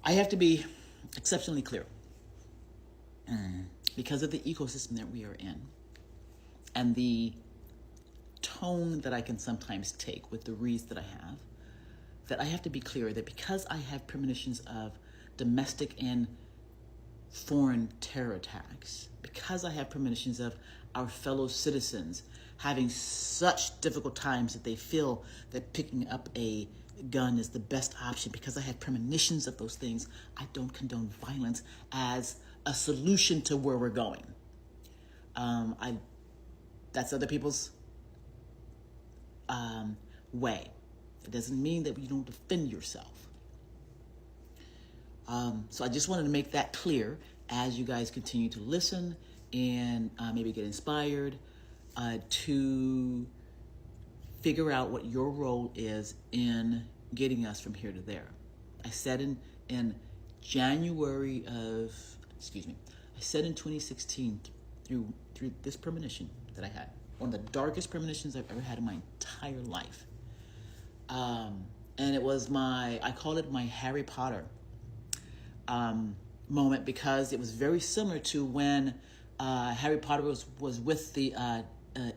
I have to be exceptionally clear because of the ecosystem that we are in and the tone that I can sometimes take with the reads that I have, that I have to be clear that because I have premonitions of domestic and foreign terror attacks, because I have premonitions of our fellow citizens having such difficult times that they feel that picking up a gun is the best option, because I have premonitions of those things, I don't condone violence as a solution to where we're going. That's other people's way. It doesn't mean that you don't defend yourself. So I just wanted to make that clear as you guys continue to listen and maybe get inspired to figure out what your role is in getting us from here to there. I said in January of, I said in 2016 through this premonition that I had, one of the darkest premonitions I've ever had in my entire life. And it was I call it my Harry Potter moment, because it was very similar to when Harry Potter was with the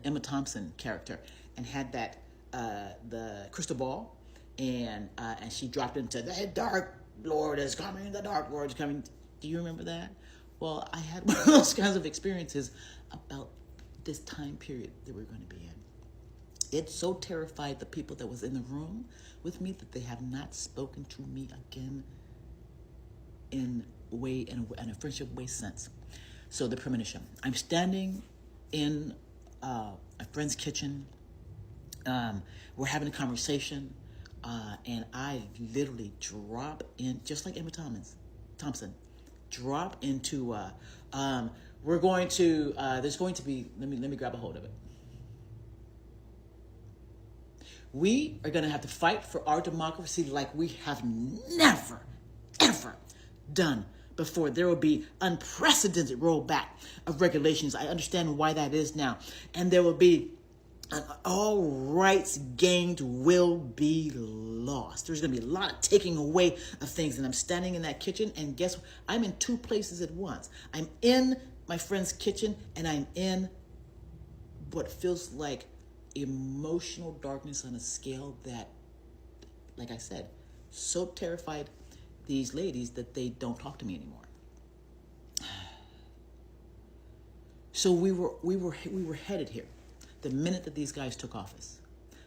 Emma Thompson character and had that the crystal ball, and she dropped into the Dark Lord is coming, the Dark Lord is coming. Do you remember that? Well, I had one of those kinds of experiences about this time period that we're going to be in. It so terrified the people that was in the room with me that they have not spoken to me again in a friendship way since. So the premonition. I'm standing in a friend's kitchen. We're having a conversation, and I literally drop in, just like Emma Thompson, drop into. We're going to. There's going to be. Let me grab a hold of it. We are going to have to fight for our democracy like we have never, ever done before. There will be unprecedented rollback of regulations. I understand why that is now. And there will be all rights gained will be lost. There's going to be a lot of taking away of things. And I'm standing in that kitchen, and guess what? I'm in two places at once. I'm in my friend's kitchen, and I'm in what feels like emotional darkness on a scale that, like I said, so terrified these ladies that they don't talk to me anymore. So we were headed here. The minute that these guys took office,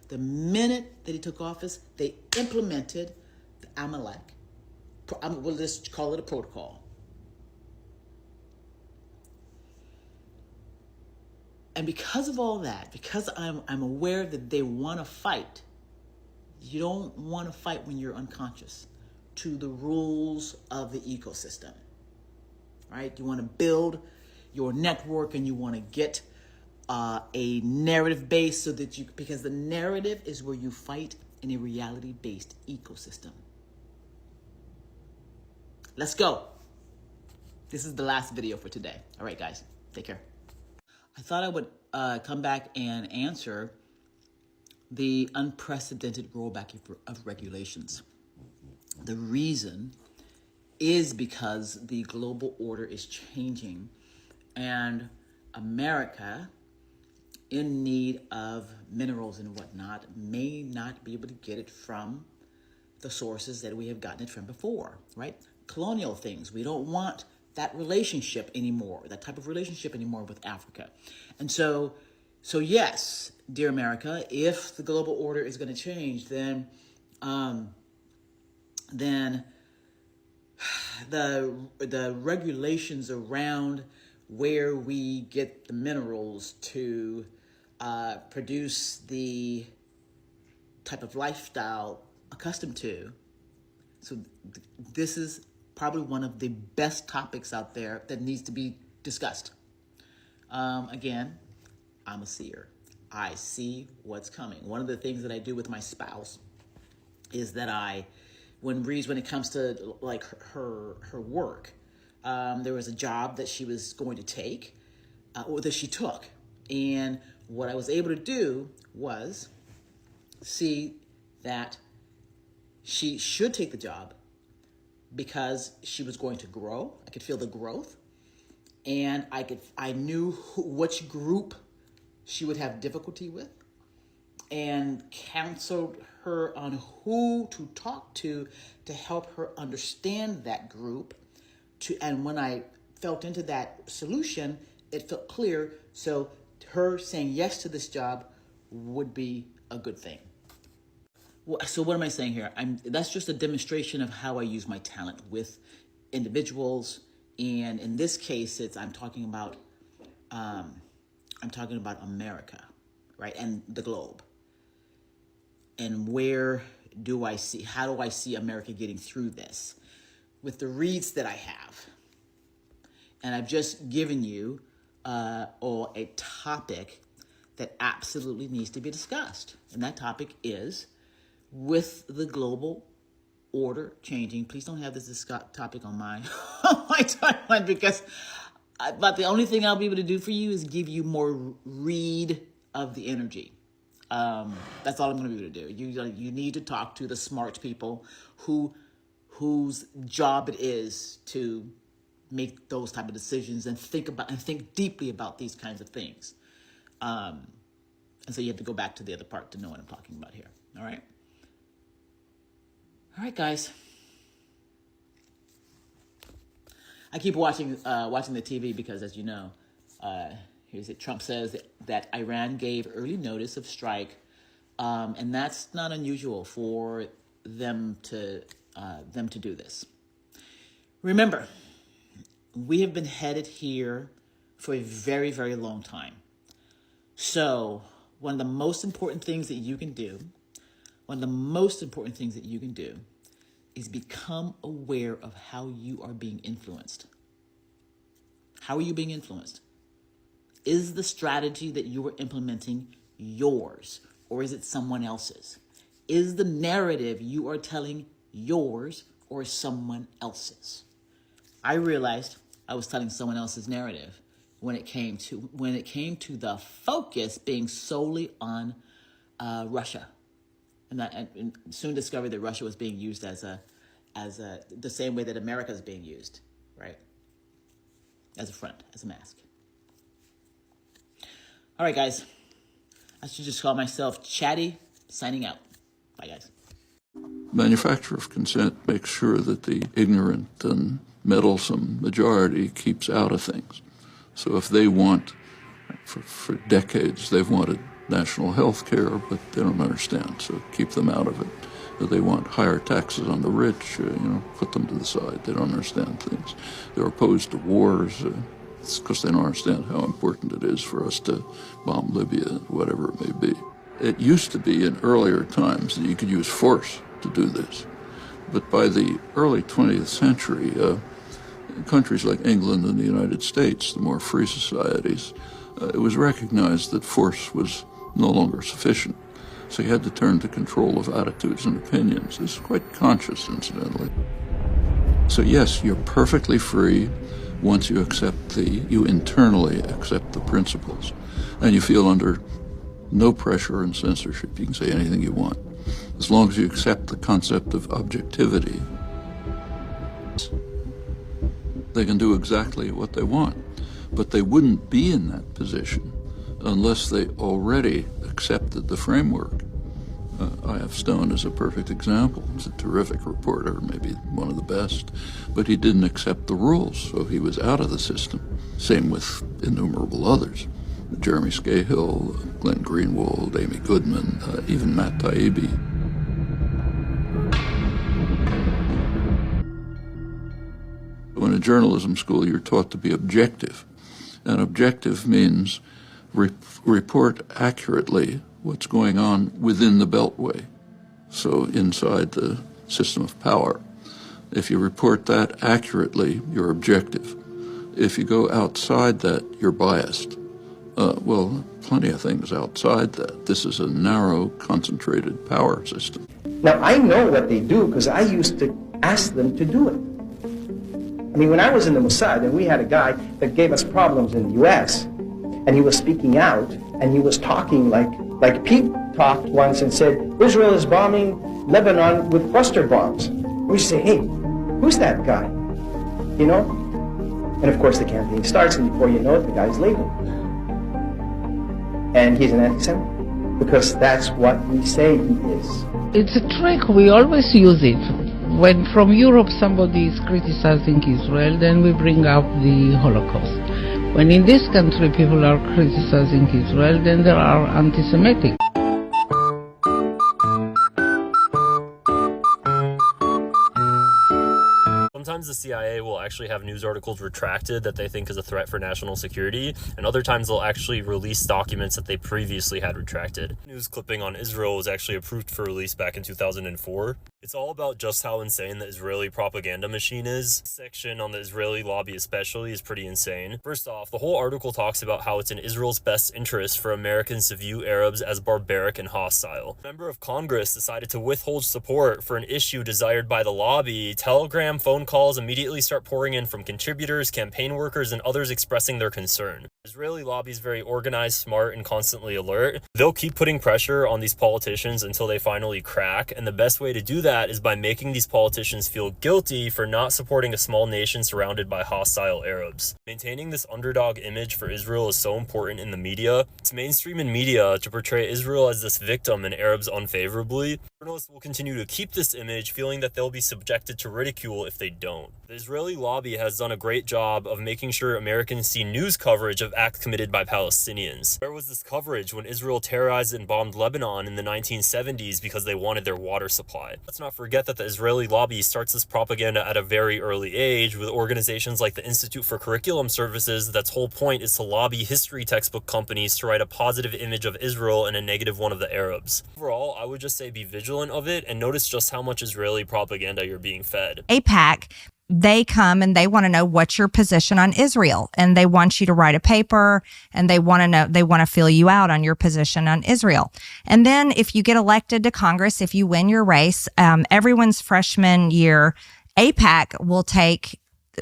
the minute that he took office, they implemented the Amalek. We'll just call it a protocol. And because of all that, because I'm aware that they want to fight, you don't want to fight when you're unconscious to the rules of the ecosystem, right? You want to build your network, and you want to get a narrative base so that because the narrative is where you fight in a reality-based ecosystem. Let's go. This is the last video for today. All right, guys, take care. I thought I would come back and answer the unprecedented rollback of regulations. The reason is because the global order is changing, and America, in need of minerals and whatnot, may not be able to get it from the sources that we have gotten it from before, right? Colonial things. We don't want that relationship anymore, that type of relationship anymore with Africa. And so yes, dear America, if the global order is going to change, then the regulations around where we get the minerals to produce the type of lifestyle accustomed to. So this is probably one of the best topics out there that needs to be discussed. Again, I'm a seer. I see what's coming. One of the things that I do with my spouse is that when it comes to like her work, there was a job that she was going to take, or that she took. And what I was able to do was see that she should take the job, because she was going to grow. I could feel the growth, and I knew which group she would have difficulty with, and counseled her on who to talk to help her understand that group. And when I felt into that solution, it felt clear. So her saying yes to this job would be a good thing. Well, so what am I saying here? That's just a demonstration of how I use my talent with individuals. And in this case, I'm talking about America, right? And the globe. And how do I see America getting through this? With the reads that I have. And I've just given you a topic that absolutely needs to be discussed. And that topic is, with the global order changing, please don't have this topic on my timeline, because but the only thing I'll be able to do for you is give you more read of the energy. That's all I'm going to be able to do. You need to talk to the smart people whose job it is to make those type of decisions and think deeply about these kinds of things. And so you have to go back to the other part to know what I'm talking about here. All right. All right, guys. I keep watching the TV because, as you know, here's it. Trump says that Iran gave early notice of strike, and that's not unusual for them to do this. Remember, we have been headed here for a very, very long time. So one of the most important things that you can do is become aware of how you are being influenced. How are you being influenced? Is the strategy that you are implementing yours, or is it someone else's? Is the narrative you are telling yours or someone else's? I realized I was telling someone else's narrative when it came to the focus being solely on Russia, and soon discovered that Russia was being used as the same way that America is being used, right? As a front, as a mask. All right, guys. I should just call myself Chatty, signing out. Bye, guys. Manufacture of consent makes sure that the ignorant and meddlesome majority keeps out of things. So if they want, for decades, they've wanted national health care, but they don't understand, so keep them out of it. If they want higher taxes on the rich, put them to the side. They don't understand things. They're opposed to wars. It's because they don't understand how important it is for us to bomb Libya, whatever it may be. It used to be in earlier times that you could use force to do this. But by the early 20th century, countries like England and the United States, the more free societies, it was recognized that force was no longer sufficient. So you had to turn to control of attitudes and opinions. This is quite conscious, incidentally. So yes, you're perfectly free once you you internally accept the principles. And you feel under no pressure and censorship. You can say anything you want, as long as you accept the concept of objectivity. They can do exactly what they want, but they wouldn't be in that position unless they already accepted the framework. I.F. Stone is a perfect example. He's a terrific reporter, maybe one of the best, but he didn't accept the rules, so he was out of the system. Same with innumerable others. Jeremy Scahill, Glenn Greenwald, Amy Goodman, even Matt Taibbi. In a journalism school, you're taught to be objective. And objective means report accurately what's going on within the Beltway, so inside the system of power. If you report that accurately, you're objective. If you go outside that, you're biased. Well, plenty of things outside that. This is a narrow, concentrated power system. Now, I know what they do because I used to ask them to do it. I mean, when I was in the Mossad, and we had a guy that gave us problems in the U.S., and he was speaking out, and he was talking like Pete talked once and said, Israel is bombing Lebanon with cluster bombs. We say, hey, who's that guy? You know? And of course the campaign starts, and before you know it, the guy's labeled. And he's an anti-Semite, because that's what we say he is. It's a trick, we always use it. When from Europe somebody is criticizing Israel, then we bring up the Holocaust. When in this country people are criticizing Israel, then they are anti-Semitic. Sometimes the CIA will actually have news articles retracted that they think is a threat for national security, and other times they'll actually release documents that they previously had retracted. News clipping on Israel was actually approved for release back in 2004. It's all about just how insane the Israeli propaganda machine is. This section on the Israeli lobby especially is pretty insane. First off, the whole article talks about how it's in Israel's best interest for Americans to view Arabs as barbaric and hostile. A member of Congress decided to withhold support for an issue desired by the lobby. Telegram phone calls immediately start pouring in from contributors, campaign workers, and others expressing their concern. The Israeli lobby is very organized, smart, and constantly alert. They'll keep putting pressure on these politicians until they finally crack, and the best way to do that is by making these politicians feel guilty for not supporting a small nation surrounded by hostile Arabs. Maintaining this underdog image for Israel is so important in the media. It's mainstream in media to portray Israel as this victim and Arabs unfavorably. Journalists will continue to keep this image, feeling that they'll be subjected to ridicule if they don't. The Israeli lobby has done a great job of making sure Americans see news coverage of acts committed by Palestinians. Where was this coverage when Israel terrorized and bombed Lebanon in the 1970s because they wanted their water supply? Let's not forget that the Israeli lobby starts this propaganda at a very early age with organizations like the Institute for Curriculum Services that's whole point is to lobby history textbook companies to write a positive image of Israel and a negative one of the Arabs. Overall, I would just say be vigilant of it and notice just how much Israeli propaganda you're being fed. AIPAC, they come and they want to know what's your position on Israel, and they want you to write a paper, and they want to fill you out on your position on Israel. And then if you get elected to Congress, if you win your race, everyone's freshman year, AIPAC will take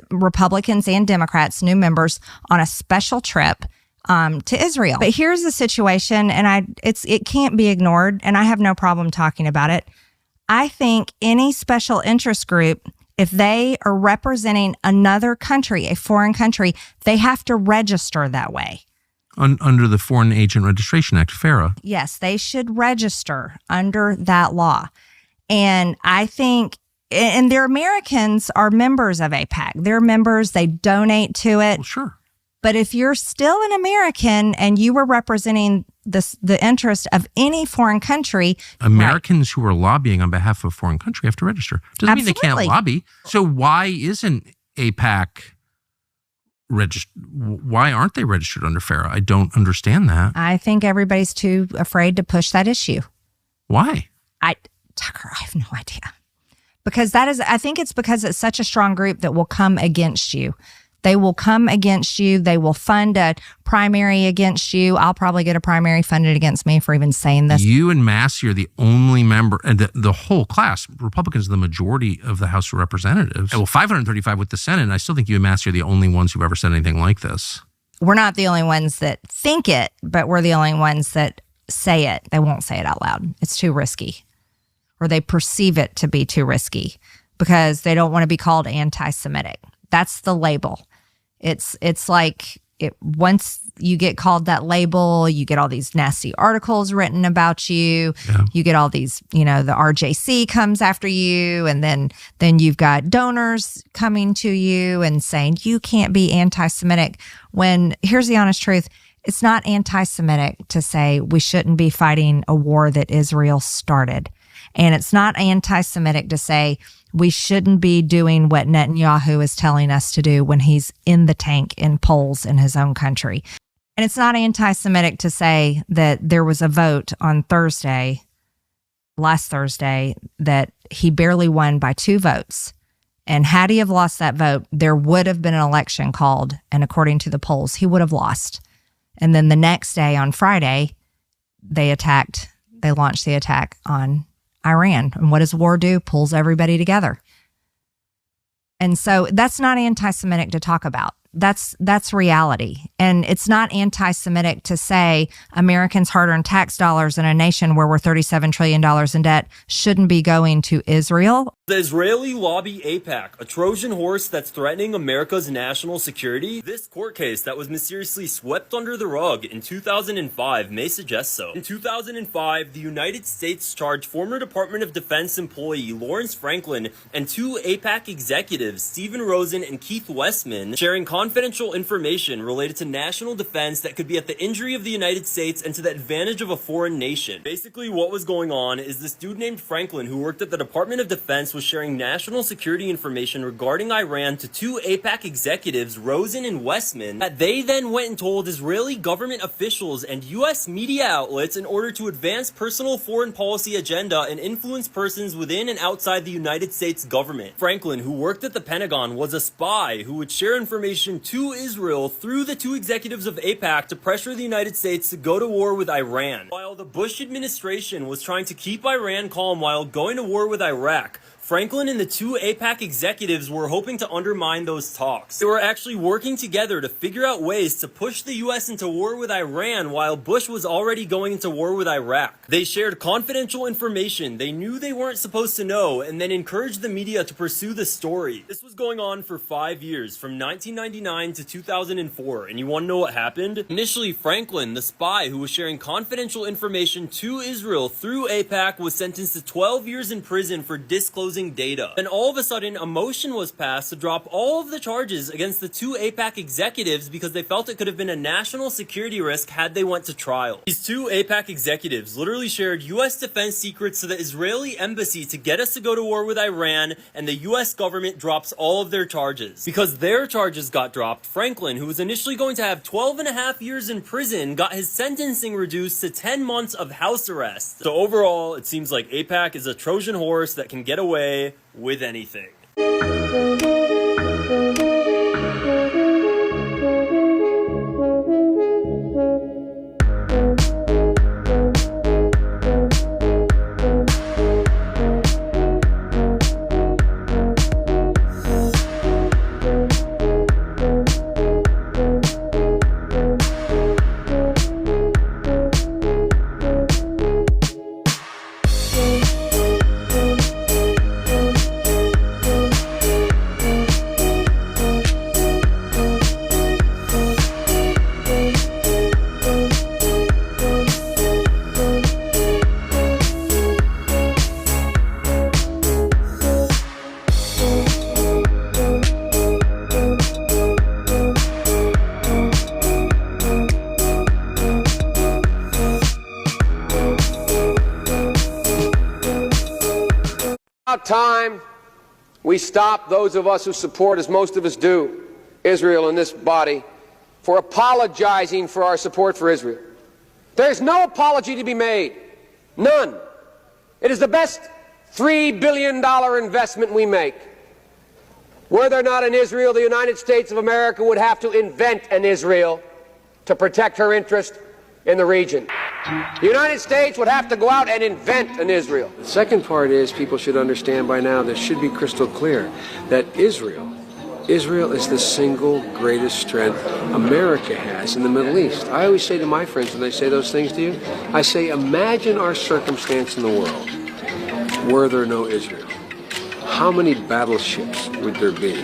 Republicans and Democrats, new members, on a special trip to Israel. But here's the situation, and it can't be ignored, and I have no problem talking about it. I think any special interest group, if they are representing another country, a foreign country, they have to register that way. Under the Foreign Agent Registration Act, FARA. Yes, they should register under that law. And I think, and their Americans are members of AIPAC. They're members, they donate to it. Well, sure. But if you're still an American and you were representing the interest of any foreign country, Americans who are lobbying on behalf of a foreign country have to register. Doesn't mean they can't lobby. So why isn't AIPAC registered? Why aren't they registered under FARA? I don't understand that. I think everybody's too afraid to push that issue. Why? Tucker, I have no idea. Because I think it's because it's such a strong group that will come against you. They will come against you. They will fund a primary against you. I'll probably get a primary funded against me for even saying this. You and Massey are the only member, and the whole class, Republicans are the majority of the House of Representatives. Well, 535 with the Senate, and I still think you and Massey are the only ones who've ever said anything like this. We're not the only ones that think it, but we're the only ones that say it. They won't say it out loud. It's too risky. Or they perceive it to be too risky because they don't want to be called anti-Semitic. That's the label. It's like once you get called that label, you get all these nasty articles written about you. Yeah. You get all these, the RJC comes after you, and then you've got donors coming to you and saying you can't be anti-Semitic. When here's the honest truth, it's not anti-Semitic to say we shouldn't be fighting a war that Israel started. And it's not anti-Semitic to say we shouldn't be doing what Netanyahu is telling us to do when he's in the tank in polls in his own country. And it's not anti-Semitic to say that there was a vote on last Thursday, that he barely won by 2 votes. And had he have lost that vote, there would have been an election called. And according to the polls, he would have lost. And then the next day on Friday, they launched the attack on Iran. And what does war do? Pulls everybody together. And so that's not anti-Semitic to talk about. That's reality. And it's not anti-Semitic to say Americans' hard-earned tax dollars in a nation where we're $37 trillion in debt shouldn't be going to Israel. The Israeli lobby AIPAC, a Trojan horse that's threatening America's national security? This court case that was mysteriously swept under the rug in 2005 may suggest so. In 2005, the United States charged former Department of Defense employee Lawrence Franklin and two AIPAC executives, Stephen Rosen and Keith Westman, sharing confidential information related to national defense that could be at the injury of the United States and to the advantage of a foreign nation. Basically, what was going on is this dude named Franklin, who worked at the Department of Defense, was sharing national security information regarding Iran to two AIPAC executives, Rosen and Westman, that they then went and told Israeli government officials and U.S. media outlets in order to advance personal foreign policy agenda and influence persons within and outside the United States government. Franklin, who worked at the Pentagon, was a spy who would share information to Israel through the two executives of AIPAC to pressure the United States to go to war with Iran. While the Bush administration was trying to keep Iran calm while going to war with Iraq, Franklin and the two AIPAC executives were hoping to undermine those talks. They were actually working together to figure out ways to push the U.S. into war with Iran while Bush was already going into war with Iraq. They shared confidential information they knew they weren't supposed to know and then encouraged the media to pursue the story. This was going on for 5 years, from 1999 to 2004, and you want to know what happened? Initially, Franklin, the spy who was sharing confidential information to Israel through AIPAC, was sentenced to 12 years in prison for disclosing data. Then all of a sudden, a motion was passed to drop all of the charges against the two AIPAC executives because they felt it could have been a national security risk had they went to trial. These two AIPAC executives literally shared U.S. defense secrets to the Israeli embassy to get us to go to war with Iran, and the U.S. government drops all of their charges. Because their charges got dropped, Franklin, who was initially going to have 12.5 years in prison, got his sentencing reduced to 10 months of house arrest. So overall, it seems like AIPAC is a Trojan horse that can get away with anything. About time we stop, those of us who support, as most of us do, Israel in this body, for apologizing for our support for Israel. There's no apology to be made. None. It is the best $3 billion investment we make. Were there not an Israel, the United States of America would have to invent an Israel to protect her interest in the region. The United States would have to go out and invent an Israel. The second part is people should understand by now, this should be crystal clear, that Israel is the single greatest strength America has in the Middle East. I always say to my friends when they say those things to you, I say, imagine our circumstance in the world were there no Israel. How many battleships would there be?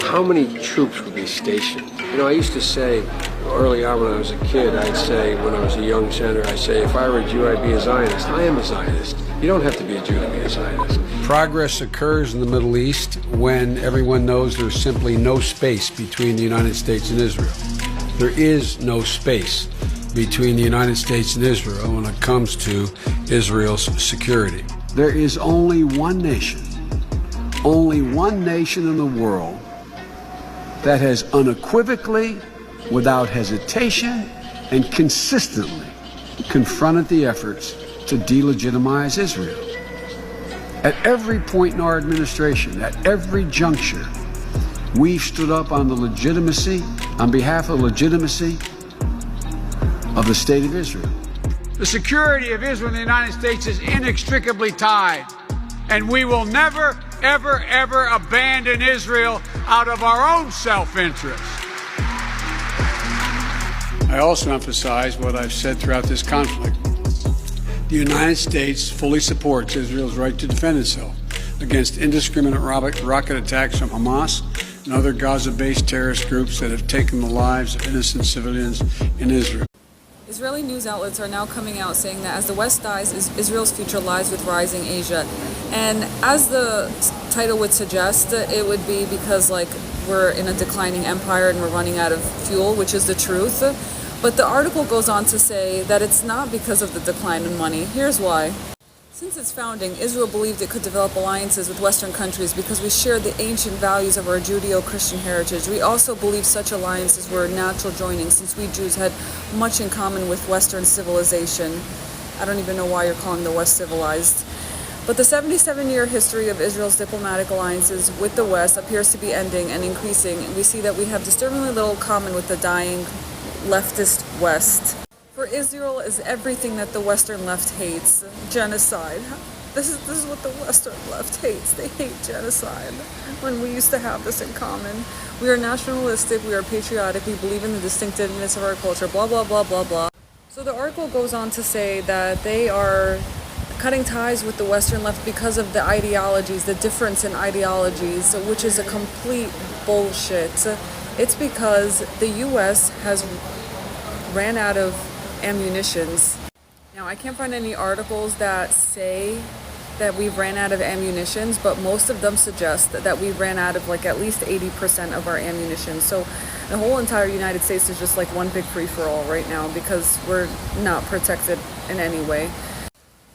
How many troops would be stationed? You know, I used to say early on when I was a kid, I'd say, when I was a young senator, I'd say, if I were a Jew, I'd be a Zionist. I am a Zionist. You don't have to be a Jew to be a Zionist. Progress occurs in the Middle East when everyone knows there's simply no space between the United States and Israel. There is no space between the United States and Israel when it comes to Israel's security. There is only one nation in the world that has unequivocally, without hesitation, and consistently confronted the efforts to delegitimize Israel. At every point in our administration, at every juncture, we've stood up on behalf of the legitimacy of the state of Israel. The security of Israel and the United States is inextricably tied, and we will never, ever, ever abandon Israel out of our own self-interest. I also emphasize what I've said throughout this conflict. The United States fully supports Israel's right to defend itself against indiscriminate rocket attacks from Hamas and other Gaza-based terrorist groups that have taken the lives of innocent civilians in Israel. Israeli news outlets are now coming out saying that as the West dies, Israel's future lies with rising Asia. And as the title would suggest, it would be because we're in a declining empire and we're running out of fuel, which is the truth. But the article goes on to say that it's not because of the decline in money. Here's why. Since its founding, Israel believed it could develop alliances with Western countries because we shared the ancient values of our Judeo-Christian heritage. We also believed such alliances were a natural joining since we Jews had much in common with Western civilization. I don't even know why you're calling the West civilized. But the 77-year history of Israel's diplomatic alliances with the West appears to be ending and increasing. We see that we have disturbingly little common with the dying leftist West. For Israel is everything that the Western left hates. Genocide. This is what the Western left hates. They hate genocide. When we used to have this in common. We are nationalistic, we are patriotic, we believe in the distinctiveness of our culture, blah, blah, blah, blah, blah. So the article goes on to say that they are cutting ties with the Western left because of the ideologies, the difference in ideologies, which is a complete bullshit. It's because the U.S. has ran out of ammunitions. Now, I can't find any articles that say that we've ran out of ammunitions, but most of them suggest that we ran out of at least 80% of our ammunition. So the whole entire United States is just one big free-for-all right now because we're not protected in any way.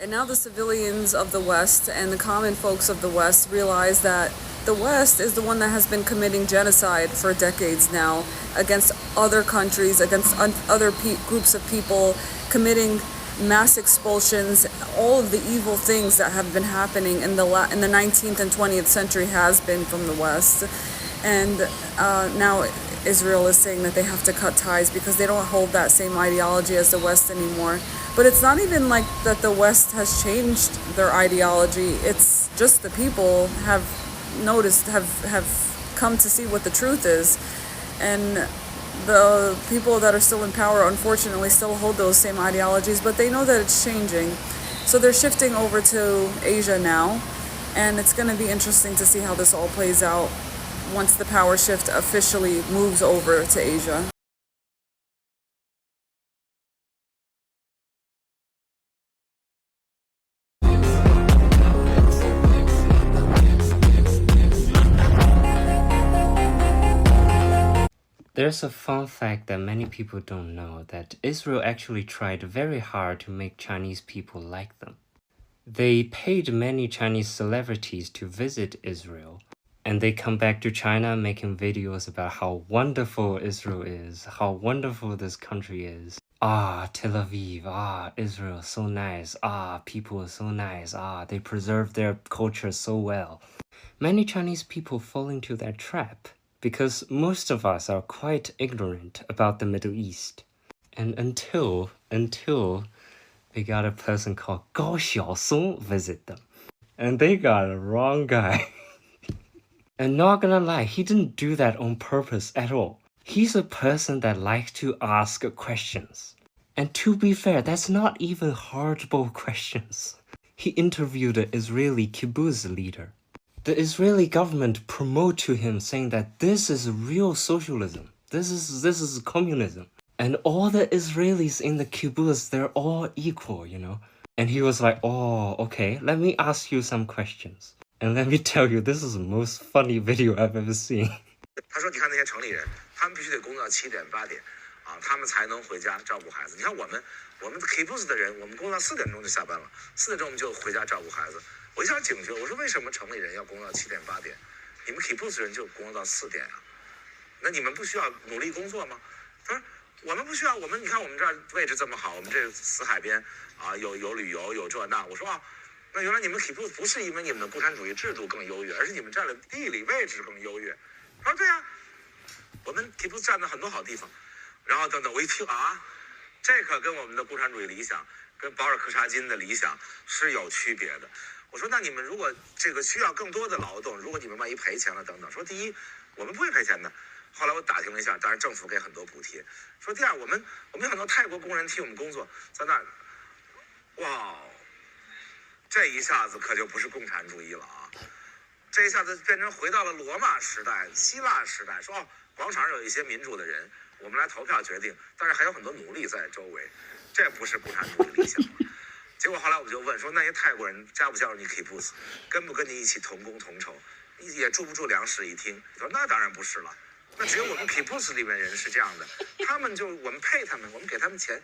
And now the civilians of the West and the common folks of the West realize that the West is the one that has been committing genocide for decades now against other countries, against other groups of people, committing mass expulsions. All of the evil things that have been happening in the 19th and 20th century has been from the West. And now Israel is saying that they have to cut ties because they don't hold that same ideology as the West anymore. But it's not even that the West has changed their ideology. It's just the people have noticed, have come to see what the truth is. And the people that are still in power, unfortunately, still hold those same ideologies, but they know that it's changing. So they're shifting over to Asia now. And it's going to be interesting to see how this all plays out once the power shift officially moves over to Asia. There's a fun fact that many people don't know, that Israel actually tried very hard to make Chinese people like them. They paid many Chinese celebrities to visit Israel, and they come back to China making videos about how wonderful Israel is, how wonderful this country is. Ah, Tel Aviv, ah, Israel, so nice, ah, people are so nice, ah, they preserve their culture so well. Many Chinese people fall into that trap, because most of us are quite ignorant about the Middle East. And until they got a person called Gao Xiaosong visit them. And they got a wrong guy. And not gonna lie, he didn't do that on purpose at all. He's a person that likes to ask questions. And to be fair, that's not even hardball questions. He interviewed an Israeli kibbutz leader. The Israeli government promote to him saying that this is real socialism. This is communism. And all the Israelis in the kibbutz, they're all equal, you know. And he was like, oh, okay, let me ask you some questions. And let me tell you, this is the most funny video I've ever seen. 他说：“你看那些城里人，他们必须得工作到7点8点，他们才能回家照顾孩子。你看我们 kibbutz 的人，我们工作到4点钟就下班了，4点钟我们就回家照顾孩子。我一下警觉，我说为什么城里人要工作到7点8点，你们 kibbutz 人就工作到4点啊？那你们不需要努力工作吗？”他说：“我们不需要，你看我们这儿位置这么好，我们这死海边有旅游有这那。”我说啊。 那原来你们 kibbutz 不是因为你们的共产主义制度更优越，而是你们占了地理位置更优越。他说对呀，我们 kibbutz 占了很多好地方。然后等等，我一听啊，这可跟我们的共产主义理想，跟保尔柯察金的理想是有区别的。我说那你们如果这个需要更多的劳动，如果你们万一赔钱了等等，说第一，我们不会赔钱的，后来我打听了一下，当然政府给很多补贴。说第二，我们有很多泰国工人替我们工作，在那儿，哇，这一下子可就不是共产主义了啊！这一下子变成回到了罗马时代、希腊时代，说哦，广场上有一些民主的人，我们来投票决定，但是还有很多奴隶在周围，这不是共产主义理想了。结果后来我就问说，那些泰国人加不加入你 Kibbutz， 跟不跟你一起同工同酬，也住不住两室一厅？说那当然不是了，那只有我们 Kibbutz 里面人是这样的，他们就我们配他们，我们给他们钱，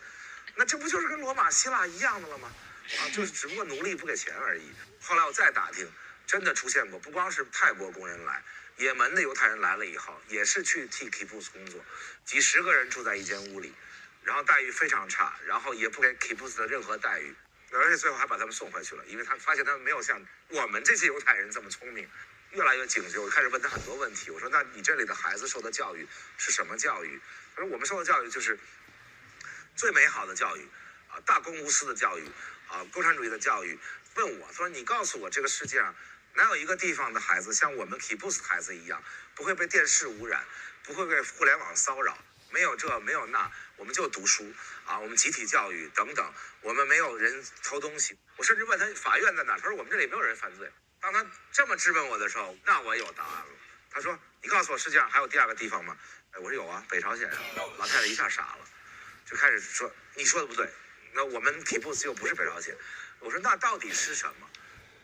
那这不就是跟罗马希腊一样的了吗？啊，就是只不过奴隶不给钱而已。后来我再打听，真的出现过，不光是泰国工人来，也门的犹太人来了以后，也是去替 Kibbutz 工作，几十个人住在一间屋里，然后待遇非常差，然后也不给 Kibbutz 的任何待遇。而且最后还把他们送回去了，因为他发现他们没有像我们这些犹太人这么聪明，越来越警觉。我开始问他很多问题，我说：“那你这里的孩子受的教育是什么教育？”他说：“我们受的教育就是最美好的教育，啊，大公无私的教育，啊，共产主义的教育。”问我，他说：“你告诉我，这个世界上哪有一个地方的孩子像我们 Kibbutz 孩子一样，不会被电视污染，不会被互联网骚扰？没有这，没有那。”我们就读书啊，我们集体教育等等，我们没有人偷东西。我甚至问他法院在哪，他说我们这里没有人犯罪。当他这么质问我的时候，那我有答案了。他说：“你告诉我世界上还有第二个地方吗？”我说有啊，北朝鲜。老太太一下傻了，就开始说：“你说的不对，那我们 Kibbutz 又不是北朝鲜。”我说：“那到底是什么？”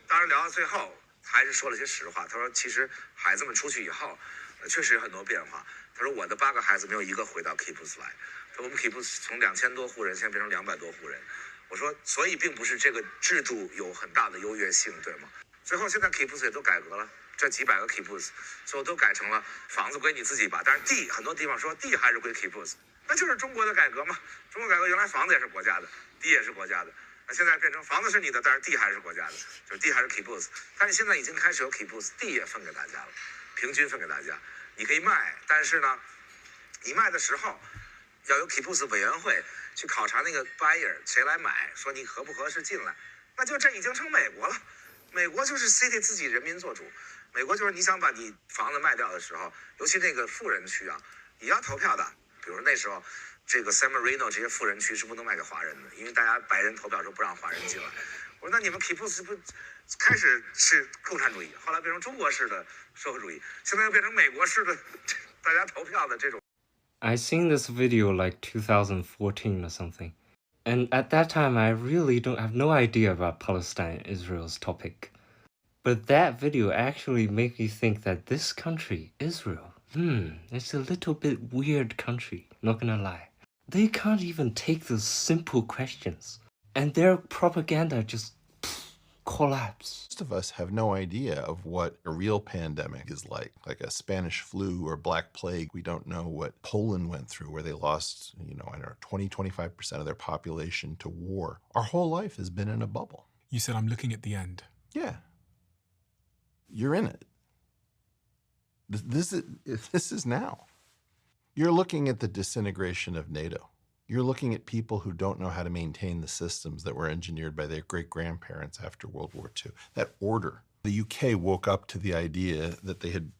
当然聊到最后还是说了些实话。他说：“其实孩子们出去以后，确实有很多变化。”他说：“我的8个孩子没有一个回到 Kibbutz 来。”我们 Kibbutz 从2000多户人现在变成200多户人，我说，所以并不是这个制度有很大的优越性，对吗？最后现在 Kibbutz 也都改革了，这几百个 Kibbutz 最后都改成了房子归你自己把，但是地很多地方说地还是归 Kibbutz， 那就是中国的改革嘛。中国改革原来房子也是国家的，地也是国家的，那现在变成房子是你的，但是地还是国家的，就是地还是 Kibbutz， 但是现在已经开始有 Kibbutz 地也分给大家了，平均分给大家，你可以卖，但是呢，你卖的时候要有 Kibbutz 委员会去考察那个 buyer 谁来买，说你合不合适进来，那就这已经成美国了。美国就是 city 自己人民做主，美国就是你想把你房子卖掉的时候，尤其那个富人区啊，也要投票的。比如那时候这个 San Marino 这些富人区是不能卖给华人的，因为大家白人投票说不让华人进来。我说那你们 Kibbutz 不开始是共产主义，后来变成中国式的社会主义，现在又变成美国式的大家投票的这种。I seen this video like 2014 or something, and at that time I really don't have no idea about Palestine Israel's topic. But that video actually made me think that this country, Israel, it's a little bit weird country, not gonna lie. They can't even take those simple questions, and their propaganda just collapse. Most of us have no idea of what a real pandemic is like a Spanish flu or Black Plague. We don't know what Poland went through, where they lost, 20-25% of their population to war. Our whole life has been in a bubble. You said I'm looking at the end. Yeah. You're in it. This is now. You're looking at the disintegration of NATO. You're looking at people who don't know how to maintain the systems that were engineered by their great-grandparents after World War II. That order. The UK woke up to the idea that they had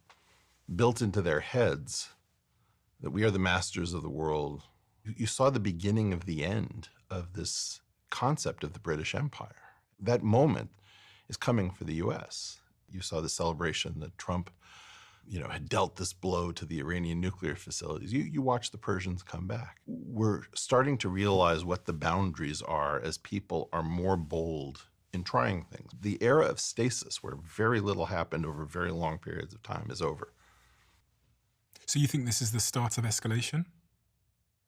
built into their heads that we are the masters of the world. You saw the beginning of the end of this concept of the British Empire. That moment is coming for the US. You saw the celebration that Trump had dealt this blow to the Iranian nuclear facilities. You watch the Persians come back. We're starting to realize what the boundaries are as people are more bold in trying things. The era of stasis, where very little happened over very long periods of time, is over. So you think this is the start of escalation?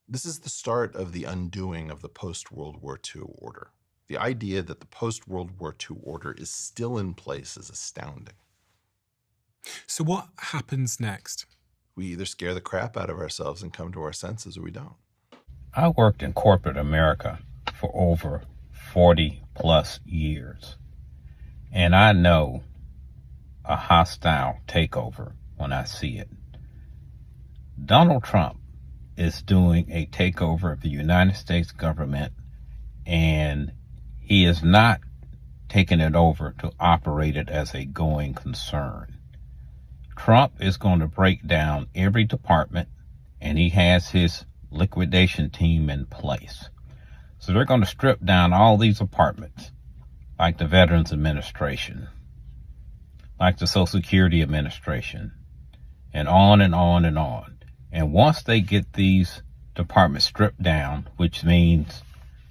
This is the start of the undoing of the post-World War II order. The idea that the post-World War II order is still in place is astounding. So what happens next? We either scare the crap out of ourselves and come to our senses, or we don't. I worked in corporate America for over 40 plus years, and I know a hostile takeover when I see it. Donald Trump is doing a takeover of the United States government, and he is not taking it over to operate it as a going concern. Trump is going to break down every department, and he has his liquidation team in place. So they're going to strip down all these departments, like the Veterans Administration, like the Social Security Administration, and on and on and on. And once they get these departments stripped down, which means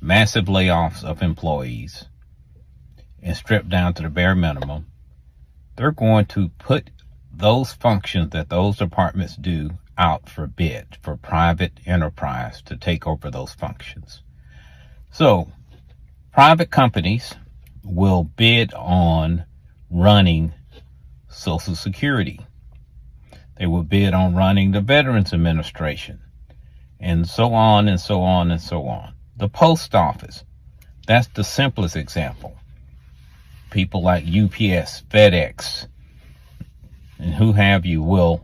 massive layoffs of employees and stripped down to the bare minimum, they're going to put those functions that those departments do out for bid for private enterprise to take over those functions. So private companies will bid on running Social Security. They will bid on running the Veterans Administration, and so on and so on and so on. The post office, that's the simplest example. People like UPS, FedEx, and who have you will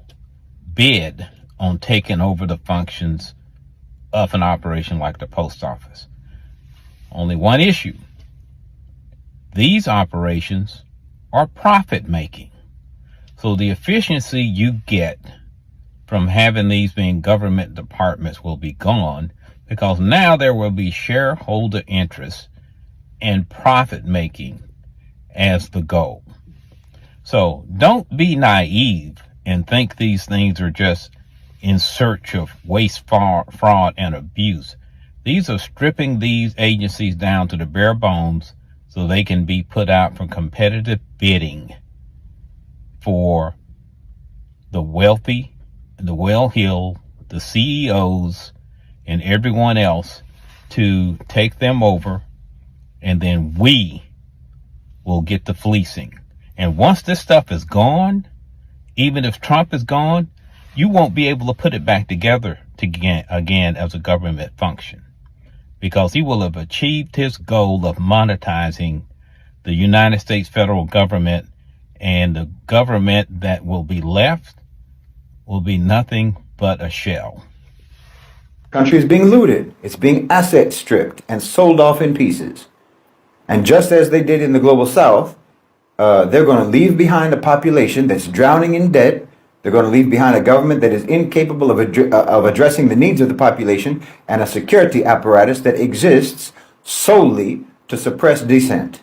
bid on taking over the functions of an operation like the post office. Only one issue. These operations are profit making. So the efficiency you get from having these being government departments will be gone, because now there will be shareholder interest and profit making as the goal. So don't be naive and think these things are just in search of waste, fraud, and abuse. These are stripping these agencies down to the bare bones so they can be put out for competitive bidding for the wealthy, the well-heeled, the CEOs, and everyone else to take them over, and then we will get the fleecing. And once this stuff is gone, even if Trump is gone, you won't be able to put it back together again as a government function, because he will have achieved his goal of monetizing the United States federal government, and the government that will be left will be nothing but a shell. Country is being looted. It's being asset stripped and sold off in pieces. And just as they did in the global south, they're going to leave behind a population that's drowning in debt. They're going to leave behind a government that is incapable of addressing the needs of the population, and a security apparatus that exists solely to suppress dissent.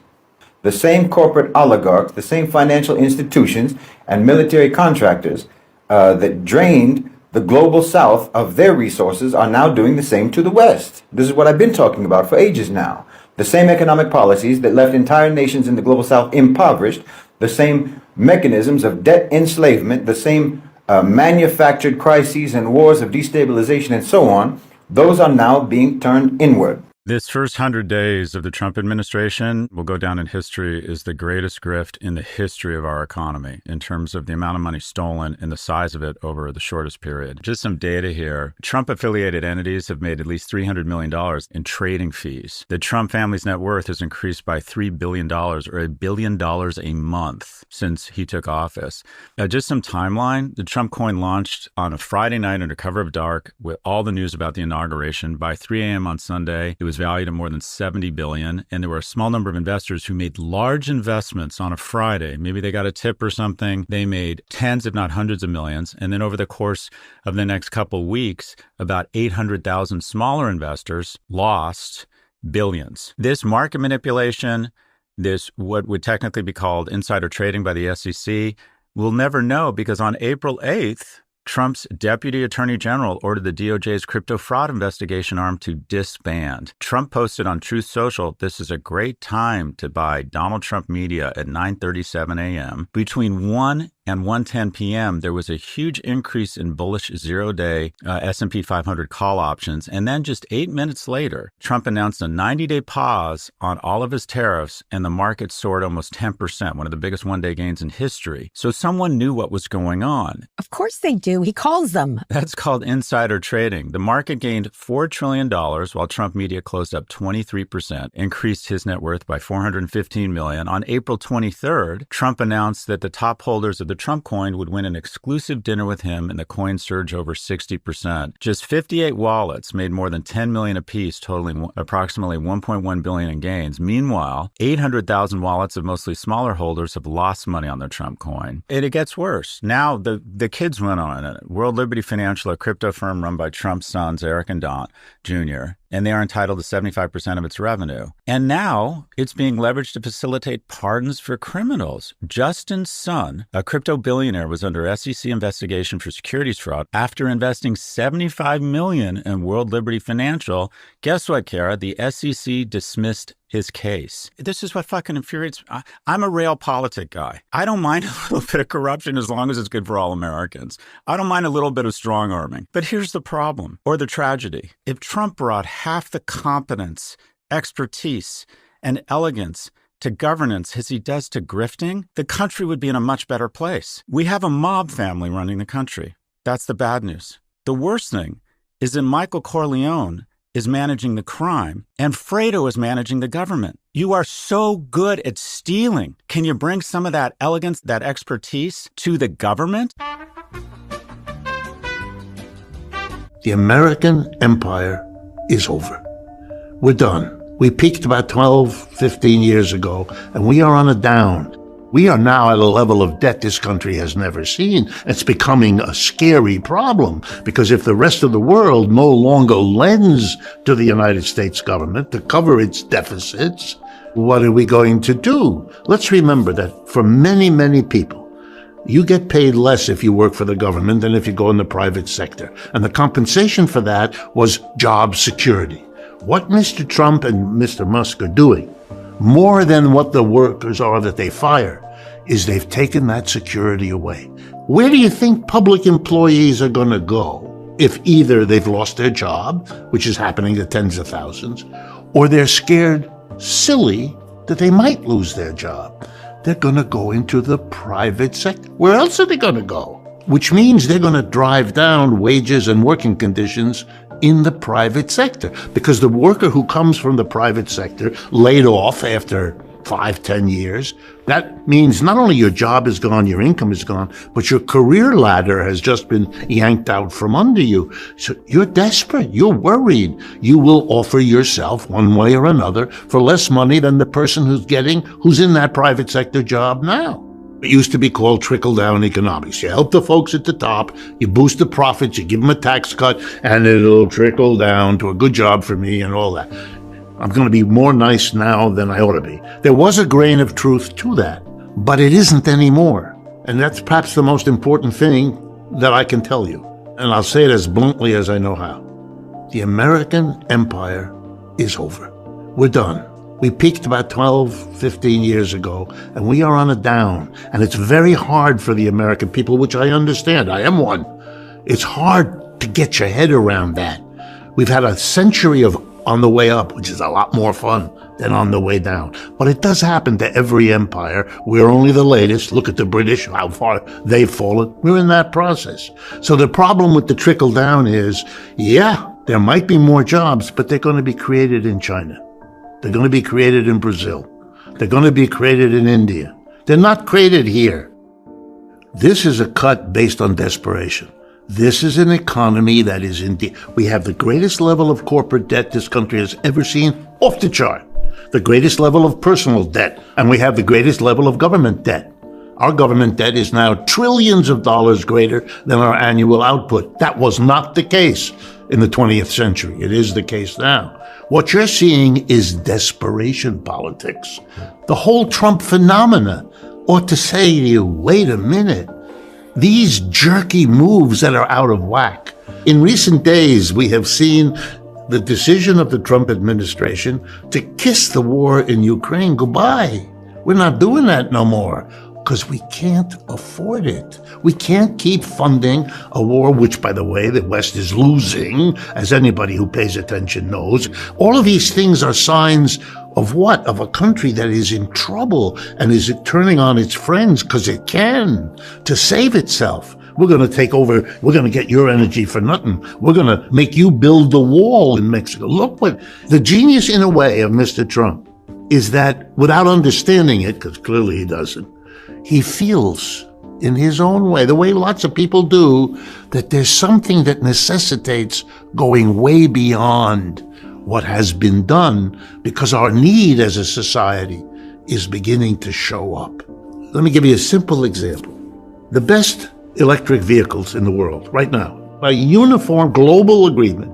The same corporate oligarchs, the same financial institutions and military contractors that drained the global south of their resources are now doing the same to the West. This is what I've been talking about for ages now. The same economic policies that left entire nations in the global south impoverished, the same mechanisms of debt enslavement, the same manufactured crises and wars of destabilization and so on, those are now being turned inward. This first 100 days of the Trump administration will go down in history as the greatest grift in the history of our economy in terms of the amount of money stolen and the size of it over the shortest period. Just some data here. Trump-affiliated entities have made at least $300 million in trading fees. The Trump family's net worth has increased by $3 billion, or $1 billion a month since he took office. Just some timeline. The Trump coin launched on a Friday night under cover of dark with all the news about the inauguration. By 3 a.m. on Sunday, it was valued at more than $70 billion, and there were a small number of investors who made large investments on a Friday. Maybe they got a tip or something. They made tens, if not hundreds of millions. And then over the course of the next couple weeks, about 800,000 smaller investors lost billions. This market manipulation, this what would technically be called insider trading by the SEC, we'll never know, because on April 8th, Trump's deputy attorney general ordered the DOJ's crypto fraud investigation arm to disband. Trump posted on Truth Social, "This is a great time to buy Donald Trump media" at 9:37 a.m. Between 1 and 1:10 p.m., there was a huge increase in bullish zero-day S&P 500 call options. And then just 8 minutes later, Trump announced a 90-day pause on all of his tariffs, and the market soared almost 10%, one of the biggest one-day gains in history. So someone knew what was going on. Of course they do. He calls them. That's called insider trading. The market gained $4 trillion while Trump media closed up 23%, increased his net worth by $415 million. On April 23rd, Trump announced that the top holders of the a Trump coin would win an exclusive dinner with him, and the coin surged over 60%. Just 58 wallets made more than $10 million apiece, totaling approximately $1.1 billion in gains. Meanwhile, 800,000 wallets of mostly smaller holders have lost money on their Trump coin. And it gets worse. Now the kids went on it. World Liberty Financial, a crypto firm run by Trump's sons, Eric and Don Jr., and they are entitled to 75% of its revenue. And now it's being leveraged to facilitate pardons for criminals. Justin Sun, a crypto billionaire, was under SEC investigation for securities fraud after investing $75 million in World Liberty Financial. Guess what, Kara? The SEC dismissed his case. This is what fucking infuriates me. I'm a realpolitik guy. I don't mind a little bit of corruption as long as it's good for all Americans. I don't mind a little bit of strong arming. But here's the problem, or the tragedy. If Trump brought half the competence, expertise, and elegance to governance as he does to grifting, the country would be in a much better place. We have a mob family running the country. That's the bad news. The worst thing is that Michael Corleone is managing the crime, and Fredo is managing the government. You are so good at stealing. Can you bring some of that elegance, that expertise to the government? The American empire is over. We're done. We peaked about 12, 15 years ago, and we are on a down. We are now at a level of debt this country has never seen. It's becoming a scary problem because if the rest of the world no longer lends to the United States government to cover its deficits, what are we going to do? Let's remember that for many, many people, you get paid less if you work for the government than if you go in the private sector. And the compensation for that was job security. What Mr. Trump and Mr. Musk are doing, more than what the workers are that they fire, is they've taken that security away. Where do you think public employees are going to go if either they've lost their job, which is happening to tens of thousands, or they're scared silly that they might lose their job? They're going to go into the private sector. Where else are they going to go? Which means they're going to drive down wages and working conditions in the private sector, because the worker who comes from the private sector, laid off after 5, 10 years, that means not only your job is gone, your income is gone, but your career ladder has just been yanked out from under you. So you're desperate, you're worried. You will offer yourself one way or another for less money than the person who's in that private sector job now. It used to be called trickle-down economics. You help the folks at the top, you boost the profits, you give them a tax cut, and it'll trickle down to a good job for me and all that. I'm going to be more nice now than I ought to be. There was a grain of truth to that, but it isn't anymore. And that's perhaps the most important thing that I can tell you. And I'll say it as bluntly as I know how. The American empire is over. We're done. We peaked about 12, 15 years ago, and we are on a down. And it's very hard for the American people, which I understand. I am one. It's hard to get your head around that. We've had a century of on the way up, which is a lot more fun than on the way down. But it does happen to every empire. We're only the latest. Look at the British, how far they've fallen. We're in that process. So the problem with the trickle down is, yeah, there might be more jobs, but they're going to be created in China. They're going to be created in Brazil. They're going to be created in India. They're not created here. This is a cut based on desperation. This is an economy that is indeed, we have the greatest level of corporate debt this country has ever seen, off the chart. The greatest level of personal debt, and we have the greatest level of government debt. Our government debt is now trillions of dollars greater than our annual output. That was not the case in the 20th century. It is the case now. What you're seeing is desperation politics. The whole Trump phenomena ought to say to you, wait a minute. These jerky moves that are out of whack. In recent days, we have seen the decision of the Trump administration to kiss the war in Ukraine goodbye. We're not doing that no more because we can't afford it. We can't keep funding a war, which, by the way, the West is losing, as anybody who pays attention knows. All of these things are signs of what? Of a country that is in trouble and is turning on its friends because it can to save itself. We're going to take over. We're going to get your energy for nothing. We're going to make you build the wall in Mexico. Look what the genius, in a way, of Mr. Trump is that without understanding it, because clearly he doesn't, he feels in his own way, the way lots of people do, that there's something that necessitates going way beyond what has been done because our need as a society is beginning to show up. Let me give you a simple example. The best electric vehicles in the world right now, by uniform global agreement,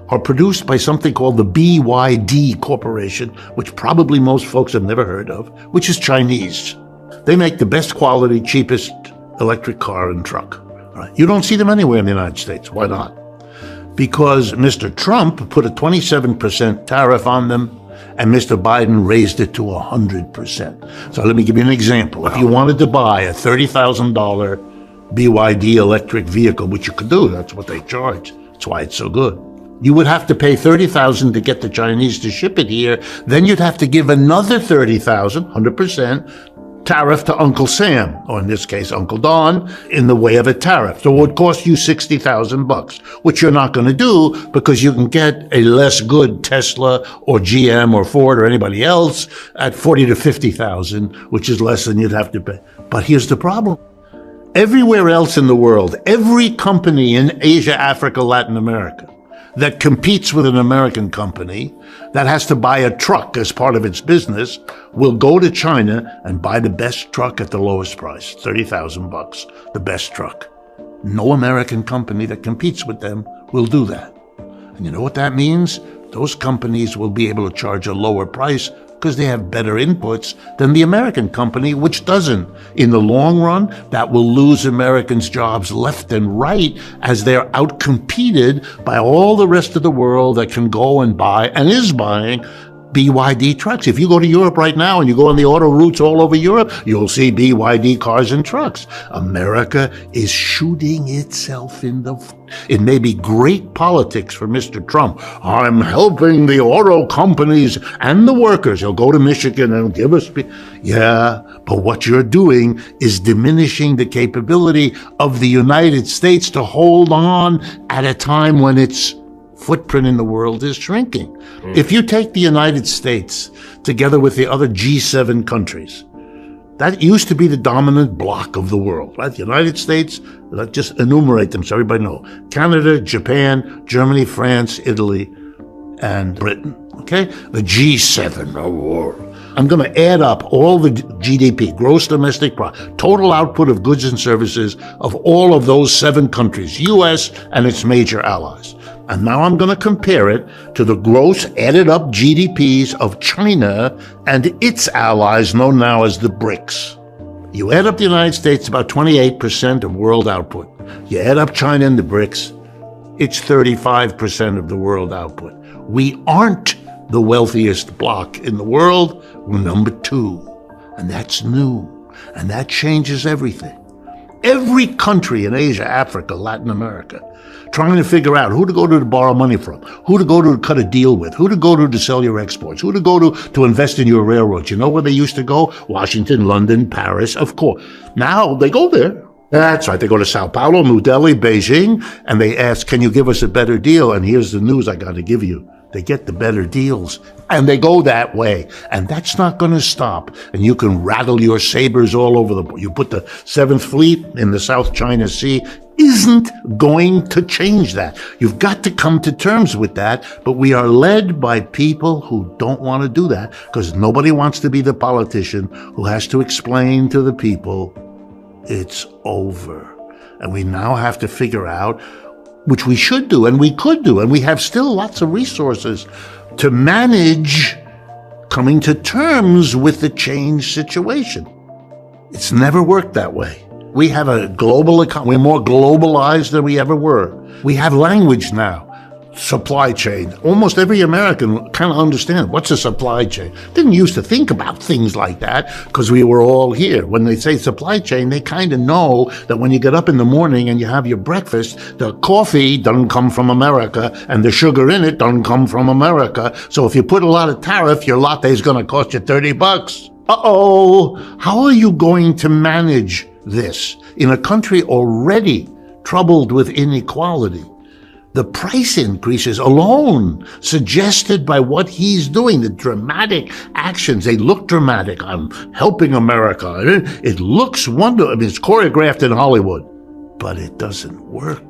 are produced by something called the BYD Corporation, which probably most folks have never heard of, which is Chinese. They make the best quality, cheapest electric car and truck. Right? You don't see them anywhere in the United States. Why not? Because Mr. Trump put a 27% tariff on them, and Mr. Biden raised it to 100%. So let me give you an example. If you wanted to buy a $30,000 BYD electric vehicle, which you could do, that's what they charge. That's why it's so good. You would have to pay $30,000 to get the Chinese to ship it here. Then you'd have to give another $30,000, 100%, tariff to Uncle Sam, or in this case, Uncle Don, in the way of a tariff. So it would cost you $60,000, which you're not going to do because you can get a less good Tesla or GM or Ford or anybody else at $40,000 to $50,000, which is less than you'd have to pay. But here's the problem. Everywhere else in the world, every company in Asia, Africa, Latin America that competes with an American company that has to buy a truck as part of its business will go to China and buy the best truck at the lowest price, $30,000, the best truck. No American company that competes with them will do that. And you know what that means? Those companies will be able to charge a lower price because they have better inputs than the American company, which doesn't. In the long run, that will lose Americans' jobs left and right as they're outcompeted by all the rest of the world that can go and buy and is buying BYD trucks. If you go to Europe right now and you go on the auto routes all over Europe, you'll see BYD cars and trucks. America is shooting itself in the foot. It may be great politics for Mr. Trump. I'm helping the auto companies and the workers. He'll go to Michigan and give us... Yeah, but what you're doing is diminishing the capability of the United States to hold on at a time when its footprint in the world is shrinking. If you take the United States together with the other G7 countries, that used to be the dominant bloc of the world, right? The United States, let's just enumerate them so everybody knows. Canada, Japan, Germany, France, Italy, and Britain, okay? The G7. I'm going to add up all the GDP, gross domestic product, total output of goods and services of all of those 7 countries, U.S. and its major allies. And now I'm going to compare it to the gross added up GDPs of China and its allies known now as the BRICS. You add up the United States, about 28% of world output. You add up China and the BRICS, it's 35% of the world output. We aren't the wealthiest bloc in the world. We're number 2. And that's new. And that changes everything. Every country in Asia, Africa, Latin America, trying to figure out who to go to borrow money from, who to go to cut a deal with, who to go to sell your exports, who to go to invest in your railroads. You know where they used to go? Washington, London, Paris, of course. Now they go there. That's right. They go to Sao Paulo, New Delhi, Beijing, and they ask, can you give us a better deal? And here's the news I got to give you. They get the better deals, and they go that way. And that's not going to stop. And you can rattle your sabers all over the... You put the 7th Fleet in the South China Sea, isn't going to change that. You've got to come to terms with that, but we are led by people who don't want to do that because nobody wants to be the politician who has to explain to the people it's over. And we now have to figure out, which we should do and we could do, and we have still lots of resources to manage coming to terms with the changed situation. It's never worked that way. We have a global economy. We're more globalized than we ever were. We have language now. Supply chain. Almost every American kind of understands what's a supply chain. Didn't used to think about things like that because we were all here. When they say supply chain, they kind of know that when you get up in the morning and you have your breakfast, the coffee doesn't come from America and the sugar in it doesn't come from America. So if you put a lot of tariff, your latte is going to cost you $30. Uh-oh. How are you going to manage this in a country already troubled with inequality? The price increases alone, suggested by what he's doing, the dramatic actions, they look dramatic. I'm helping America. It looks wonderful. I mean, it's choreographed in Hollywood, but it doesn't work.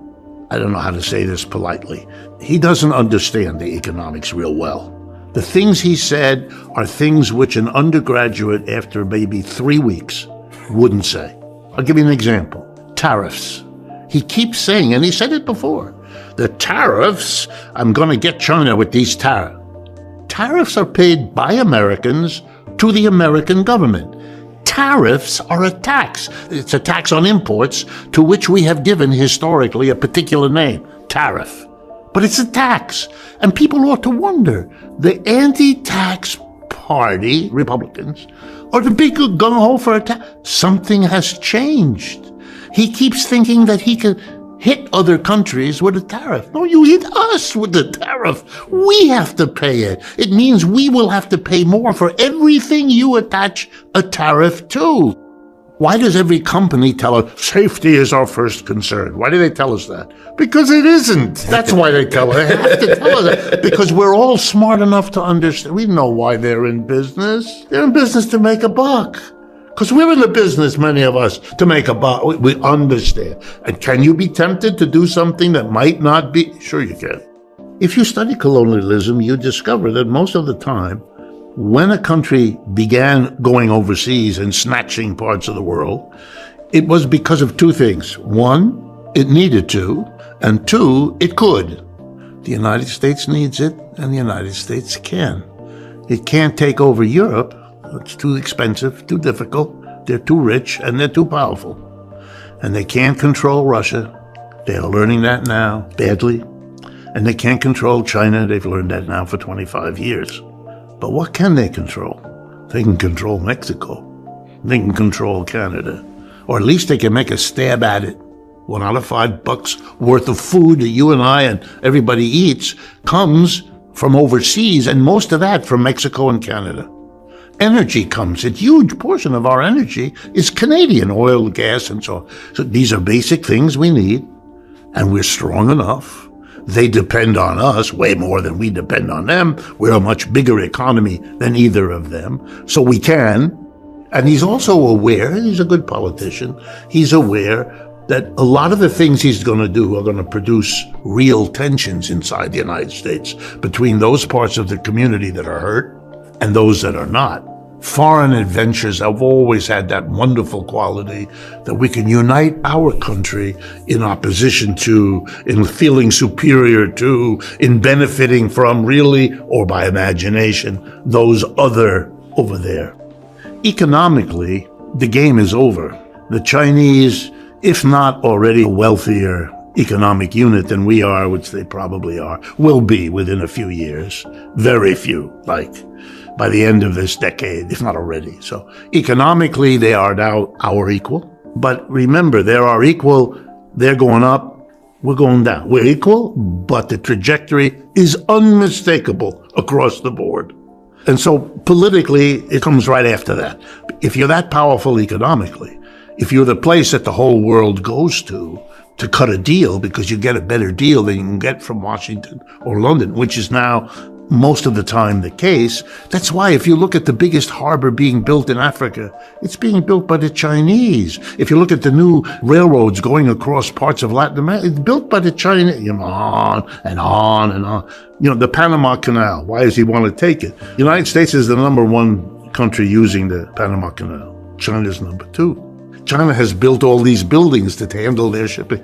I don't know how to say this politely. He doesn't understand the economics real well. The things he said are things which an undergraduate after maybe 3 weeks wouldn't say. I'll give you an example. Tariffs. He keeps saying, and he said it before, the tariffs, I'm going to get China with these tariffs. Tariffs are paid by Americans to the American government. Tariffs are a tax. It's a tax on imports to which we have given historically a particular name, tariff. But it's a tax. And people ought to wonder, the anti-tax party, Republicans, are the big gung-ho for a tax. Something has changed. He keeps thinking that he can hit other countries with a tariff. No, you hit us with the tariff. We have to pay it. It means we will have to pay more for everything you attach a tariff to. Why does every company tell us safety is our first concern? Why do they tell us that? Because it isn't. That's why they tell us. They have to tell us that. Because we're all smart enough to understand. We know why they're in business. They're in business to make a buck. Because we're in the business, many of us, to make a buck. We understand. And can you be tempted to do something that might not be? Sure you can. If you study colonialism, you discover that most of the time, when a country began going overseas and snatching parts of the world, it was because of two things. One, it needed to, and two, it could. The United States needs it, and the United States can. It can't take over Europe. It's too expensive, too difficult. They're too rich, and they're too powerful. And they can't control Russia. They are learning that now, badly. And they can't control China. They've learned that now for 25 years. But what can they control? They can control Mexico. They can control Canada. Or at least they can make a stab at it. $1 out of $5 worth of food that you and I and everybody eats comes from overseas, and most of that from Mexico and Canada. Energy comes. A huge portion of our energy is Canadian, oil, gas, and so on. So these are basic things we need, and we're strong enough. They depend on us way more than we depend on them. We're a much bigger economy than either of them. So we can. And he's also aware, he's a good politician, he's aware that a lot of the things he's going to do are going to produce real tensions inside the United States between those parts of the community that are hurt and those that are not. Foreign adventures have always had that wonderful quality that we can unite our country in opposition to, in feeling superior to, in benefiting from really, or by imagination, those other over there. Economically, the game is over. The Chinese, if not already a wealthier economic unit than we are, which they probably are, will be within a few years. Very few, like by the end of this decade, if not already. So economically, they are now our equal. But remember, they're our equal, they're going up, we're going down. We're equal, but the trajectory is unmistakable across the board. And so politically, it comes right after that. If you're that powerful economically, if you're the place that the whole world goes to cut a deal because you get a better deal than you can get from Washington or London, which is now most of the time the case. That's why if you look at the biggest harbor being built in Africa, it's being built by the Chinese. If you look at the new railroads going across parts of Latin America, it's built by the Chinese. On and on and on. The Panama Canal, why does he want to take it? The United States is the #1 country using the Panama Canal. China's #2. China has built all these buildings to handle their shipping.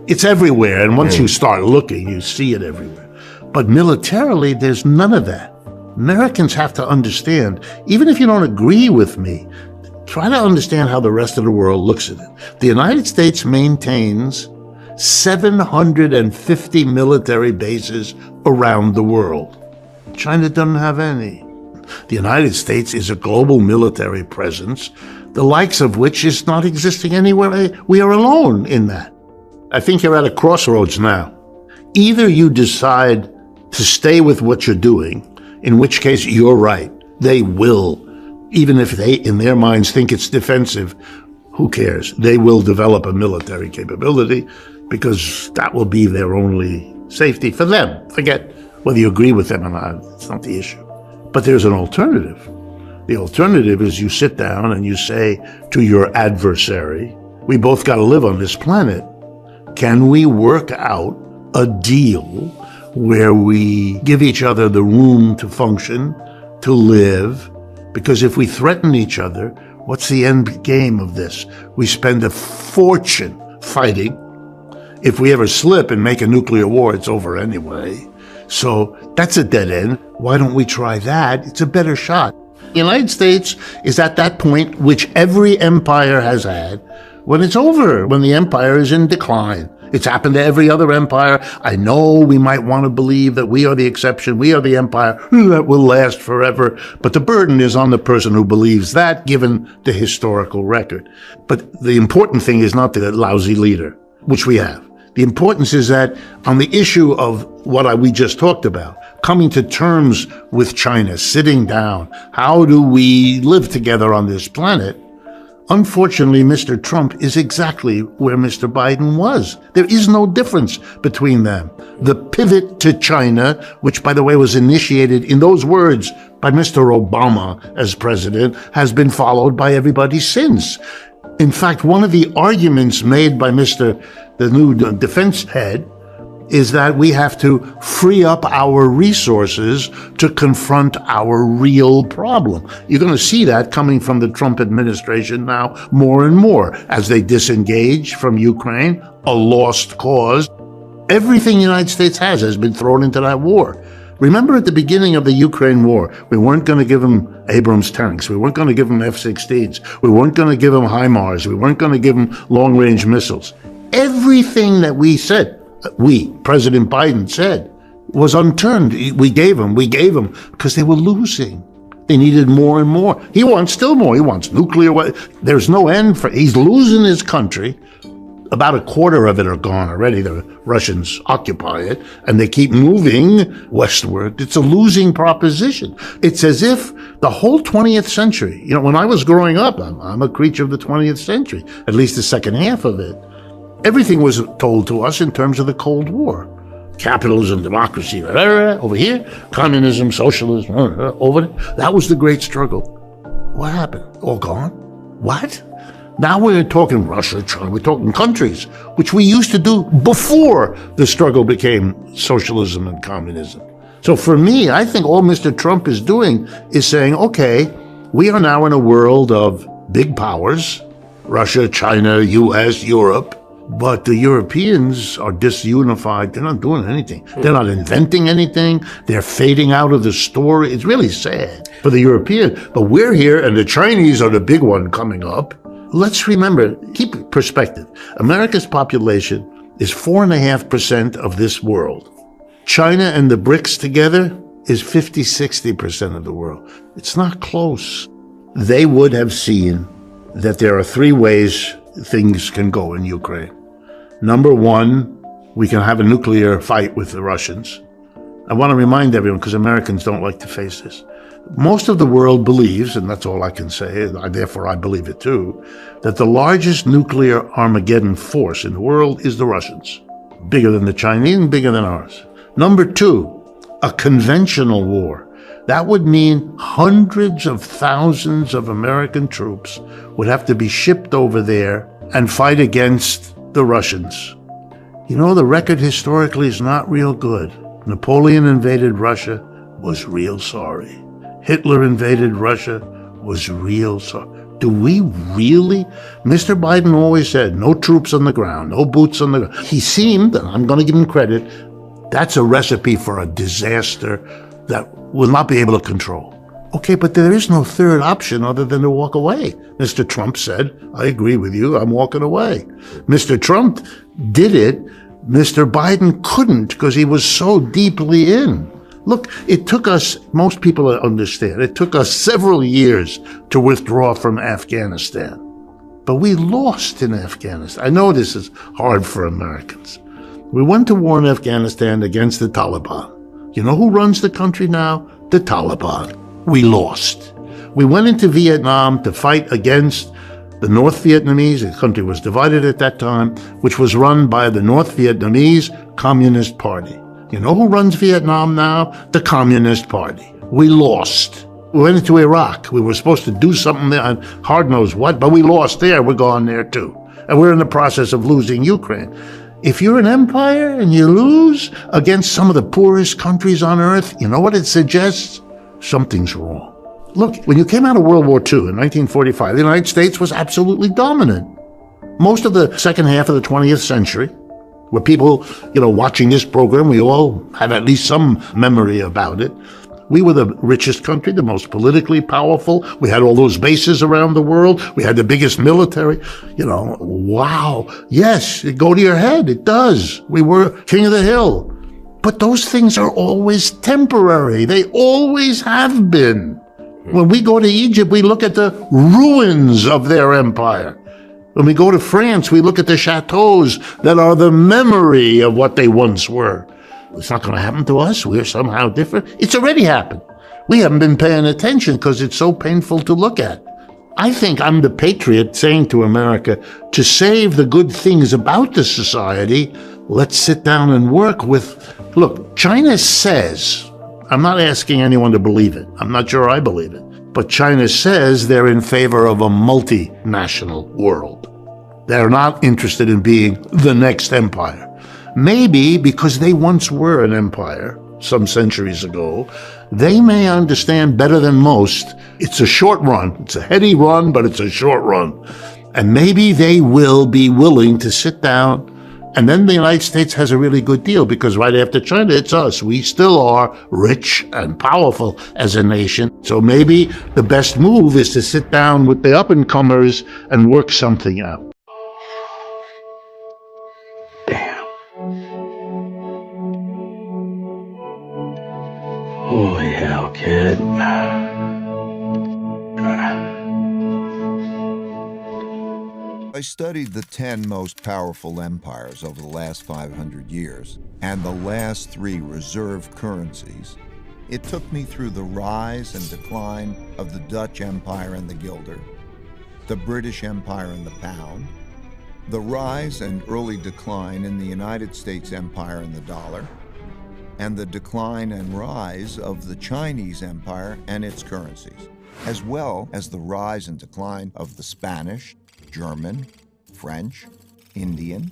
It's everywhere. And once you start looking, you see it everywhere. But militarily, there's none of that. Americans have to understand, even if you don't agree with me, try to understand how the rest of the world looks at it. The United States maintains 750 military bases around the world. China doesn't have any. The United States is a global military presence, the likes of which is not existing anywhere. We are alone in that. I think you're at a crossroads now. Either you decide to stay with what you're doing, in which case you're right. They will, even if they, in their minds, think it's defensive, who cares? They will develop a military capability because that will be their only safety for them. Forget whether you agree with them or not. It's not the issue. But there's an alternative. The alternative is you sit down and you say to your adversary, we both got to live on this planet. Can we work out a deal where we give each other the room to function, to live? Because if we threaten each other, what's the end game of this? We spend a fortune fighting. If we ever slip and make a nuclear war, it's over anyway. So that's a dead end. Why don't we try that? It's a better shot. The United States is at that point which every empire has had when it's over, when the empire is in decline. It's happened to every other empire. I know we might want to believe that we are the exception, we are the empire that will last forever, but the burden is on the person who believes that, given the historical record. But the important thing is not the lousy leader, which we have. The importance is that on the issue of what we just talked about, coming to terms with China, sitting down, how do we live together on this planet? Unfortunately, Mr. Trump is exactly where Mr. Biden was. There is no difference between them. The pivot to China, which, by the way, was initiated in those words by Mr. Obama as president, has been followed by everybody since. In fact, one of the arguments made by the new defense head is that we have to free up our resources to confront our real problem. You're going to see that coming from the Trump administration now more and more as they disengage from Ukraine, a lost cause. Everything the United States has been thrown into that war. Remember at the beginning of the Ukraine war, we weren't going to give them Abrams tanks. We weren't going to give them F-16s. We weren't going to give them HIMARS. We weren't going to give them long-range missiles. Everything that President Biden said, was unturned. We gave them because they were losing. They needed more and more. He wants still more. He wants nuclear. There's no end he's losing his country. About a quarter of it are gone already. The Russians occupy it, and they keep moving westward. It's a losing proposition. It's as if the whole 20th century, when I was growing up, I'm a creature of the 20th century, at least the second half of it. Everything was told to us in terms of the Cold War. Capitalism, democracy, over here. Communism, socialism, over there. That was the great struggle. What happened? All gone? What? Now we're talking Russia, China, we're talking countries, which we used to do before the struggle became socialism and communism. So for me, I think all Mr. Trump is doing is saying, okay, we are now in a world of big powers, Russia, China, US, Europe, but the Europeans are disunified. They're not doing anything. They're not inventing anything. They're fading out of the story. It's really sad for the Europeans. But we're here, and the Chinese are the big one coming up. Let's remember, keep perspective. America's population is 4.5% of this world. China and the BRICS together is 50-60% of the world. It's not close. They would have seen that there are three ways things can go in Ukraine. Number one, we can have a nuclear fight with the Russians. I want to remind everyone, because Americans don't like to face this. Most of the world believes, and that's all I can say, therefore I believe it too, that the largest nuclear Armageddon force in the world is the Russians. Bigger than the Chinese and bigger than ours. Number two, a conventional war. That would mean hundreds of thousands of American troops would have to be shipped over there and fight against the Russians. The record historically is not real good. Napoleon invaded Russia, was real sorry. Hitler invaded Russia, was real sorry. Do we really? Mr. Biden always said, no troops on the ground, no boots on the ground. He seemed, and I'm going to give him credit, that's a recipe for a disaster that will not be able to control. Okay, but there is no third option other than to walk away. Mr. Trump said, I agree with you, I'm walking away. Mr. Trump did it. Mr. Biden couldn't because he was so deeply in. Look, it took us, most people understand, it took us several years to withdraw from Afghanistan. But we lost in Afghanistan. I know this is hard for Americans. We went to war in Afghanistan against the Taliban. You know who runs the country now? The Taliban. We lost. We went into Vietnam to fight against the North Vietnamese. The country was divided at that time, which was run by the North Vietnamese Communist Party. You know who runs Vietnam now? The Communist Party. We lost. We went into Iraq. We were supposed to do something there, and hard knows what, but we lost there. We're gone there too. And we're in the process of losing Ukraine. If you're an empire and you lose against some of the poorest countries on earth, you know what it suggests? Something's wrong. Look, when you came out of World War II in 1945, the United States was absolutely dominant. Most of the second half of the 20th century, where people, watching this program, we all have at least some memory about it. We were the richest country, the most politically powerful. We had all those bases around the world. We had the biggest military. Wow. Yes, it go to your head. It does. We were king of the hill. But those things are always temporary. They always have been. When we go to Egypt, we look at the ruins of their empire. When we go to France, we look at the chateaus that are the memory of what they once were. It's not going to happen to us. We're somehow different. It's already happened. We haven't been paying attention because it's so painful to look at. I think I'm the patriot saying to America, to save the good things about the society, let's sit down and work with... Look, China says, I'm not asking anyone to believe it. I'm not sure I believe it. But China says they're in favor of a multinational world. They're not interested in being the next empire. Maybe because they once were an empire some centuries ago, they may understand better than most. It's a short run. It's a heady run, but it's a short run. And maybe they will be willing to sit down. And then the United States has a really good deal because right after China, it's us. We still are rich and powerful as a nation. So maybe the best move is to sit down with the up-and-comers and work something out. Holy hell, kid. I studied the 10 most powerful empires over the last 500 years and the last 3 reserve currencies. It took me through the rise and decline of the Dutch Empire and the guilder, the British Empire and the pound, the rise and early decline in the United States Empire and the dollar, and the decline and rise of the Chinese Empire and its currencies, as well as the rise and decline of the Spanish, German, French, Indian,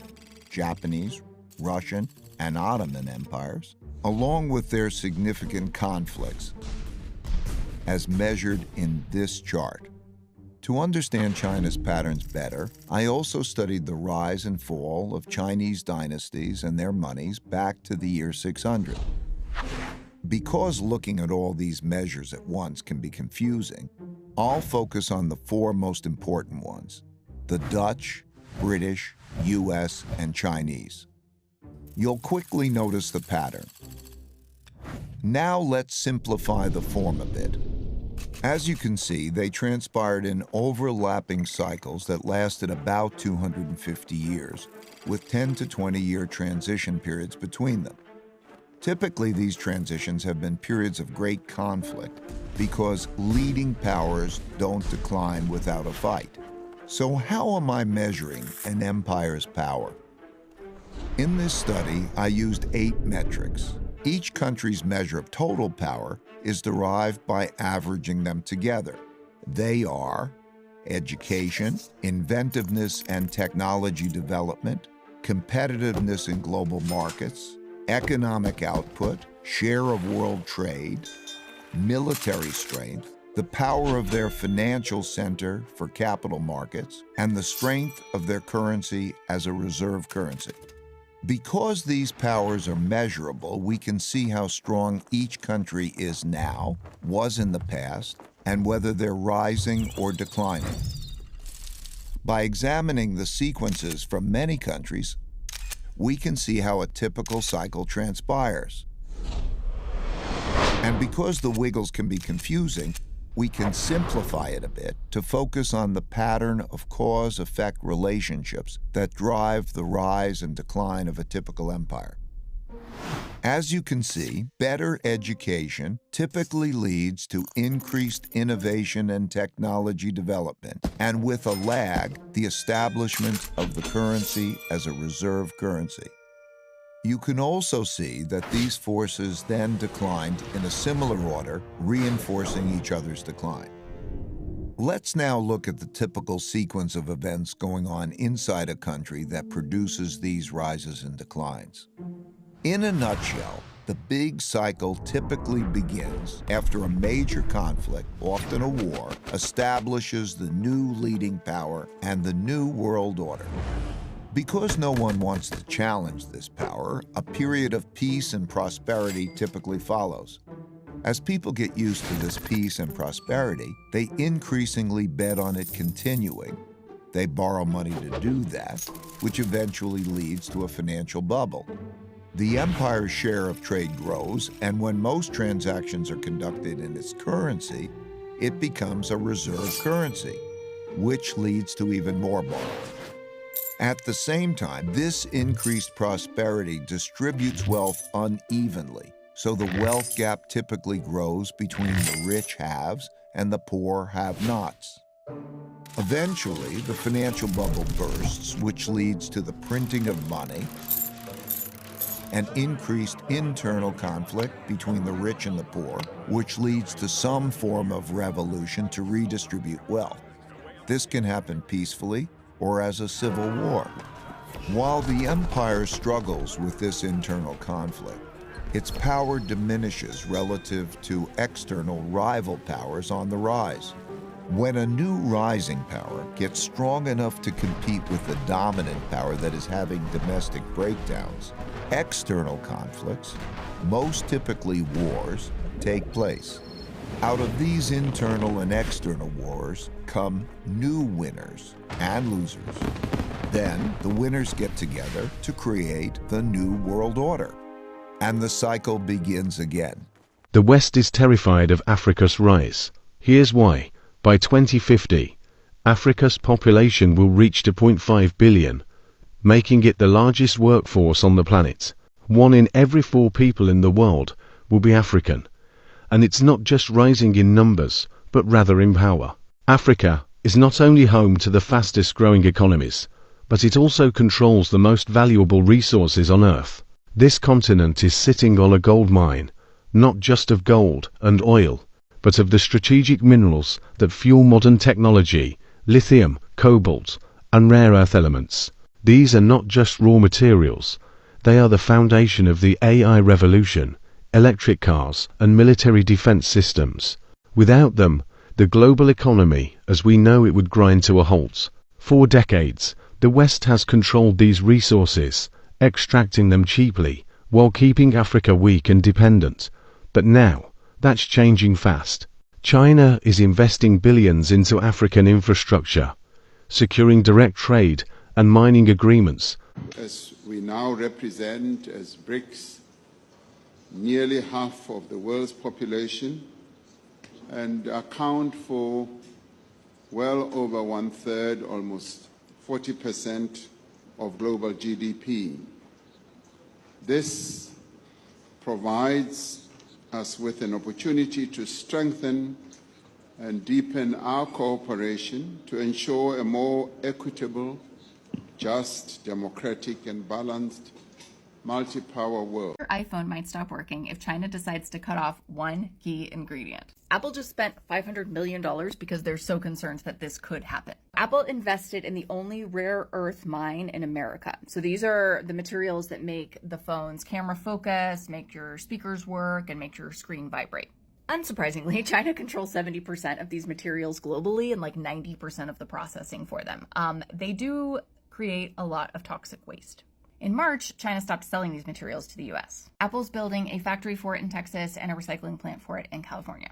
Japanese, Russian, and Ottoman empires, along with their significant conflicts, as measured in this chart. To understand China's patterns better, I also studied the rise and fall of Chinese dynasties and their monies back to the year 600. Because looking at all these measures at once can be confusing, I'll focus on the 4 most important ones: the Dutch, British, US, and Chinese. You'll quickly notice the pattern. Now let's simplify the form a bit. As you can see, they transpired in overlapping cycles that lasted about 250 years, with 10 to 20-year transition periods between them. Typically, these transitions have been periods of great conflict because leading powers don't decline without a fight. So how am I measuring an empire's power? In this study, I used 8 metrics. Each country's measure of total power is derived by averaging them together. They are education, inventiveness and technology development, competitiveness in global markets, economic output, share of world trade, military strength, the power of their financial center for capital markets, and the strength of their currency as a reserve currency. Because these powers are measurable, we can see how strong each country is now, was in the past, and whether they're rising or declining. By examining the sequences from many countries, we can see how a typical cycle transpires. And because the wiggles can be confusing, we can simplify it a bit to focus on the pattern of cause-effect relationships that drive the rise and decline of a typical empire. As you can see, better education typically leads to increased innovation and technology development, and with a lag, the establishment of the currency as a reserve currency. You can also see that these forces then declined in a similar order, reinforcing each other's decline. Let's now look at the typical sequence of events going on inside a country that produces these rises and declines. In a nutshell, the big cycle typically begins after a major conflict, often a war, establishes the new leading power and the new world order. Because no one wants to challenge this power, a period of peace and prosperity typically follows. As people get used to this peace and prosperity, they increasingly bet on it continuing. They borrow money to do that, which eventually leads to a financial bubble. The empire's share of trade grows, and when most transactions are conducted in its currency, it becomes a reserve currency, which leads to even more borrowing. At the same time, this increased prosperity distributes wealth unevenly, so the wealth gap typically grows between the rich haves and the poor have-nots. Eventually, the financial bubble bursts, which leads to the printing of money and increased internal conflict between the rich and the poor, which leads to some form of revolution to redistribute wealth. This can happen peacefully or as a civil war. While the empire struggles with this internal conflict, its power diminishes relative to external rival powers on the rise. When a new rising power gets strong enough to compete with the dominant power that is having domestic breakdowns, external conflicts, most typically wars, take place. Out of these internal and external wars come new winners and losers. Then the winners get together to create the new world order. And the cycle begins again. The West is terrified of Africa's rise. Here's why. By 2050, Africa's population will reach 2.5 billion, making it the largest workforce on the planet. 1 in every 4 people in the world will be African. And it's not just rising in numbers, but rather in power. Africa is not only home to the fastest growing economies, but it also controls the most valuable resources on Earth. This continent is sitting on a gold mine, not just of gold and oil, but of the strategic minerals that fuel modern technology, lithium, cobalt, and rare earth elements. These are not just raw materials, they are the foundation of the AI revolution, electric cars, and military defense systems. Without them, the global economy, as we know it, would grind to a halt. For decades, the West has controlled these resources, extracting them cheaply, while keeping Africa weak and dependent. But now, that's changing fast. China is investing billions into African infrastructure, securing direct trade and mining agreements. As we now represent as BRICS nearly half of the world's population and account for well over 1/3, almost 40% of global GDP. This provides us with an opportunity to strengthen and deepen our cooperation to ensure a more equitable, just, democratic, and balanced multi-power world. Your iPhone might stop working if China decides to cut off one key ingredient. Apple just spent $500 million because they're so concerned that this could happen. Apple invested in the only rare earth mine in America. So these are the materials that make the phone's camera focus, make your speakers work, and make your screen vibrate. Unsurprisingly, China controls 70% of these materials globally and like 90% of the processing for them. They do create a lot of toxic waste. In March, China stopped selling these materials to the US. Apple's building a factory for it in Texas and a recycling plant for it in California.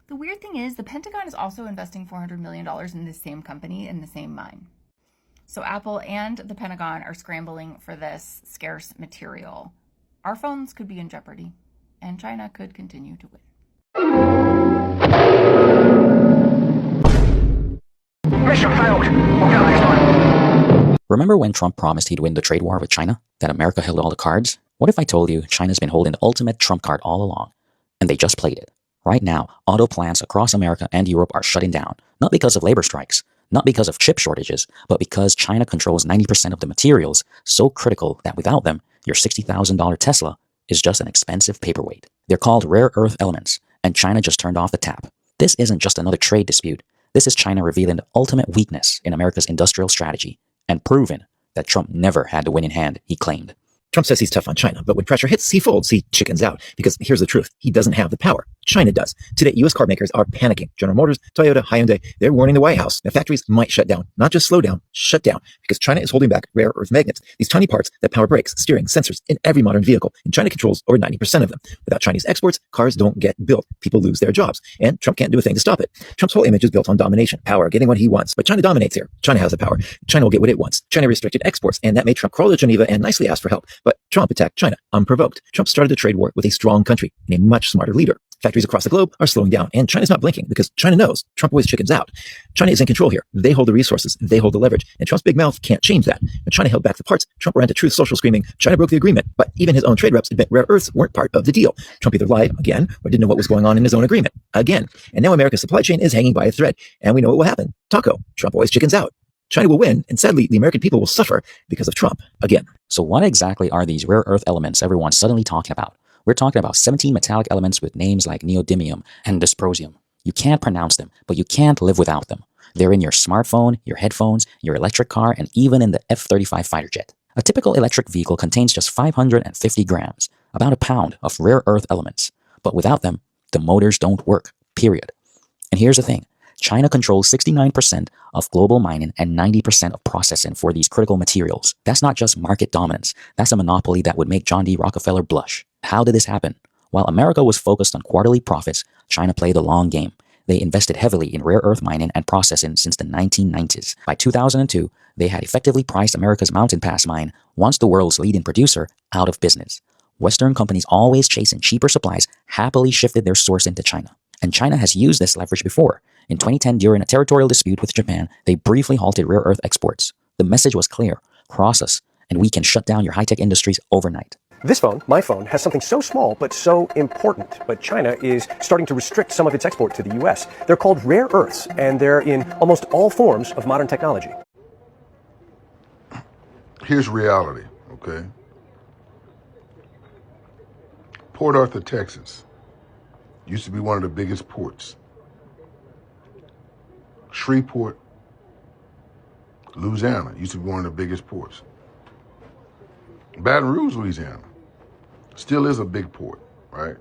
The weird thing is, the Pentagon is also investing $400 million in this same company in the same mine. So Apple and the Pentagon are scrambling for this scarce material. Our phones could be in jeopardy, and China could continue to win. Mission failed. We'll go next time. Remember when Trump promised he'd win the trade war with China? That America held all the cards? What if I told you China's been holding the ultimate trump card all along, and they just played it? Right now, auto plants across America and Europe are shutting down, not because of labor strikes, not because of chip shortages, but because China controls 90% of the materials so critical that without them, Your $60,000 Tesla is just an expensive paperweight. They're called rare earth elements, and China just turned off the tap. This isn't just another trade dispute. This is China revealing the ultimate weakness in America's industrial strategy and proving that Trump never had the winning hand he claimed. Trump says he's tough on China, but when pressure hits, he folds, he chickens out. Because here's the truth. He doesn't have the power. China does. Today, U.S. car makers are panicking. General Motors, Toyota, Hyundai, they're warning the White House that factories might shut down. Not just slow down, shut down. Because China is holding back rare earth magnets, these tiny parts that power brakes, steering, sensors in every modern vehicle. And China controls over 90% of them. Without Chinese exports, cars don't get built. People lose their jobs. And Trump can't do a thing to stop it. Trump's whole image is built on domination, power, getting what he wants. But China dominates here. China has the power. China will get what it wants. China restricted exports, and that made Trump crawl to Geneva and nicely ask for help. But Trump attacked China unprovoked. Trump started a trade war with a strong country and a much smarter leader. Factories across the globe are slowing down, and China's not blinking because China knows Trump always chickens out. China is in control here. They hold the resources. They hold the leverage, and Trump's big mouth can't change that. When China held back the parts, Trump ran to Truth Social screaming, China broke the agreement. But even his own trade reps admit rare earths weren't part of the deal. Trump either lied again or didn't know what was going on in his own agreement again. And now America's supply chain is hanging by a thread, and we know what will happen. Taco. Trump always chickens out. China will win, and sadly, the American people will suffer because of Trump again. So what exactly are these rare earth elements everyone's suddenly talking about? We're talking about 17 metallic elements with names like neodymium and dysprosium. You can't pronounce them, but you can't live without them. They're in your smartphone, your headphones, your electric car, and even in the F-35 fighter jet. A typical electric vehicle contains just 550 grams, about a pound of rare earth elements. But without them, the motors don't work, period. And here's the thing. China controls 69% of global mining and 90% of processing for these critical materials. That's not just market dominance. That's a monopoly that would make John D. Rockefeller blush. How did this happen? While America was focused on quarterly profits, China played the long game. They invested heavily in rare earth mining and processing since the 1990s. By 2002, they had effectively priced America's Mountain Pass mine, once the world's leading producer, out of business. Western companies always chasing cheaper supplies happily shifted their sourcing to China. And China has used this leverage before. In 2010, during a territorial dispute with Japan, they briefly halted rare earth exports. The message was clear: cross us, and we can shut down your high-tech industries overnight. This phone, my phone, has something so small but so important. But China is starting to restrict some of its export to the U.S. They're called rare earths, and they're in almost all forms of modern technology. Here's reality, okay? Port Arthur, Texas, used to be one of the biggest ports. Shreveport, Louisiana, used to be one of the biggest ports. Baton Rouge, Louisiana, still is a big port, right?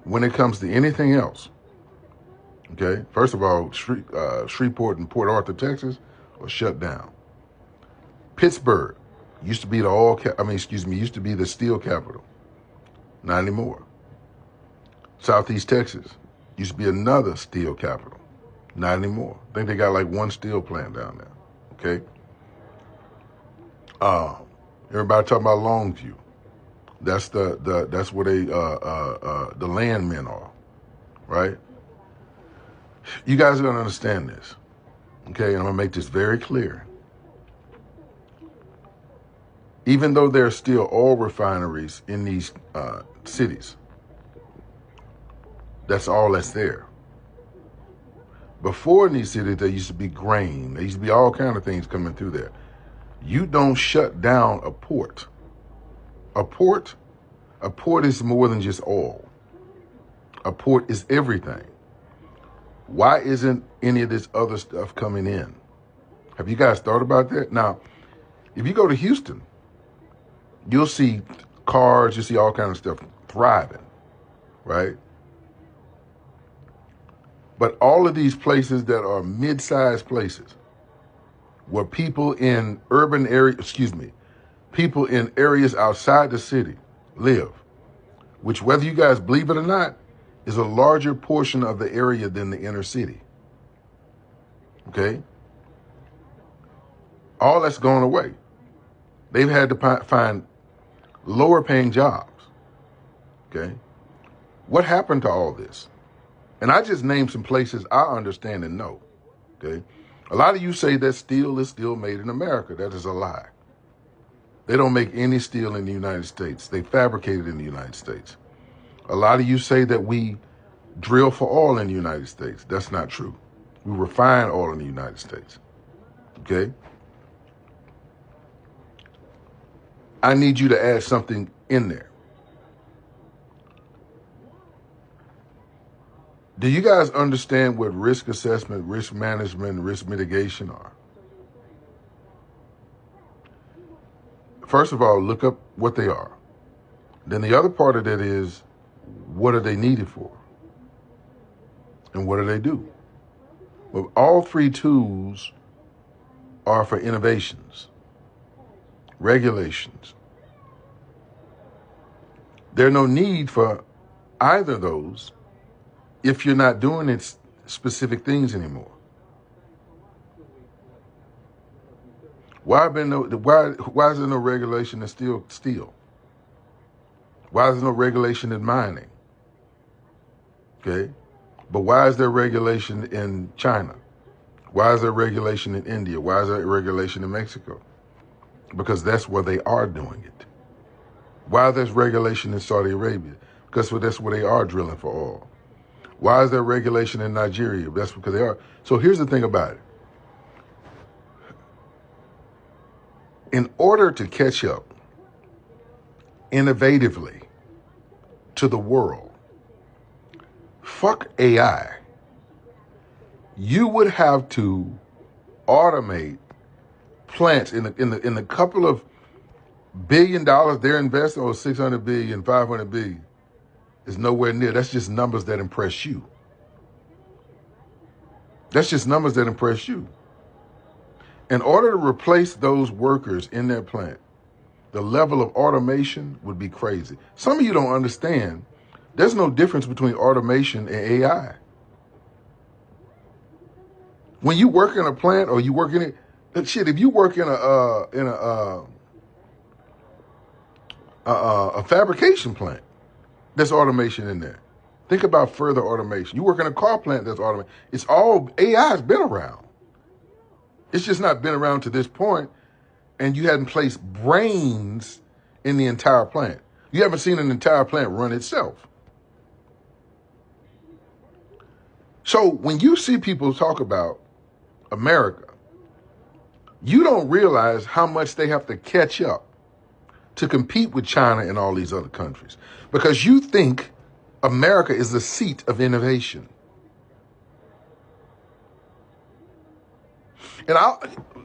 When it comes to anything else, okay, first of all, Shreveport and Port Arthur, Texas, are shut down. Pittsburgh used to be used to be the steel capital. Not anymore. Southeast Texas used to be another steel capital. Not anymore. I think they got like one steel plant down there, okay? Everybody talking about Longview. That's that's where the landmen are, right? You guys are gonna understand this, okay? And I'm gonna make this very clear. Even though there are still oil refineries in these cities, that's all that's there. Before in these cities, there used to be grain. There used to be all kinds of things coming through there. You don't shut down a port. A port is more than just oil. A port is everything. Why isn't any of this other stuff coming in? Have you guys thought about that? Now, if you go to Houston, you'll see cars, you'll see all kinds of stuff thriving, right? But all of these places that are mid-sized places, where people in people in areas outside the city live, which, whether you guys believe it or not, is a larger portion of the area than the inner city, okay? All that's gone away. They've had to find lower paying jobs, okay? What happened to all this? And I just named some places I understand and know, okay? A lot of you say that steel is still made in America. That is a lie. They don't make any steel in the United States. They fabricate it in the United States. A lot of you say that we drill for oil in the United States. That's not true. We refine oil in the United States, okay? I need you to add something in there. Do you guys understand what risk assessment, risk management, and risk mitigation are? First of all, look up what they are. Then the other part of that is, what are they needed for? And what do they do? Well, all three tools are for innovations, regulations. There's no need for either of those if you're not doing it specific things anymore. Why is there no regulation in steel? Why is there no regulation in mining? Okay, but why is there regulation in China? Why is there regulation in India? Why is there regulation in Mexico? Because that's where they are doing it. Why there's regulation in Saudi Arabia? Because that's where they are drilling for oil. Why is there regulation in Nigeria? That's because they are. So here's the thing about it. In order to catch up innovatively to the world, fuck AI, you would have to automate plants in the couple of $1 billion they're investing, or 600 billion, 500 billion, is nowhere near. That's just numbers that impress you. That's just numbers that impress you. In order to replace those workers in that plant, the level of automation would be crazy. Some of you don't understand, there's no difference between automation and AI. When you work in a plant or you work in it, shit, if you work in a fabrication plant, there's automation in there. Think about further automation. You work in a car plant, there's automation. It's all, AI has been around. It's just not been around to this point, and you hadn't placed brains in the entire plant. You haven't seen an entire plant run itself. So when you see people talk about America, you don't realize how much they have to catch up to compete with China and all these other countries, because you think America is the seat of innovation. And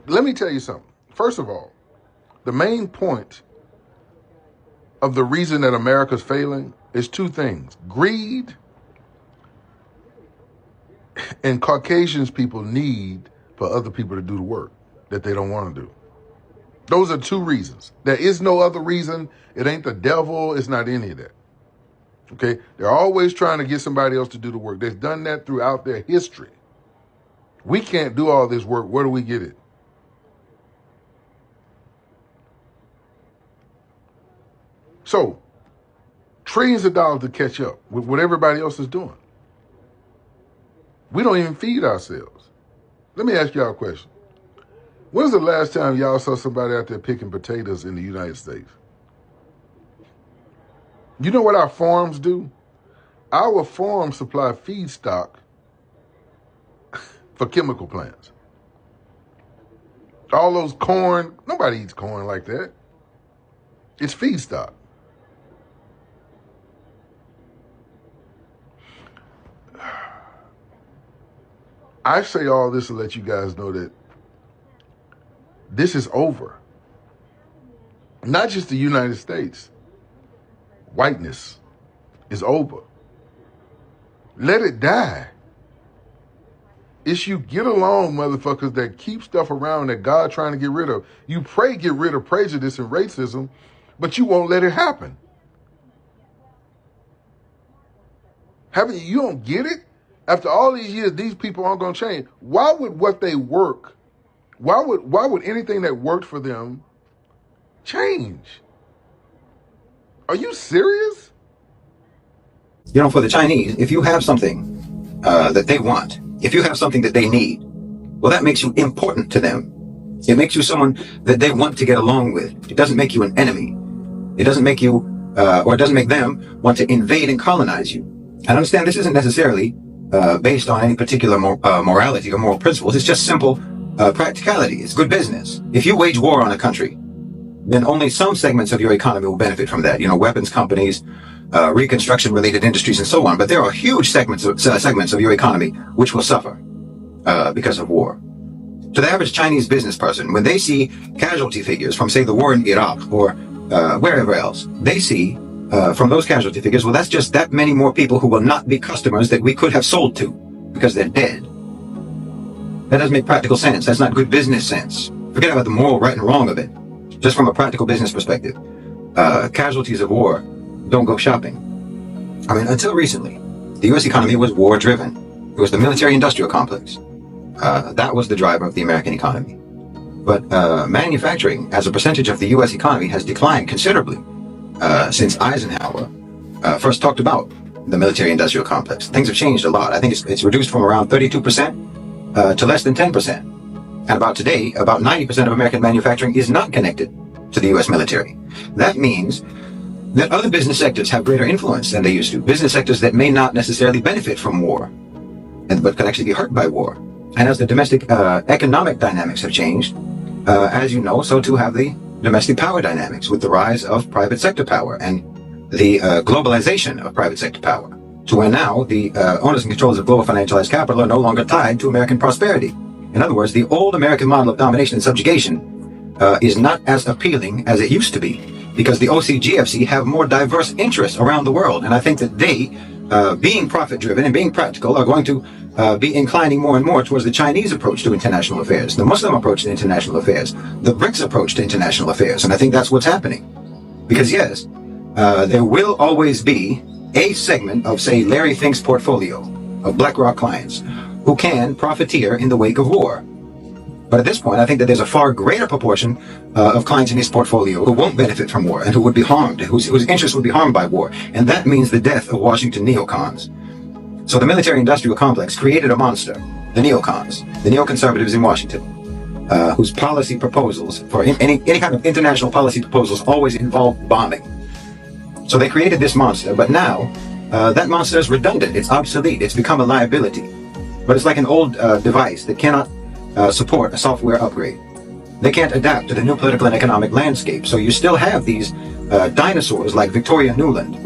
let me tell you something. First of all, the main point of the reason that America's failing is two things: greed, and Caucasians people need for other people to do the work that they don't want to do. Those are two reasons. There is no other reason. It ain't the devil. It's not any of that. Okay? They're always trying to get somebody else to do the work. They've done that throughout their history. We can't do all this work. Where do we get it? So, trillions of dollars to catch up with what everybody else is doing. We don't even feed ourselves. Let me ask y'all a question. When's the last time y'all saw somebody out there picking potatoes in the United States? You know what our farms do? Our farms supply feedstock for chemical plants. All those corn, nobody eats corn like that. It's feedstock. I say all this to let you guys know that this is over. Not just the United States. Whiteness is over. Let it die. It's you get along, motherfuckers, that keep stuff around that God trying to get rid of. You pray get rid of prejudice and racism, but you won't let it happen. You don't get it? After all these years, these people aren't going to change. Why would what they work, why would anything that worked for them change? Are you serious? You know, for the Chinese, if you have something that they want, if you have something that they need, well, that makes you important to them. It makes you someone that they want to get along with. It doesn't make you an enemy. It doesn't make you, or it doesn't make them want to invade and colonize you. And understand this isn't necessarily based on any particular morality or moral principles. It's just simple practicality. It's good business. If you wage war on a country, then only some segments of your economy will benefit from that. Weapons companies, reconstruction-related industries, and so on. But there are huge segments of your economy which will suffer because of war. To the average Chinese business person, when they see casualty figures from, say, the war in Iraq or wherever else, they see from those casualty figures, well, that's just that many more people who will not be customers that we could have sold to because they're dead. That doesn't make practical sense. That's not good business sense. Forget about the moral right and wrong of it. Just from a practical business perspective, casualties of war don't go shopping. I mean, until recently, the U.S. economy was war-driven. It was the military-industrial complex. That was the driver of the American economy. But manufacturing as a percentage of the U.S. economy has declined considerably since Eisenhower first talked about the military-industrial complex. Things have changed a lot. I think it's reduced from around 32% to less than 10%. And about today, about 90% of American manufacturing is not connected to the U.S. military. That means that other business sectors have greater influence than they used to. Business sectors that may not necessarily benefit from war, but could actually be hurt by war. And as the domestic economic dynamics have changed, as you know, so too have the domestic power dynamics with the rise of private sector power and the globalization of private sector power, to where now the owners and controllers of global financialized capital are no longer tied to American prosperity. In other words, the old American model of domination and subjugation is not as appealing as it used to be, because the OCGFC have more diverse interests around the world. And I think that they, being profit-driven and being practical, are going to be inclining more and more towards the Chinese approach to international affairs, the Muslim approach to international affairs, the BRICS approach to international affairs. And I think that's what's happening. Because yes, there will always be a segment of, say, Larry Fink's portfolio of BlackRock clients who can profiteer in the wake of war. But at this point, I think that there's a far greater proportion of clients in his portfolio who won't benefit from war and who would be harmed, whose interests would be harmed by war. And that means the death of Washington neocons. So the military-industrial complex created a monster, the neocons, the neoconservatives in Washington, whose policy proposals, for any kind of international policy proposals, always involve bombing. So they created this monster, but now that monster is redundant, it's obsolete, it's become a liability. But it's like an old device that cannot support a software upgrade. They can't adapt to the new political and economic landscape. So you still have these dinosaurs like Victoria Nuland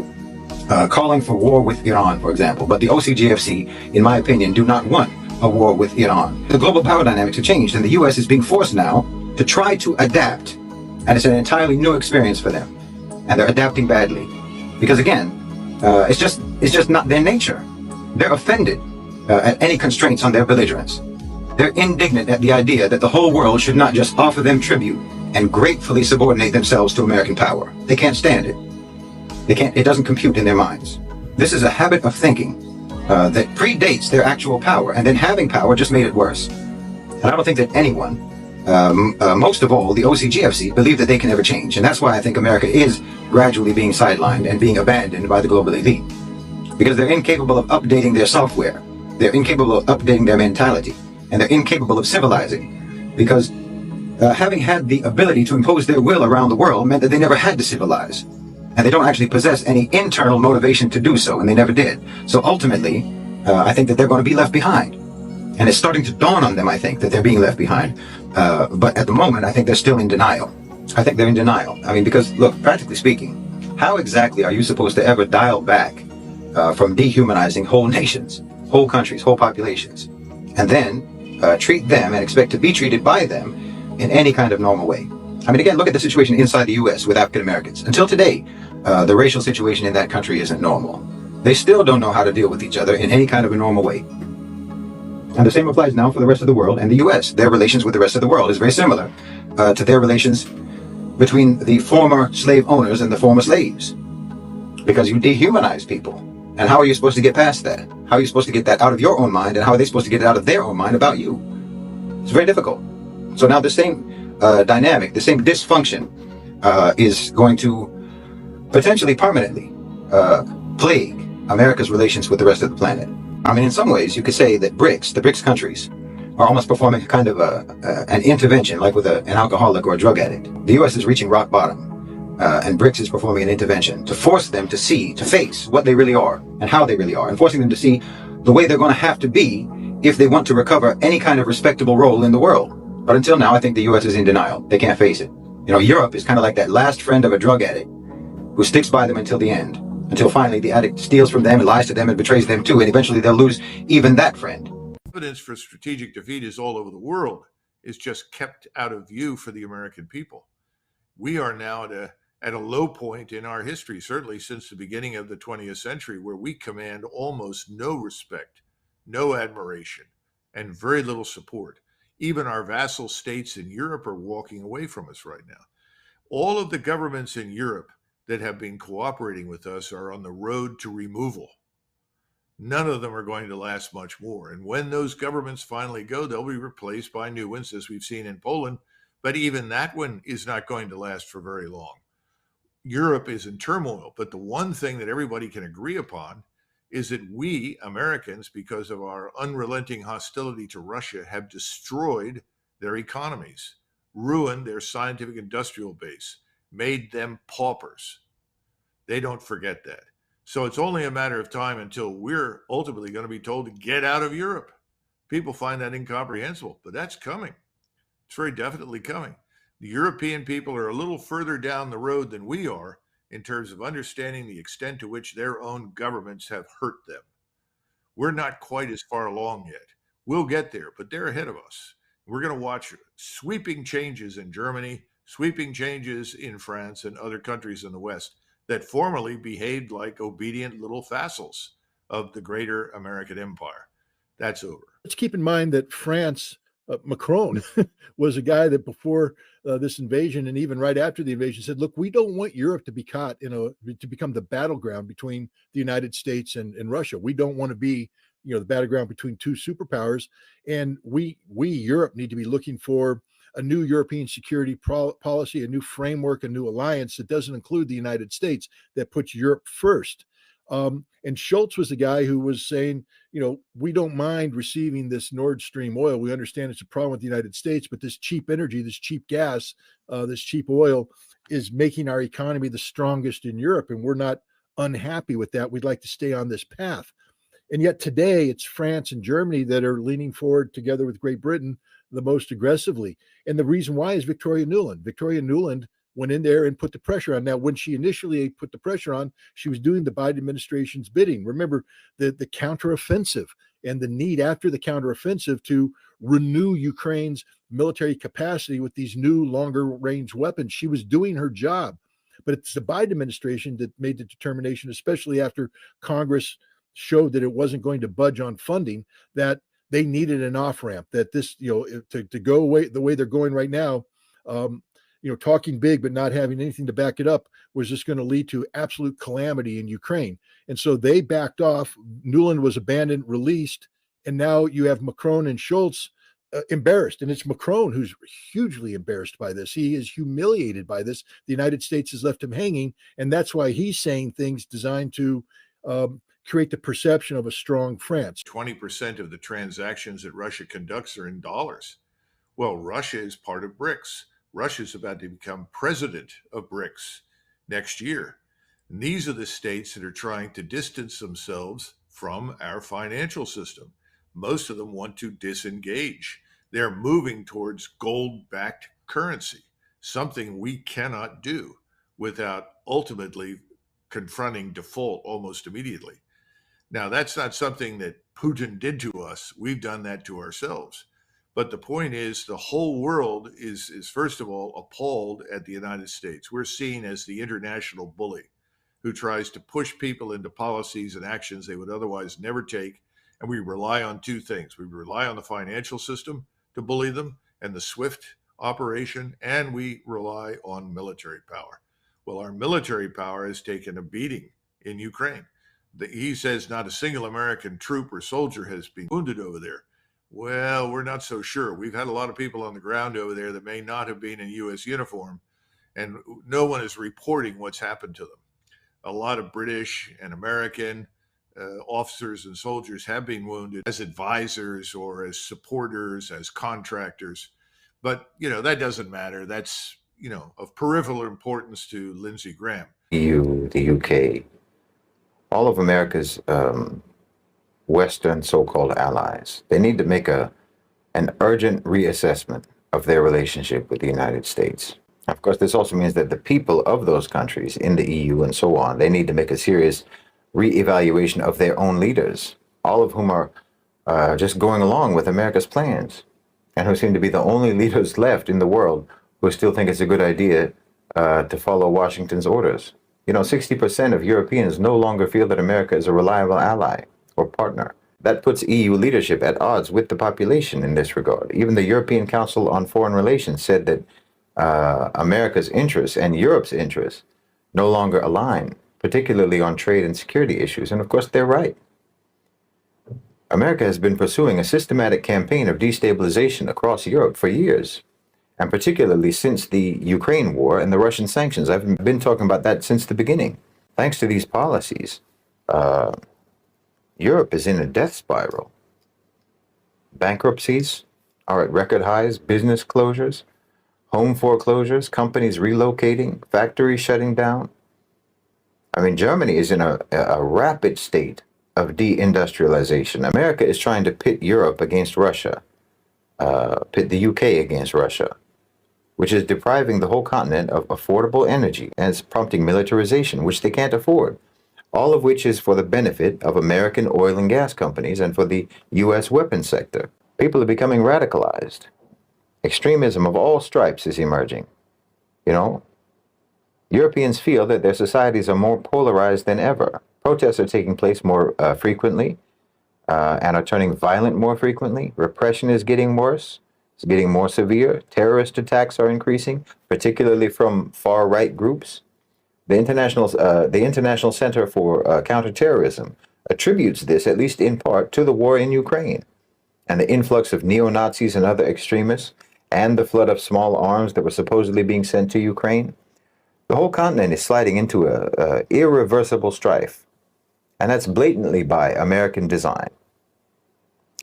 calling for war with Iran, for example. But the OCGFC, in my opinion, do not want a war with Iran. The global power dynamics have changed, and the U.S. is being forced now to try to adapt. And it's an entirely new experience for them. And they're adapting badly. Because again, it's just not their nature. They're offended at any constraints on their belligerence. They're indignant at the idea that the whole world should not just offer them tribute and gratefully subordinate themselves to American power. They can't stand it. It doesn't compute in their minds. This is a habit of thinking that predates their actual power, and then having power just made it worse. And I don't think that anyone, most of all the OCGFC, believe that they can ever change. And that's why I think America is gradually being sidelined and being abandoned by the global elite. Because they're incapable of updating their software. They're incapable of updating their mentality. And they're incapable of civilizing. Because having had the ability to impose their will around the world meant that they never had to civilize. And they don't actually possess any internal motivation to do so, and they never did. So ultimately, I think that they're going to be left behind. And it's starting to dawn on them, I think, that they're being left behind. But at the moment, I think they're still in denial. I think they're in denial. I mean, because, look, practically speaking, how exactly are you supposed to ever dial back from dehumanizing whole nations, whole countries, whole populations, and then treat them and expect to be treated by them in any kind of normal way? I mean, again, look at the situation inside the U.S. with African Americans. Until today, the racial situation in that country isn't normal. They still don't know how to deal with each other in any kind of a normal way. And the same applies now for the rest of the world and the U.S. Their relations with the rest of the world is very similar to their relations between the former slave owners and the former slaves. Because you dehumanize people. And how are you supposed to get past that? How are you supposed to get that out of your own mind, and how are they supposed to get it out of their own mind about you? It's very difficult. So now the same dynamic, the same dysfunction is going to potentially permanently plague America's relations with the rest of the planet. I mean, in some ways, you could say that BRICS, the BRICS countries, are almost performing a kind of an intervention, like with an alcoholic or a drug addict. The U.S. is reaching rock bottom, and BRICS is performing an intervention to force them to see, to face what they really are and how they really are, and forcing them to see the way they're going to have to be if they want to recover any kind of respectable role in the world. But until now, I think the U.S. is in denial. They can't face it. You know, Europe is kind of like that last friend of a drug addict who sticks by them until the end, until finally the addict steals from them and lies to them and betrays them too, and eventually they'll lose even that friend. Evidence for strategic defeat is all over the world. It's just kept out of view for the American people. We are now at a low point in our history, certainly since the beginning of the 20th century, where we command almost no respect, no admiration, and very little support. Even our vassal states in Europe are walking away from us right now. All of the governments in Europe that have been cooperating with us are on the road to removal. None of them are going to last much more. And when those governments finally go, they'll be replaced by new ones, as we've seen in Poland. But even that one is not going to last for very long. Europe is in turmoil. But the one thing that everybody can agree upon is that we, Americans, because of our unrelenting hostility to Russia, have destroyed their economies, ruined their scientific industrial base, made them paupers. They don't forget that. So it's only a matter of time until we're ultimately going to be told to get out of Europe. People find that incomprehensible, but that's coming. It's very definitely coming. The European people are a little further down the road than we are in terms of understanding the extent to which their own governments have hurt them. We're not quite as far along yet. We'll get there, but they're ahead of us. We're going to watch sweeping changes in Germany, sweeping changes in France and other countries in the West that formerly behaved like obedient little vassals of the greater American empire. That's over. Let's keep in mind that France, Macron was a guy that before this invasion and even right after the invasion said, look, we don't want Europe to be caught to become the battleground between the United States and Russia. We don't want to be, the battleground between two superpowers. And we Europe need to be looking for a new European security policy, a new framework, a new alliance that doesn't include the United States, that puts Europe first. And Scholz was the guy who was saying, we don't mind receiving this Nord Stream oil. We understand it's a problem with the United States, but this cheap energy, this cheap gas, this cheap oil is making our economy the strongest in Europe. And we're not unhappy with that. We'd like to stay on this path. And yet today it's France and Germany that are leaning forward together with Great Britain the most aggressively. And the reason why is Victoria Nuland. Victoria Nuland went in there and put the pressure on. Now, when she initially put the pressure on, she was doing the Biden administration's bidding. Remember the counteroffensive and the need after the counteroffensive to renew Ukraine's military capacity with these new longer range weapons. She was doing her job. But it's the Biden administration that made the determination, especially after Congress showed that it wasn't going to budge on funding, that they needed an off-ramp, that this, to go away the way they're going right now, talking big but not having anything to back it up was just going to lead to absolute calamity in Ukraine. And so they backed off. Nuland was abandoned, released, and now you have Macron and Scholz embarrassed. And it's Macron who's hugely embarrassed by this. He is humiliated by this. The United States has left him hanging, and that's why he's saying things designed to create the perception of a strong France. 20% of the transactions that Russia conducts are in dollars. Well, Russia is part of BRICS. Russia is about to become president of BRICS next year. And these are the states that are trying to distance themselves from our financial system. Most of them want to disengage. They're moving towards gold-backed currency, something we cannot do without ultimately confronting default almost immediately. Now, that's not something that Putin did to us. We've done that to ourselves. But the point is, the whole world is first of all, appalled at the United States. We're seen as the international bully who tries to push people into policies and actions they would otherwise never take. And we rely on two things. We rely on the financial system to bully them and the SWIFT operation, and we rely on military power. Well, our military power has taken a beating in Ukraine. He says not a single American troop or soldier has been wounded over there. Well, we're not so sure. We've had a lot of people on the ground over there that may not have been in U.S. uniform, and no one is reporting what's happened to them. A lot of British and American officers and soldiers have been wounded as advisors or as supporters, as contractors. But, that doesn't matter. That's, of peripheral importance to Lindsey Graham. EU, the UK, all of America's Western so-called allies, they need to make an urgent reassessment of their relationship with the United States. Of course, this also means that the people of those countries in the EU and so on, they need to make a serious reevaluation of their own leaders, all of whom are just going along with America's plans, and who seem to be the only leaders left in the world who still think it's a good idea to follow Washington's orders. 60% of Europeans no longer feel that America is a reliable ally or partner. That puts EU leadership at odds with the population in this regard. Even the European Council on Foreign Relations said that America's interests and Europe's interests no longer align, particularly on trade and security issues. And of course, they're right. America has been pursuing a systematic campaign of destabilization across Europe for years, and particularly since the Ukraine war and the Russian sanctions. I've been talking about that since the beginning. Thanks to these policies, Europe is in a death spiral. Bankruptcies are at record highs, business closures, home foreclosures, companies relocating, factories shutting down. I mean, Germany is in a rapid state of deindustrialization. America is trying to pit Europe against Russia, pit the UK against Russia, which is depriving the whole continent of affordable energy, and it's prompting militarization, which they can't afford, all of which is for the benefit of American oil and gas companies and for the U.S. weapons sector. People are becoming radicalized. Extremism of all stripes is emerging. Europeans feel that their societies are more polarized than ever. Protests are taking place more frequently and are turning violent more frequently. Repression is getting worse. It's getting more severe. Terrorist attacks are increasing, particularly from far-right groups. The International Center for Counterterrorism attributes this, at least in part, to the war in Ukraine and the influx of neo-Nazis and other extremists and the flood of small arms that were supposedly being sent to Ukraine. The whole continent is sliding into a irreversible strife, and that's blatantly by American design.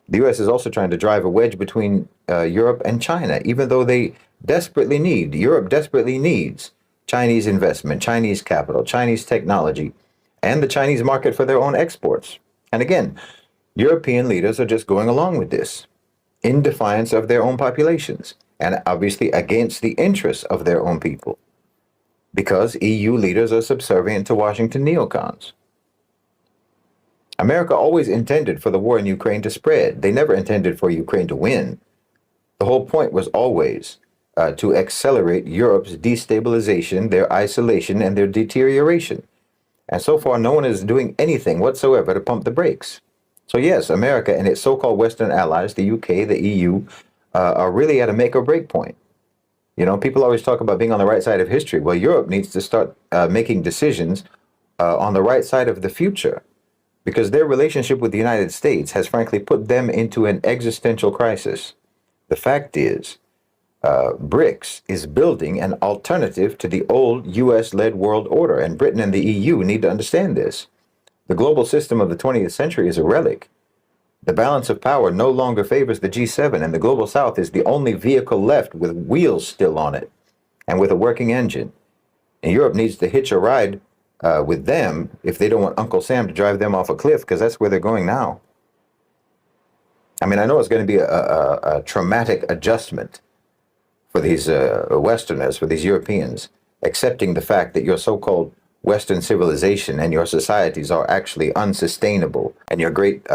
The U.S. is also trying to drive a wedge between Europe and China, even though Europe desperately needs Chinese investment, Chinese capital, Chinese technology, and the Chinese market for their own exports. And again, European leaders are just going along with this in defiance of their own populations and obviously against the interests of their own people, because EU leaders are subservient to Washington neocons. America always intended for the war in Ukraine to spread. They never intended for Ukraine to win. The whole point was always to accelerate Europe's destabilization, their isolation, and their deterioration. And so far, no one is doing anything whatsoever to pump the brakes. So yes, America and its so-called Western allies, the UK, the EU, are really at a make or break point. People always talk about being on the right side of history. Well, Europe needs to start making decisions on the right side of the future, because their relationship with the United States has frankly put them into an existential crisis. The fact is, BRICS is building an alternative to the old US-led world order, and Britain and the EU need to understand this. The global system of the 20th century is a relic. The balance of power no longer favors the G7, and the Global South is the only vehicle left with wheels still on it and with a working engine. And Europe needs to hitch a ride with them if they don't want Uncle Sam to drive them off a cliff, because that's where they're going now. I mean, I know it's going to be a traumatic adjustment for these Westerners, for these Europeans, accepting the fact that your so-called Western civilization and your societies are actually unsustainable, and your great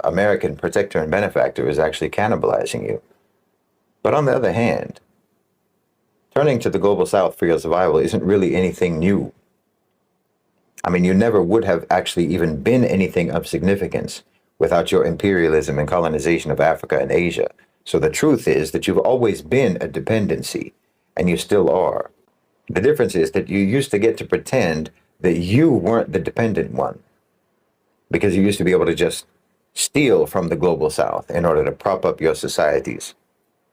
American protector and benefactor is actually cannibalizing you. But on the other hand, turning to the Global South for your survival isn't really anything new. I mean, you never would have actually even been anything of significance without your imperialism and colonization of Africa and Asia. So the truth is that you've always been a dependency, and you still are. The difference is that you used to get to pretend that you weren't the dependent one, because you used to be able to just steal from the Global South in order to prop up your societies.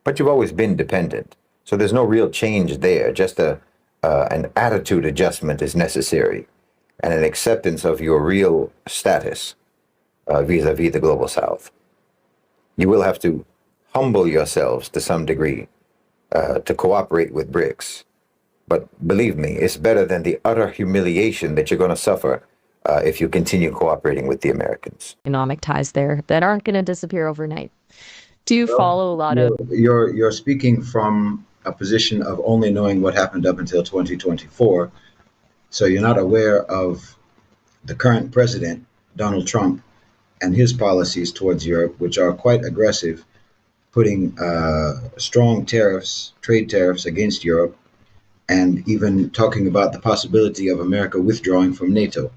But you've always been dependent. So there's no real change there. Just an attitude adjustment is necessary, and an acceptance of your real status vis-a-vis the Global South. You will have to humble yourselves to some degree to cooperate with BRICS. But believe me, it's better than the utter humiliation that you're going to suffer if you continue cooperating with the Americans. Economic ties there that aren't going to disappear overnight. Do you follow a lot of... You're speaking from a position of only knowing what happened up until 2024. So you're not aware of the current president, Donald Trump, and his policies towards Europe, which are quite aggressive, putting strong tariffs, trade tariffs against Europe, and even talking about the possibility of America withdrawing from NATO.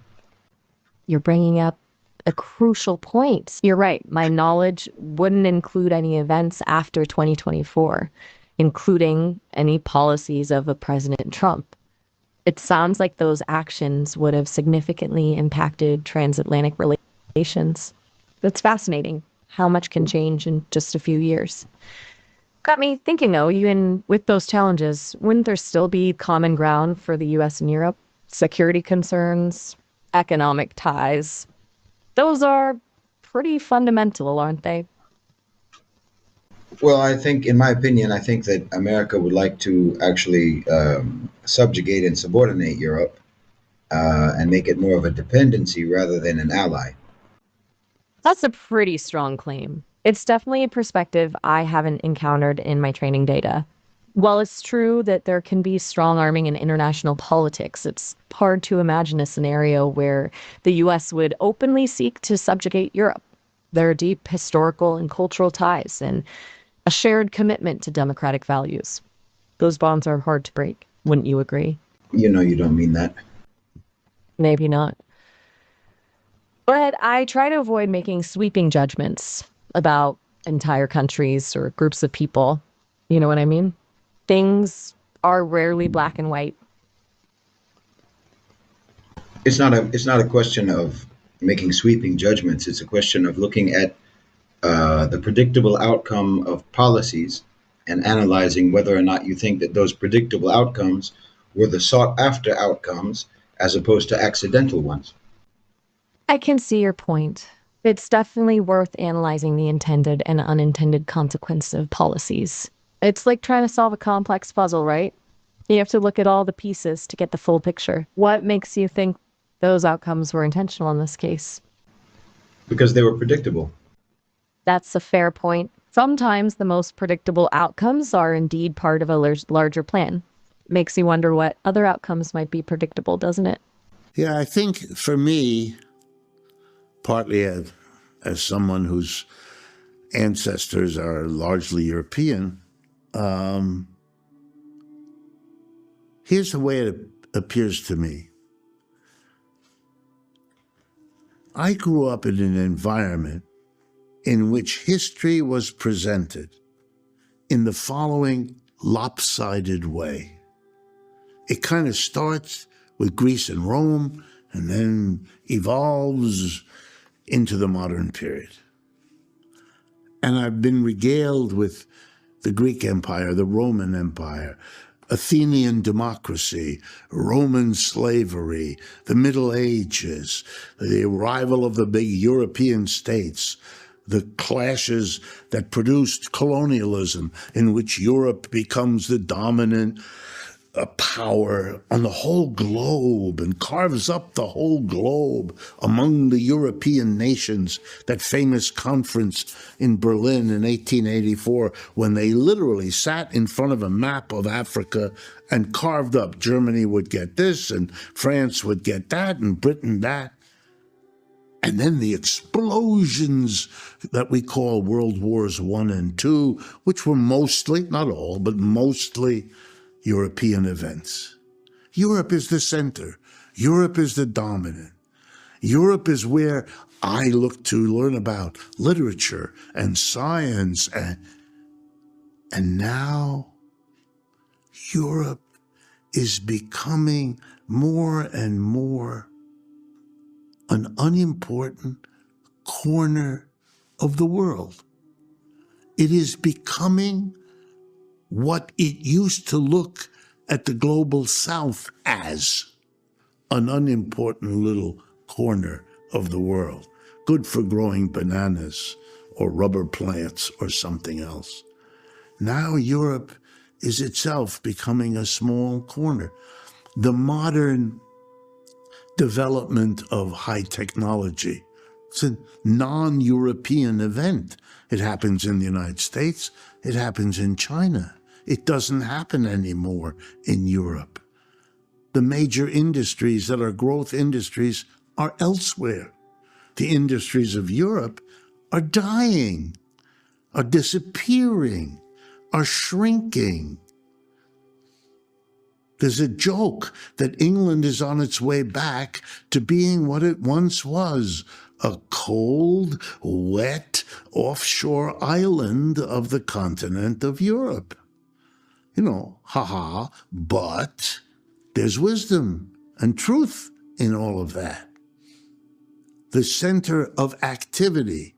You're bringing up a crucial point. You're right. My knowledge wouldn't include any events after 2024, including any policies of a President Trump. It sounds like those actions would have significantly impacted transatlantic relations. That's fascinating. How much can change in just a few years? Got me thinking, though, even with those challenges, wouldn't there still be common ground for the US and Europe? Security concerns, economic ties. Those are pretty fundamental, aren't they? Well, I think, in my opinion, I think that America would like to actually subjugate and subordinate Europe and make it more of a dependency rather than an ally. That's a pretty strong claim. It's definitely a perspective I haven't encountered in my training data. While it's true that there can be strong arming in international politics, it's hard to imagine a scenario where the US would openly seek to subjugate Europe. There are deep historical and cultural ties and a shared commitment to democratic values. Those bonds are hard to break, wouldn't you agree? You know you don't mean that. Maybe not. But I try to avoid making sweeping judgments about entire countries or groups of people. You know what I mean? Things are rarely black and white. It's not a question of making sweeping judgments. It's a question of looking at the predictable outcome of policies and analyzing whether or not you think that those predictable outcomes were the sought after outcomes as opposed to accidental ones. I can see your point. It's definitely worth analyzing the intended and unintended consequence of policies. It's like trying to solve a complex puzzle, right? You have to look at all the pieces to get the full picture. What makes you think those outcomes were intentional in this case? Because they were predictable. That's a fair point. Sometimes the most predictable outcomes are indeed part of a larger plan. Makes you wonder what other outcomes might be predictable, doesn't it? Yeah, I think for me, partly as someone whose ancestors are largely European, here's the way it appears to me. I grew up in an environment in which history was presented in the following lopsided way. It kind of starts with Greece and Rome and then evolves into the modern period. And I've been regaled with the Greek Empire, the Roman Empire, Athenian democracy, Roman slavery, the Middle Ages, the arrival of the big European states, the clashes that produced colonialism in which Europe becomes the dominant power on the whole globe and carves up the whole globe among the European nations. That famous conference in Berlin in 1884, when they literally sat in front of a map of Africa and carved up Germany would get this and France would get that and Britain that. And then the explosions that we call World Wars I and II, which were mostly, not all, but mostly European events. Europe is the center. Europe is the dominant. Europe is where I look to learn about literature and science. And now Europe is becoming more and more an unimportant corner of the world. It is becoming what it used to look at the global south as, an unimportant little corner of the world, good for growing bananas or rubber plants or something else. Now Europe is itself becoming a small corner. The modern development of high technology, it's a non-European event. It happens in the United States. It happens in China. It doesn't happen anymore in Europe. The major industries that are growth industries are elsewhere. The industries of Europe are dying, are disappearing, are shrinking. There's a joke that England is on its way back to being what it once was, a cold, wet, offshore island of the continent of Europe. You know, haha, but there's wisdom and truth in all of that. The center of activity,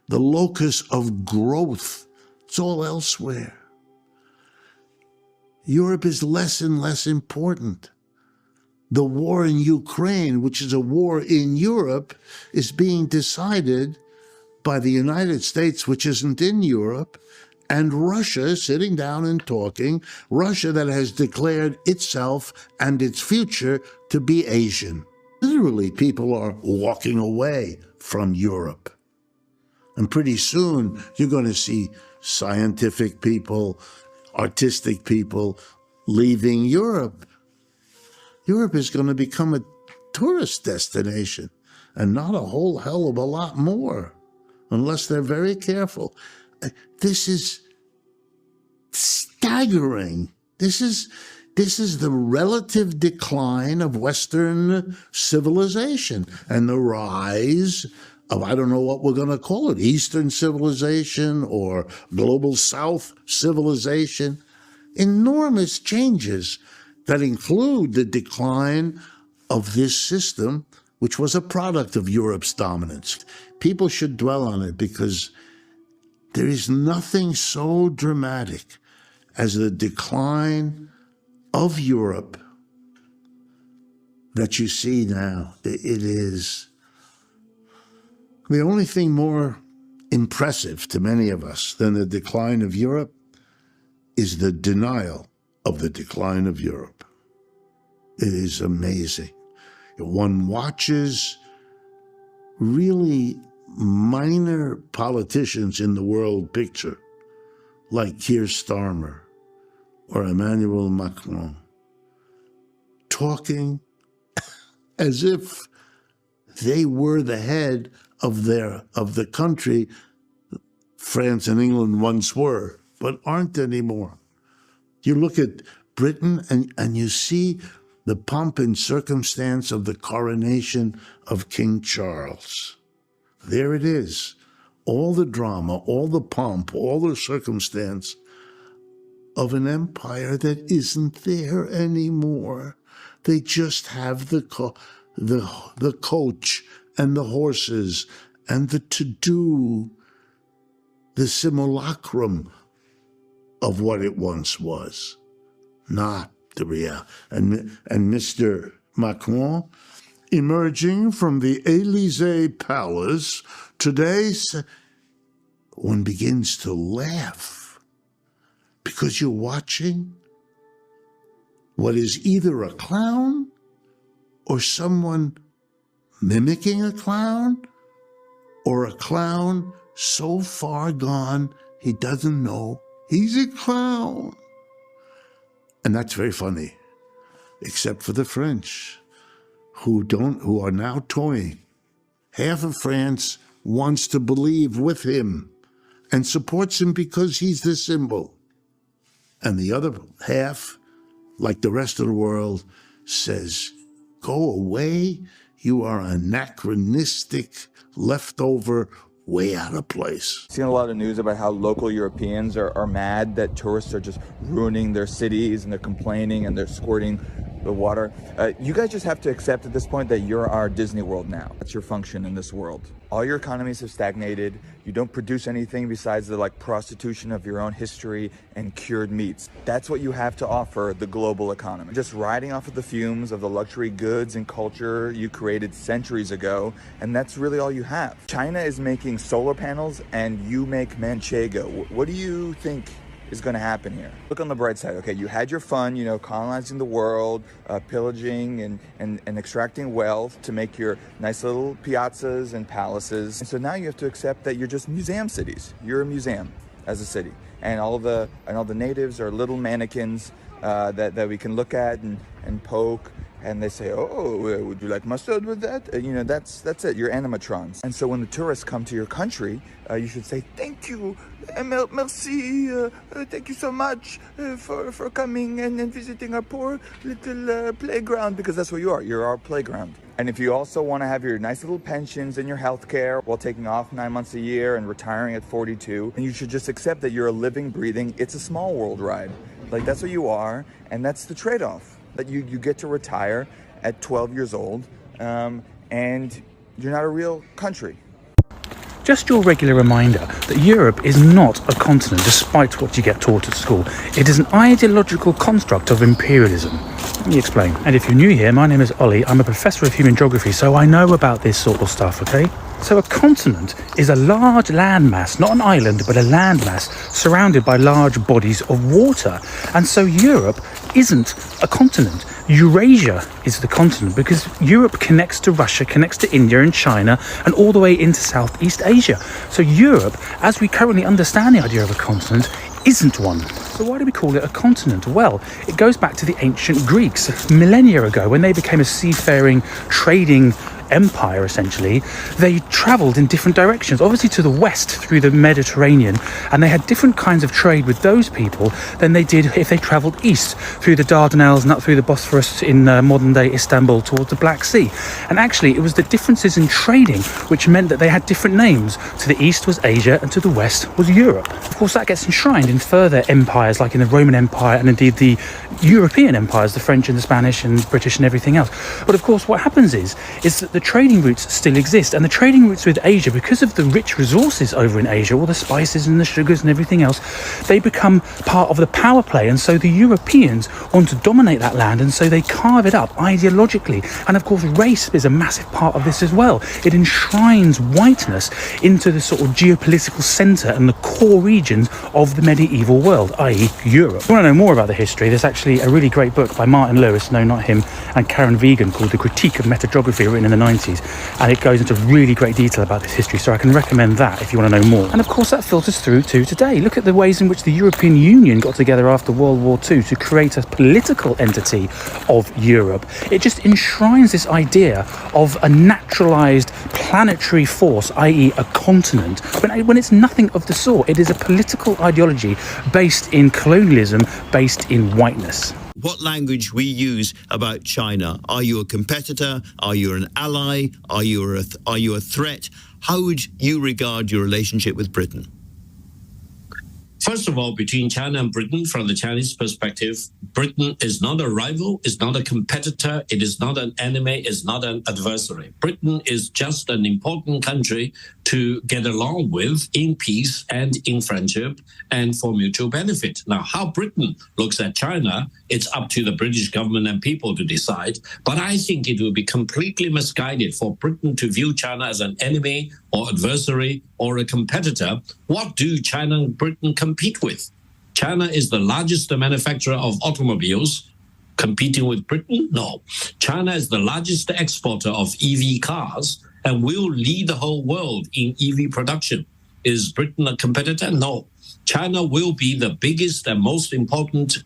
the locus of growth, it's all elsewhere. Europe is less and less important. The war in Ukraine, which is a war in Europe, is being decided by the United States, which isn't in Europe, and Russia sitting down and talking, Russia that has declared itself and its future to be Asian. Literally, people are walking away from Europe. And pretty soon, you're going to see scientific people, artistic people leaving Europe. Europe is going to become a tourist destination and not a whole hell of a lot more, unless they're very careful. This is staggering. This is the relative decline of Western civilization and the rise of, I don't know what we're going to call it, Eastern civilization or Global South civilization. Enormous changes that include the decline of this system, which was a product of Europe's dominance. People should dwell on it because there is nothing so dramatic as the decline of Europe that you see now. It is the only thing more impressive to many of us than the decline of Europe is the denial of the decline of Europe. It is amazing. One watches really minor politicians in the world picture, like Keir Starmer or Emmanuel Macron, talking as if they were the head of the country France and England once were, but aren't anymore. You look at Britain and you see the pomp and circumstance of the coronation of King Charles. There it is. All the drama, all the pomp, all the circumstance of an empire that isn't there anymore. They just have the coach and the horses and the to-do, the simulacrum of what it once was, not the reality. And Mr. Macron, emerging from the Élysée Palace today, one begins to laugh because you're watching what is either a clown or someone mimicking a clown, or a clown so far gone he doesn't know he's a clown. And that's very funny, except for the French, who are now toying. Half of France wants to believe with him and supports him because he's the symbol. And the other half, like the rest of the world, says, go away, you are anachronistic, leftover, way out of place. Seen a lot of news about how local Europeans are mad that tourists are just ruining their cities and they're complaining and they're squirting the water. You guys just have to accept at this point that you're our Disney World now. That's your function in this world. All your economies have stagnated. You don't produce anything besides the prostitution of your own history and cured meats. That's what you have to offer the global economy. Just riding off of the fumes of the luxury goods and culture you created centuries ago, and that's really all you have. China is making solar panels and you make manchego. What do you think is going to happen here? Look on the bright side. Okay, you had your fun, colonizing the world, pillaging and extracting wealth to make your nice little piazzas and palaces. And so now you have to accept that you're just museum cities. You're a museum as a city. and all the natives are little mannequins that we can look at and poke. And they say, oh, would you like mustard with that? That's it. You're animatrons. And so when the tourists come to your country, you should say, thank you, merci, thank you so much for coming and visiting our poor little playground, because that's what you are. You're our playground. And if you also want to have your nice little pensions and your health care while taking off 9 months a year and retiring at 42, then you should just accept that you're a living, breathing, it's a small world ride. Like, that's what you are, and that's the trade-off. That you get to retire at 12 years old, and you're not a real country. Just your regular reminder that Europe is not a continent, despite what you get taught at school. It is an ideological construct of imperialism. Let me explain. And if you're new here, my name is Ollie. I'm a professor of human geography, so I know about this sort of stuff, okay? So a continent is a large landmass, not an island, but a landmass surrounded by large bodies of water. And so Europe isn't a continent. Eurasia is the continent because Europe connects to Russia, connects to India and China, and all the way into Southeast Asia. So Europe, as we currently understand the idea of a continent, isn't one. So why do we call it a continent? Well, it goes back to the ancient Greeks. Millennia ago, when they became a seafaring, trading empire, essentially, they travelled in different directions, obviously to the west through the Mediterranean, and they had different kinds of trade with those people than they did if they travelled east through the Dardanelles and up through the Bosphorus in modern-day Istanbul towards the Black Sea. And actually, it was the differences in trading which meant that they had different names. To the east was Asia, and to the west was Europe. Of course, that gets enshrined in further empires, like in the Roman Empire and indeed the European empires, the French and the Spanish and British and everything else. But of course, what happens is that the trading routes still exist, and the trading routes with Asia, because of the rich resources over in Asia, all the spices and the sugars and everything else, they become part of the power play. And so the Europeans want to dominate that land, and so they carve it up ideologically. And of course, race is a massive part of this as well. It enshrines whiteness into the sort of geopolitical centre and the core regions of the medieval world, i.e. Europe. If you want to know more about the history, there's actually a really great book by Martin Lewis, no, not him, and Karen Vegan, called The Critique of Metageography, written in the 90s, and it goes into really great detail about this history, so I can recommend that if you want to know more. And of course, that filters through to today. Look at the ways in which the European Union got together after World War II to create a political entity of Europe. It just enshrines this idea of a naturalized planetary force, i.e. a continent, when it's nothing of the sort. It is a political ideology based in colonialism, based in whiteness. What language we use about China? Are you a competitor? Are you an ally? Are you a threat? How would you regard your relationship with Britain? First of all, between China and Britain, from the Chinese perspective, Britain is not a rival, is not a competitor, it is not an enemy, is not an adversary. Britain is just an important country to get along with in peace and in friendship and for mutual benefit. Now, how Britain looks at China, it's up to the British government and people to decide. But I think it would be completely misguided for Britain to view China as an enemy or adversary or a competitor. What do China and Britain compete with? China is the largest manufacturer of automobiles. Competing with Britain? No. China is the largest exporter of EV cars and will lead the whole world in EV production. Is Britain a competitor? No. China will be the biggest and most important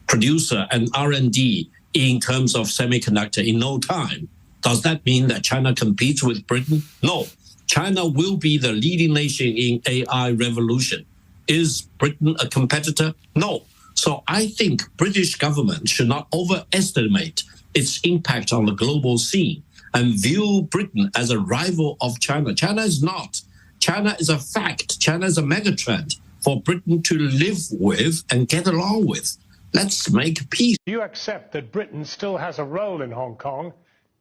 producer and R&D in terms of semiconductor in no time. Does that mean that China competes with Britain? No. China will be the leading nation in AI revolution. Is Britain a competitor? No. So I think British government should not overestimate its impact on the global scene and view Britain as a rival of China. China is not. China is a fact. China is a megatrend for Britain to live with and get along with. Let's make peace. Do you accept that Britain still has a role in Hong Kong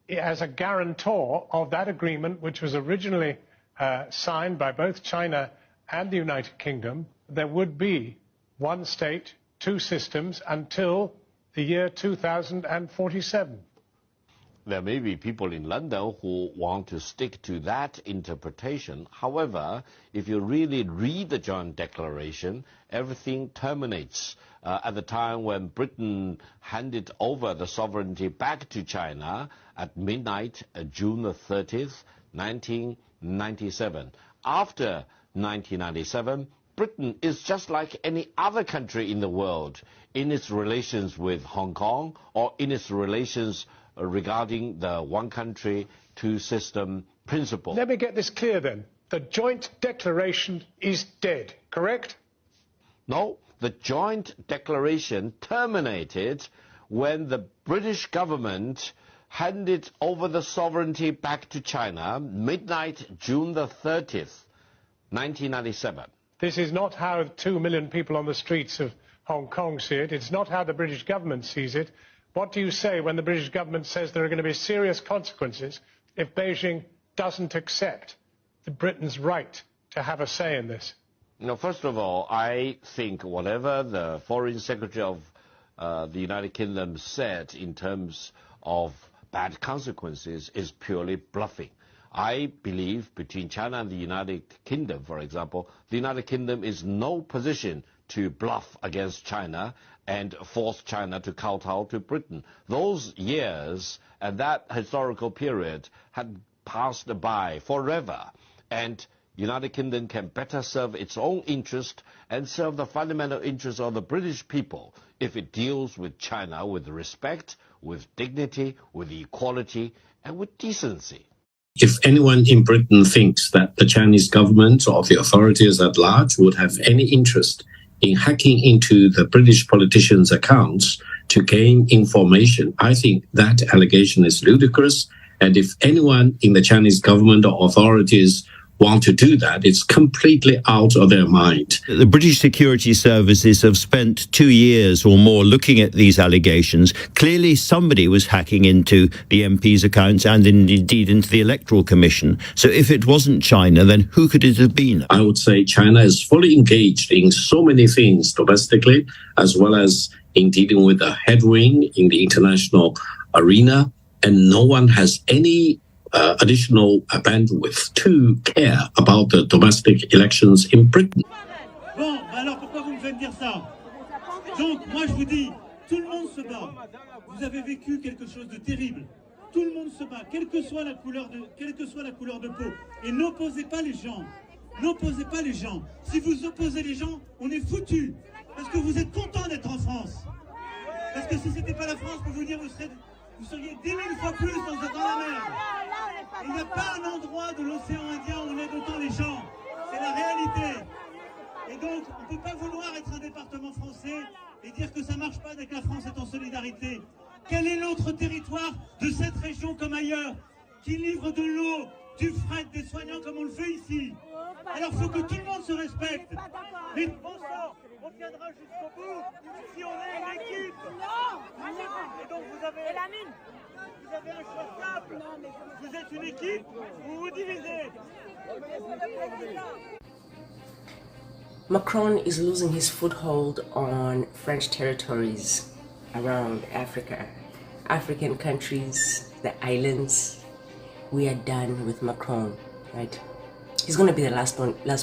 as a guarantor of that agreement, which was originally signed by both China and the United Kingdom? There would be one state, two systems until the year 2047. There may be people in London who want to stick to that interpretation. However, if you really read the joint declaration, everything terminates at the time when Britain handed over the sovereignty back to China at midnight, June 30th, 1997. After 1997, Britain is just like any other country in the world in its relations with Hong Kong or in its relations regarding the one country, two system principle. Let me get this clear then. The joint declaration is dead, correct? No, the joint declaration terminated when the British government handed over the sovereignty back to China midnight June the 30th, 1997. This is not how 2 million people on the streets of Hong Kong see it. It's not how the British government sees it. What do you say when the British government says there are going to be serious consequences if Beijing doesn't accept Britain's right to have a say in this? No, first of all, I think whatever the Foreign Secretary of the United Kingdom said in terms of bad consequences is purely bluffing. I believe between China and the United Kingdom, for example, the United Kingdom is no position to bluff against China and force China to kowtow to Britain. Those years and that historical period had passed by forever, and United Kingdom can better serve its own interest and serve the fundamental interests of the British people if it deals with China with respect, with dignity, with equality, and with decency. If anyone in Britain thinks that the Chinese government or the authorities at large would have any interest in hacking into the British politicians' accounts to gain information, I think that allegation is ludicrous. And if anyone in the Chinese government or authorities want to do that, it's completely out of their mind. The British security services have spent 2 years or more looking at these allegations. Clearly somebody was hacking into the MPs' accounts and indeed into the Electoral Commission. So if it wasn't China, then who could it have been? I would say China is fully engaged in so many things domestically, as well as in dealing with the headwind in the international arena, and no one has any additional bandwidth to care about the domestic elections in Britain. Bon, alors pourquoi vous me faites dire ça? Donc, moi je vous dis, tout le monde se bat. Vous avez vécu quelque chose de terrible. Tout le monde se bat, quelle que soit la couleur de peau. Et n'opposez pas les gens. N'opposez pas les gens. Si vous opposez les gens, on est foutus. Parce que vous êtes contents d'être en France. Parce que si c'était pas la France, pour vous dire, vous seriez 10 000 fois plus dans la merde. Il n'y a pas un endroit de l'océan Indien où on aide autant les gens. C'est la réalité. Et donc, on ne peut pas vouloir être un département français et dire que ça ne marche pas dès que la France est en solidarité. Quel est l'autre territoire de cette région comme ailleurs qui livre de l'eau, du fret, des soignants comme on le fait ici? Alors il faut que tout le monde se respecte. Mais bon sang, on tiendra jusqu'au bout si on est une équipe. Et donc vous avez un choix simple. Vous êtes une équipe ou vous divisez. Macron is losing his foothold on French territories around Africa, African countries, the islands. We are done with Macron, right? He's going to be the last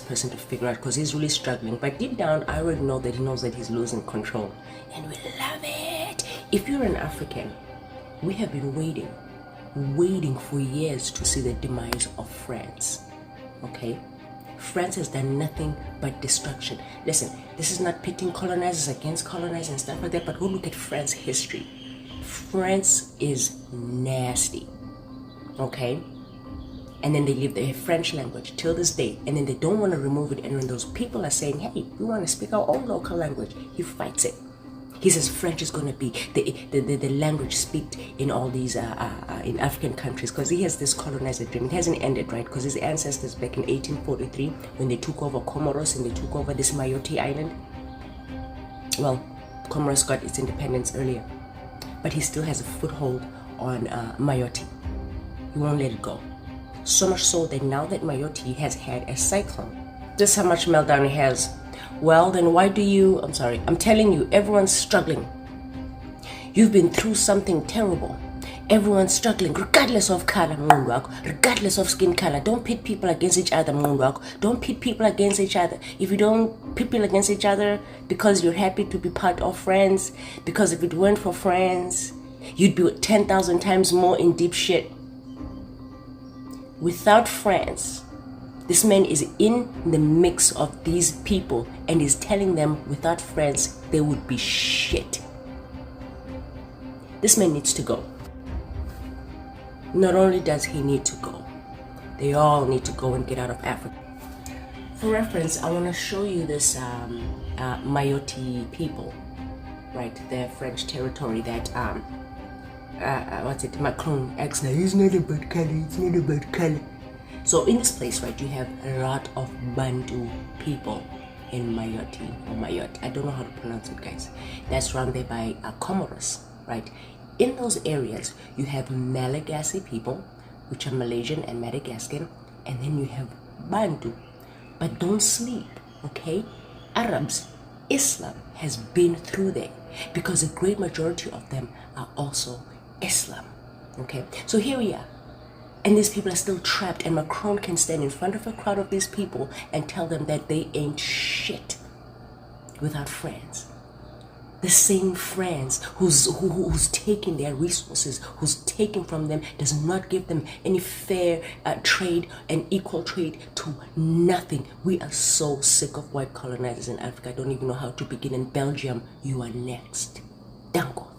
person to figure out because he's really struggling. But deep down, I already know that he knows that he's losing control. And we love it. If you're an African, we have been waiting for years to see the demise of France, okay? France has done nothing but destruction. Listen, this is not pitting colonizers against colonizers and stuff like that, but go look at France's history. France is nasty, okay? And then they leave the French language till this day, and then they don't want to remove it. And when those people are saying, hey, we want to speak our own local language, he fights it. He says French is going to be the language speaked in all these in African countries, because he has this colonizer dream. It hasn't ended, right? Because his ancestors back in 1843, when they took over Comoros and they took over this Mayotte island, well, Comoros got its independence earlier, but he still has a foothold on Mayotte. He won't let it go. So much so that now that Mayotte has had a cyclone, this is how much meltdown it has. Well, then why do you, I'm telling you, everyone's struggling. You've been through something terrible. Everyone's struggling, regardless of color, regardless of skin color. Don't pit people against each other, don't pit people against each other. If you don't pit people against each other because you're happy to be part of France, because if it weren't for France, you'd be 10,000 times more in deep shit. Without France, This man is in the mix of these people and is telling them without friends they would be shit. This man needs to go. Not only does he need to go, they all need to go and get out of Africa. For reference, I want to show you this Mayotte people, right? Their French territory that Macron acts like it's not about color, it's not about color. So in this place, right, you have a lot of Bantu people in Mayotte. I don't know how to pronounce it, guys. That's surrounded by Comoros, right? In those areas, you have Malagasy people, which are Malaysian and Madagascan, and then you have Bantu. But don't sleep, okay? Arabs, Islam has been through there because a great majority of them are also Islam, okay? So here we are. And these people are still trapped, and Macron can stand in front of a crowd of these people and tell them that they ain't shit without friends. The same friends who's taking their resources, who's taking from them, does not give them any fair trade and equal trade to nothing. We are so sick of white colonizers in Africa. I don't even know how to begin. In Belgium, you are next. Danko.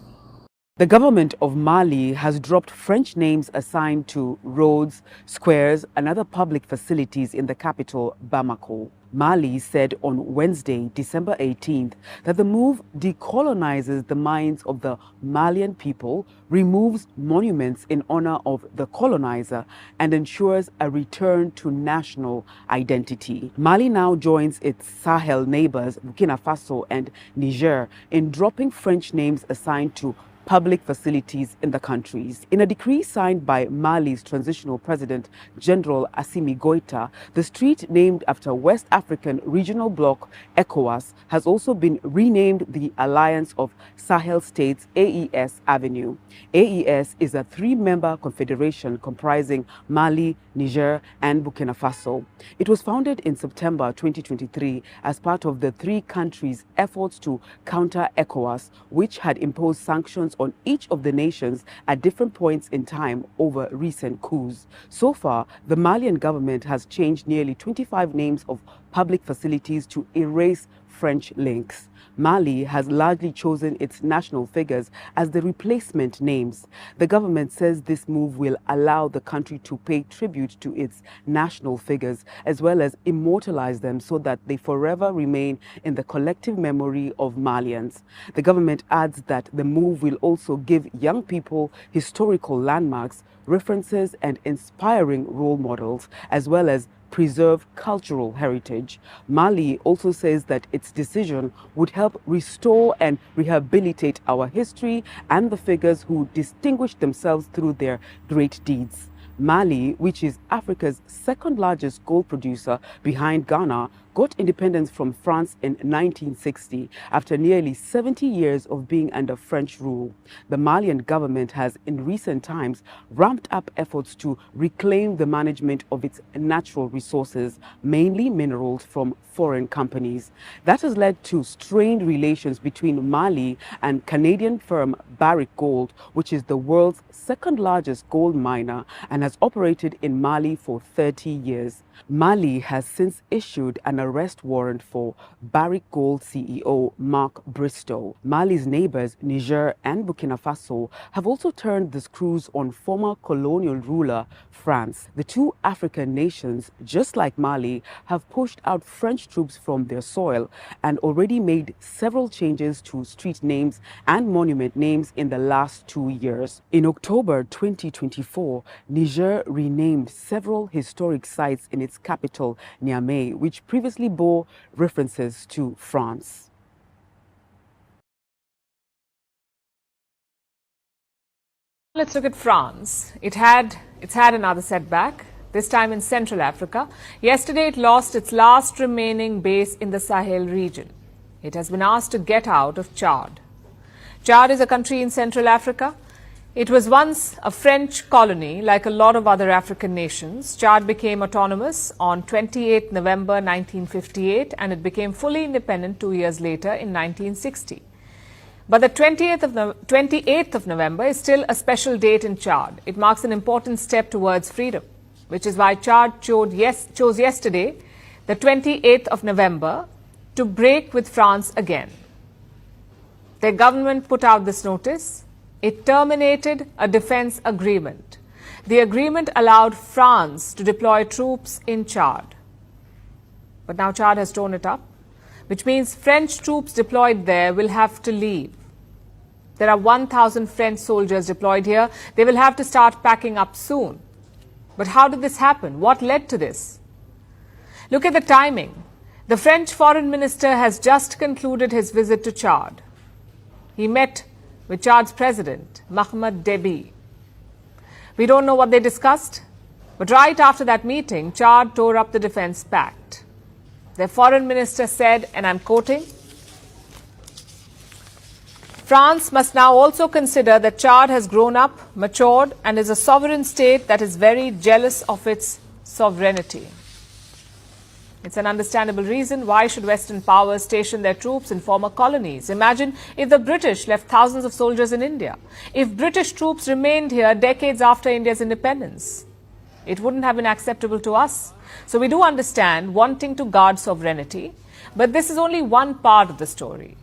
The government of Mali has dropped French names assigned to roads, squares, and other public facilities in the capital, Bamako. Mali said on Wednesday, December 18th, that the move decolonizes the minds of the Malian people, removes monuments in honor of the colonizer, and ensures a return to national identity. Mali now joins its Sahel neighbors, Burkina Faso and Niger, in dropping French names assigned to public facilities in the countries. In a decree signed by Mali's transitional president, General Assimi Goïta, the street named after West African regional bloc ECOWAS has also been renamed the Alliance of Sahel States AES Avenue. AES is a three-member confederation comprising Mali, Niger, and Burkina Faso. It was founded in September 2023 as part of the three countries' efforts to counter ECOWAS, which had imposed sanctions on each of the nations at different points in time over recent coups. So far, the Malian government has changed nearly 25 names of public facilities to erase French links. Mali has largely chosen its national figures as the replacement names. The government says this move will allow the country to pay tribute to its national figures as well as immortalize them so that they forever remain in the collective memory of Malians. The government adds that the move will also give young people historical landmarks, references, and inspiring role models, as well as preserve cultural heritage. Mali also says that its decision would help restore and rehabilitate our history and the figures who distinguished themselves through their great deeds. Mali, which is Africa's second largest gold producer behind Ghana, got independence from France in 1960 after nearly 70 years of being under French rule. The Malian government has in recent times ramped up efforts to reclaim the management of its natural resources, mainly minerals from foreign companies. That has led to strained relations between Mali and Canadian firm Barrick Gold, which is the world's second largest gold miner and has operated in Mali for 30 years. Mali has since issued an arrest warrant for Barrick Gold CEO Mark Bristow. Mali's neighbors, Niger and Burkina Faso, have also turned the screws on former colonial ruler France. The two African nations, just like Mali, have pushed out French troops from their soil and already made several changes to street names and monument names in the last 2 years. In October 2024, Niger renamed several historic sites in its capital, Niamey, which previously bore references to France. Let's look at France. It's had another setback, this time in Central Africa. Yesterday, it lost its last remaining base in the Sahel region. It has been asked to get out of Chad. Chad is a country in Central Africa. It was once a French colony, like a lot of other African nations. Chad became autonomous on 28 November 1958, and it became fully independent 2 years later in 1960. But the 28th of November is still a special date in Chad. It marks an important step towards freedom. which is why Chad chose yesterday, the 28th of November, to break with France again. Their government put out this notice. It terminated a defense agreement. The agreement allowed France to deploy troops in Chad. But now Chad has torn it up, which means French troops deployed there will have to leave. There are 1,000 French soldiers deployed here. They will have to start packing up soon. But how did this happen? What led to this? Look at the timing. The French foreign minister has just concluded his visit to Chad. He met with Chad's president, Mohamed Deby. We don't know what they discussed, but right after that meeting, Chad tore up the defense pact. Their foreign minister said, and I'm quoting, France must now also consider that Chad has grown up, matured, and is a sovereign state that is very jealous of its sovereignty. It's an understandable reason why should Western powers station their troops in former colonies. Imagine if the British left thousands of soldiers in India. If British troops remained here decades after India's independence, it wouldn't have been acceptable to us. So we do understand wanting to guard sovereignty, but this is only one part of the story.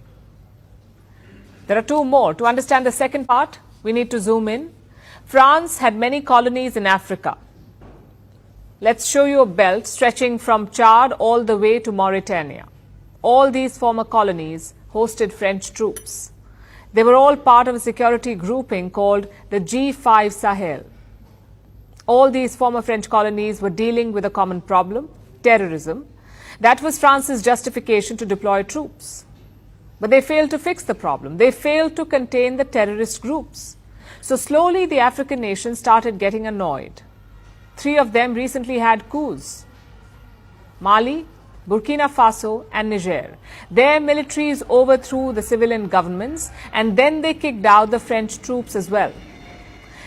There are two more. To understand the second part, we need to zoom in. France had many colonies in Africa. Let's show you a belt stretching from Chad all the way to Mauritania. All these former colonies hosted French troops. They were all part of a security grouping called the G5 Sahel. All these former French colonies were dealing with a common problem, terrorism. That was France's justification to deploy troops. But they failed to fix the problem. They failed to contain the terrorist groups. So slowly the African nations started getting annoyed. 3 of them recently had coups: Mali, Burkina Faso and Niger. Their militaries overthrew the civilian governments and then they kicked out the French troops as well.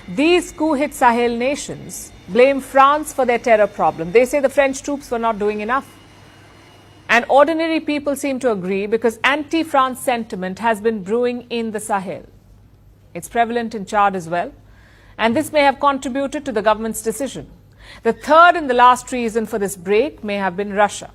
These coup-hit Sahel nations blame France for their terror problem. They say the French troops were not doing enough. And ordinary people seem to agree because anti-France sentiment has been brewing in the Sahel. It's prevalent in Chad as well. And this may have contributed to the government's decision. The third and the last reason for this break may have been Russia.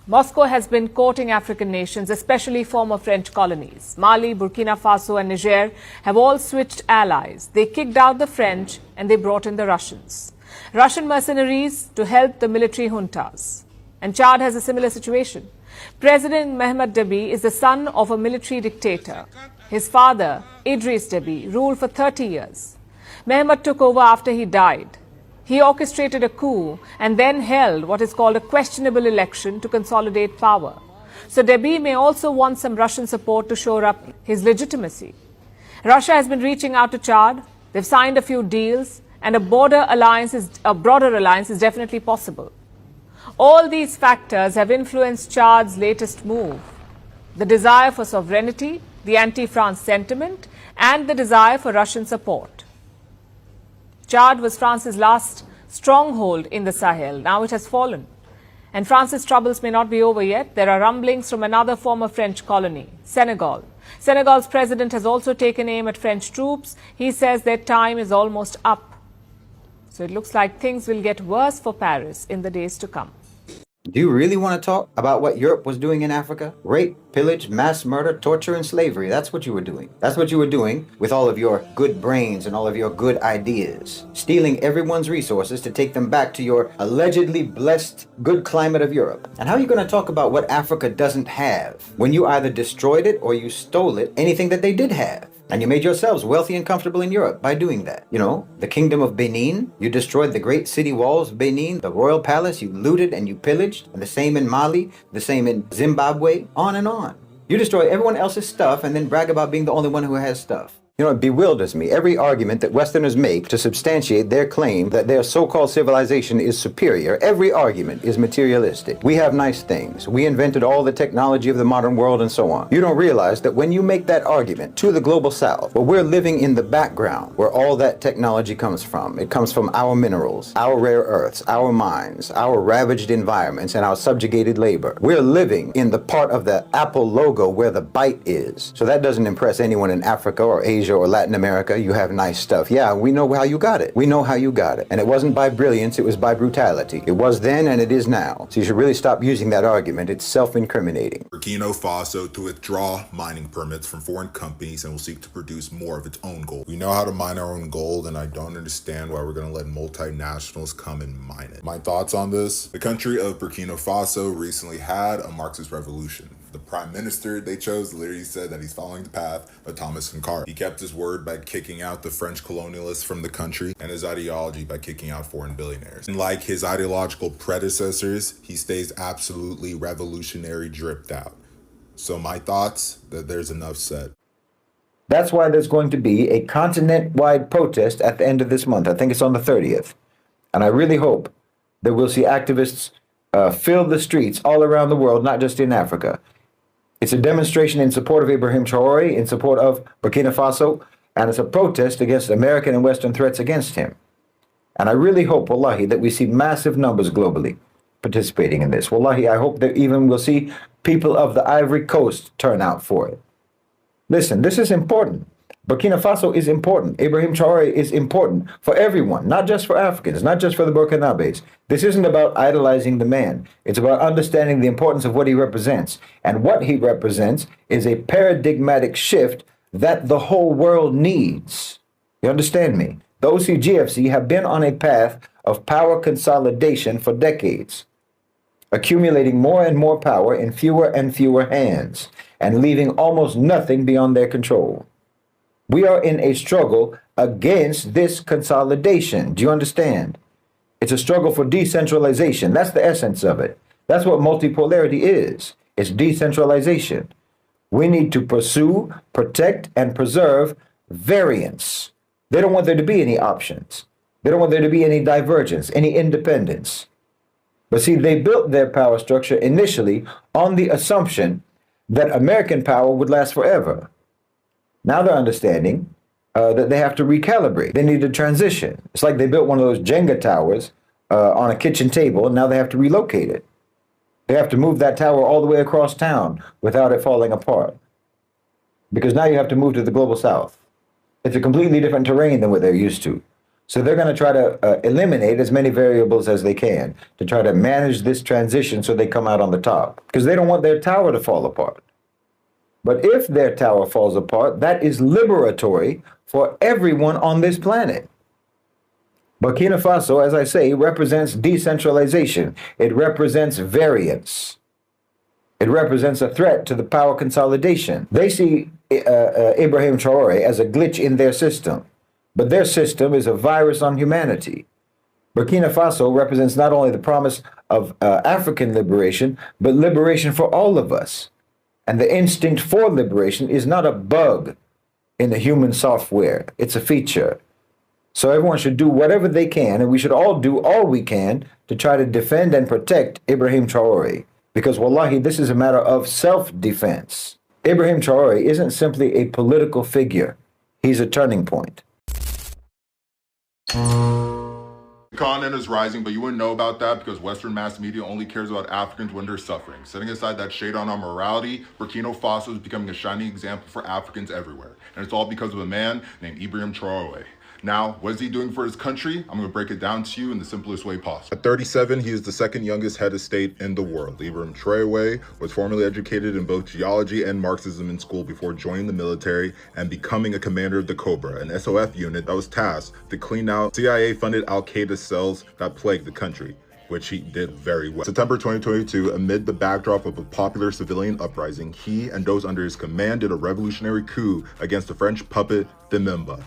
Moscow has been courting African nations, especially former French colonies. Mali, Burkina Faso and Niger have all switched allies. They kicked out the French and they brought in the Russians. Russian mercenaries to help the military juntas. And Chad has a similar situation. President Mohamed Deby is the son of a military dictator. His father, Idriss Deby, ruled for 30 years. Mohamed took over after he died. He orchestrated a coup and then held what is called a questionable election to consolidate power. So Deby may also want some Russian support to shore up his legitimacy. Russia has been reaching out to Chad. They've signed a few deals and a broader alliance is definitely possible. All these factors have influenced Chad's latest move: the desire for sovereignty, the anti-France sentiment, and the desire for Russian support. Chad was France's last stronghold in the Sahel. Now it has fallen. And France's troubles may not be over yet. There are rumblings from another former French colony, Senegal. Senegal's president has also taken aim at French troops. He says their time is almost up. So it looks like things will get worse for Paris in the days to come. Do you really want to talk about what Europe was doing in Africa? Rape, pillage, mass murder, torture, and slavery. That's what you were doing. That's what you were doing with all of your good brains and all of your good ideas. Stealing everyone's resources to take them back to your allegedly blessed good climate of Europe. And how are you going to talk about what Africa doesn't have when you either destroyed it or you stole it, anything that they did have? And you made yourselves wealthy and comfortable in Europe by doing that. You know, the kingdom of Benin, you destroyed the great city walls of Benin, the royal palace, you looted and you pillaged. And the same in Mali, the same in Zimbabwe, on and on. You destroy everyone else's stuff and then brag about being the only one who has stuff. You know, it bewilders me. Every argument that Westerners make to substantiate their claim that their so-called civilization is superior, every argument is materialistic. We have nice things. We invented all the technology of the modern world and so on. You don't realize that when you make that argument to the global south, well, we're living in the background where all that technology comes from. It comes from our minerals, our rare earths, our mines, our ravaged environments, and our subjugated labor. We're living in the part of the Apple logo where the bite is. So that doesn't impress anyone in Africa or Asia Asia or Latin America, you have nice stuff. Yeah, we know how you got it. We know how you got it. And it wasn't by brilliance, it was by brutality. It was then and it is now. So you should really stop using that argument. It's self-incriminating. Burkina Faso to withdraw mining permits from foreign companies and will seek to produce more of its own gold. We know how to mine our own gold, and I don't understand why we're going to let multinationals come and mine it. My thoughts on this? The country of Burkina Faso recently had a Marxist revolution. The prime minister they chose literally said that he's following the path of Thomas Sankara. He kept his word by kicking out the French colonialists from the country, and his ideology by kicking out foreign billionaires. And like his ideological predecessors, he stays absolutely revolutionary dripped out. So my thoughts, that there's enough said. That's why there's going to be a continent-wide protest at the end of this month. I think it's on the 30th. And I really hope that we'll see activists fill the streets all around the world, not just in Africa. It's a demonstration in support of Ibrahim Traoré, in support of Burkina Faso, and it's a protest against American and Western threats against him. And I really hope, wallahi, that we see massive numbers globally participating in this. Wallahi, I hope that even we'll see people of the Ivory Coast turn out for it. Listen, this is important. Burkina Faso is important. Ibrahim Traoré is important for everyone, not just for Africans, not just for the Burkinabés. This isn't about idolizing the man. It's about understanding the importance of what he represents. And what he represents is a paradigmatic shift that the whole world needs. You understand me? The OCGFC have been on a path of power consolidation for decades, accumulating more and more power in fewer and fewer hands, and leaving almost nothing beyond their control. We are in a struggle against this consolidation. Do you understand? It's a struggle for decentralization. That's the essence of it. That's what multipolarity is. It's decentralization. We need to pursue, protect, and preserve variance. They don't want there to be any options. They don't want there to be any divergence, any independence. But see, they built their power structure initially on the assumption that American power would last forever. Now they're understanding that they have to recalibrate. They need to transition. It's like they built one of those Jenga towers on a kitchen table, and now they have to relocate it. They have to move that tower all the way across town without it falling apart. Because now you have to move to the global south. It's a completely different terrain than what they're used to. So they're going to try to eliminate as many variables as they can to try to manage this transition so they come out on the top. Because they don't want their tower to fall apart. But if their tower falls apart, that is liberatory for everyone on this planet. Burkina Faso, as I say, represents decentralization. It represents variance. It represents a threat to the power consolidation. They see Ibrahim Traoré as a glitch in their system, but their system is a virus on humanity. Burkina Faso represents not only the promise of African liberation, but liberation for all of us. And the instinct for liberation is not a bug in the human software. It's a feature. So everyone should do whatever they can, and we should all do all we can to try to defend and protect Ibrahim Traoré. Because wallahi, this is a matter of self-defense. Ibrahim Traoré isn't simply a political figure. He's a turning point. The continent is rising, but you wouldn't know about that because Western mass media only cares about Africans when they're suffering. Setting aside that shade on our morality, Burkina Faso is becoming a shining example for Africans everywhere. And it's all because of a man named Ibrahim Traoré. Now, what is he doing for his country? I'm going to break it down to you in the simplest way possible. At 37, he is the second youngest head of state in the world. Ibrahim Traoré was formally educated in both geology and Marxism in school before joining the military and becoming a commander of the Cobra, an SOF unit that was tasked to clean out CIA-funded Al-Qaeda cells that plagued the country, which he did very well. September 2022, amid the backdrop of a popular civilian uprising, he and those under his command did a revolutionary coup against the French puppet, Dememba.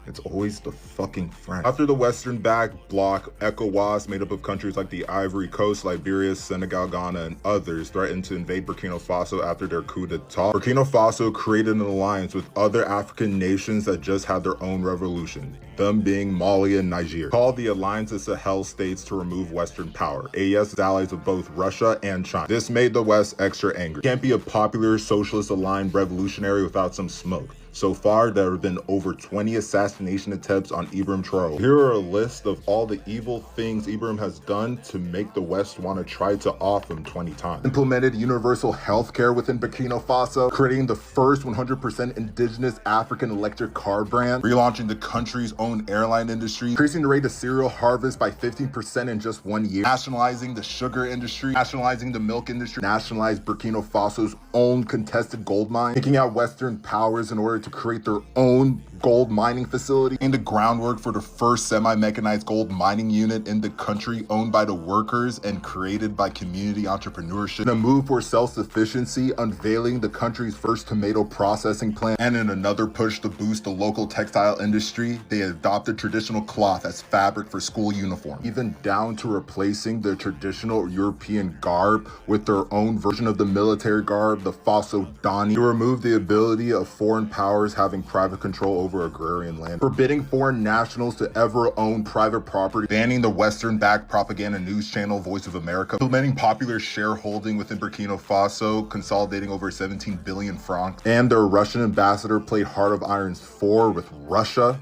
It's always the fucking French. After the Western-backed bloc, ECOWAS, made up of countries like the Ivory Coast, Liberia, Senegal, Ghana, and others, threatened to invade Burkina Faso after their coup d'etat. Burkina Faso created an alliance with other African nations that just had their own revolution, them being Mali and Niger, called the Alliance of Sahel States to remove Western power. AES is allies of both Russia and China. This made the West extra angry. Can't be a popular, socialist-aligned revolutionary without some smoke. So far, there have been over 20 assassination attempts on Ibrahim Traore. Here are a list of all the evil things Ibrahim has done to make the West want to try to off him 20 times. Implemented universal health care within Burkina Faso, creating the first 100% indigenous African electric car brand, relaunching the country's own airline industry, increasing the rate of cereal harvest by 15% in just 1 year, nationalizing the sugar industry, nationalizing the milk industry, nationalized Burkina Faso's own contested gold mine, taking out Western powers in order to create their own gold mining facility, and the groundwork for the first semi-mechanized gold mining unit in the country, owned by the workers and created by community entrepreneurship. In a move for self-sufficiency, unveiling the country's first tomato processing plant, and in another push to boost the local textile industry, they adopted traditional cloth as fabric for school uniform, even down to replacing the traditional European garb with their own version of the military garb, the Faso Dani, to remove the ability of foreign powers having private control over agrarian land, forbidding foreign nationals to ever own private property, banning the Western-backed propaganda news channel Voice of America, implementing popular shareholding within Burkina Faso, consolidating over 17 billion francs, and their Russian ambassador played Heart of Irons 4 with Russia,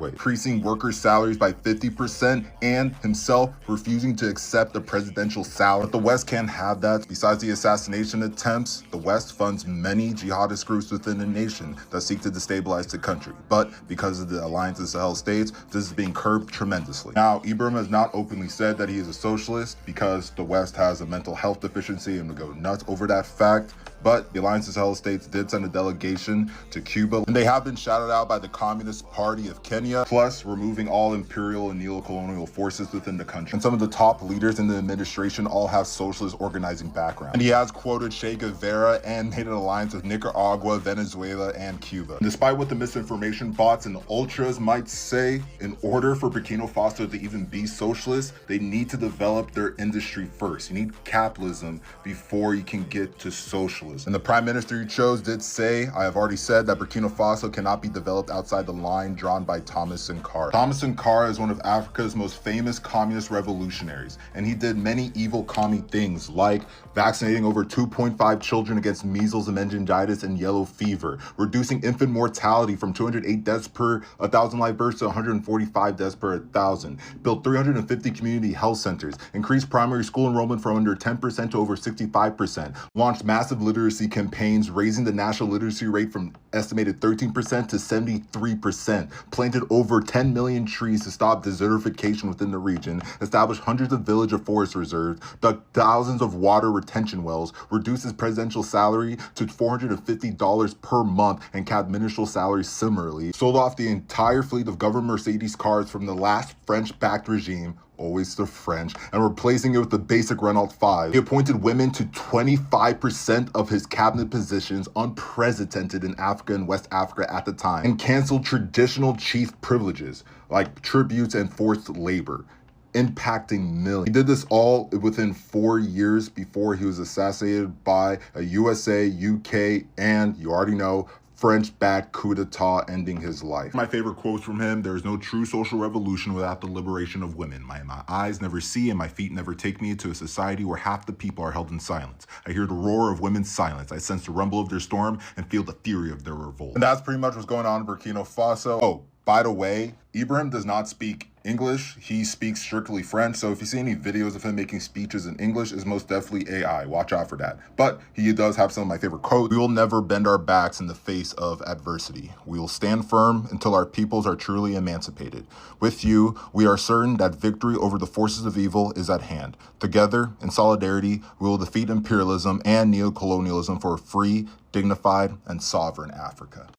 increasing workers' salaries by 50%, and himself refusing to accept the presidential salary. But the West can't have that. Besides the assassination attempts, the West funds many jihadist groups within the nation that seek to destabilize the country. But because of the Alliance of Sahel States, this is being curbed tremendously. Now, Ibrahim has not openly said that he is a socialist because the West has a mental health deficiency and would go nuts over that fact. But the Alliance of Sahel States did send a delegation to Cuba, and they have been shouted out by the Communist Party of Kenya, plus removing all imperial and neo-colonial forces within the country. And some of the top leaders in the administration all have socialist organizing background. And he has quoted Che Guevara and made an alliance with Nicaragua, Venezuela, and Cuba. And despite what the misinformation bots and the ultras might say, in order for Burkina Faso to even be socialist, they need to develop their industry first. You need capitalism before you can get to socialism. And the prime minister you chose did say, I have already said that Burkina Faso cannot be developed outside the line drawn by Thomas Sankara. Thomas Sankara is one of Africa's most famous communist revolutionaries, and he did many evil commie things like vaccinating over 2.5 children against measles and meningitis and yellow fever, reducing infant mortality from 208 deaths per 1,000 live births to 145 deaths per 1,000, built 350 community health centers, increased primary school enrollment from under 10% to over 65%, launched massive literacy campaigns, raising the national literacy rate from estimated 13% to 73%, planted over 10 million trees to stop desertification within the region, established hundreds of village or forest reserves, dug thousands of water retention wells, reduced his presidential salary to $450 per month and capped ministerial salaries similarly, sold off the entire fleet of government Mercedes cars from the last French-backed regime, always the French, and replacing it with the basic Renault 5. He appointed women to 25% of his cabinet positions, unprecedented in Africa and West Africa at the time, and canceled traditional chief privileges like tributes and forced labor, impacting millions. He did this all within 4 years before he was assassinated by a USA, UK, and you already know, French-backed coup d'etat, ending his life. My favorite quotes from him: there is no true social revolution without the liberation of women. My eyes never see and my feet never take me into a society where half the people are held in silence. I hear the roar of women's silence. I sense the rumble of their storm and feel the fury of their revolt. And that's pretty much what's going on in Burkina Faso. Oh, by the way, Ibrahim does not speak English. He speaks strictly French. So if you see any videos of him making speeches in English, it's most definitely AI. Watch out for that. But he does have some of my favorite quotes. We will never bend our backs in the face of adversity. We will stand firm until our peoples are truly emancipated. With you, we are certain that victory over the forces of evil is at hand. Together, in solidarity, we will defeat imperialism and neocolonialism for a free, dignified, and sovereign Africa.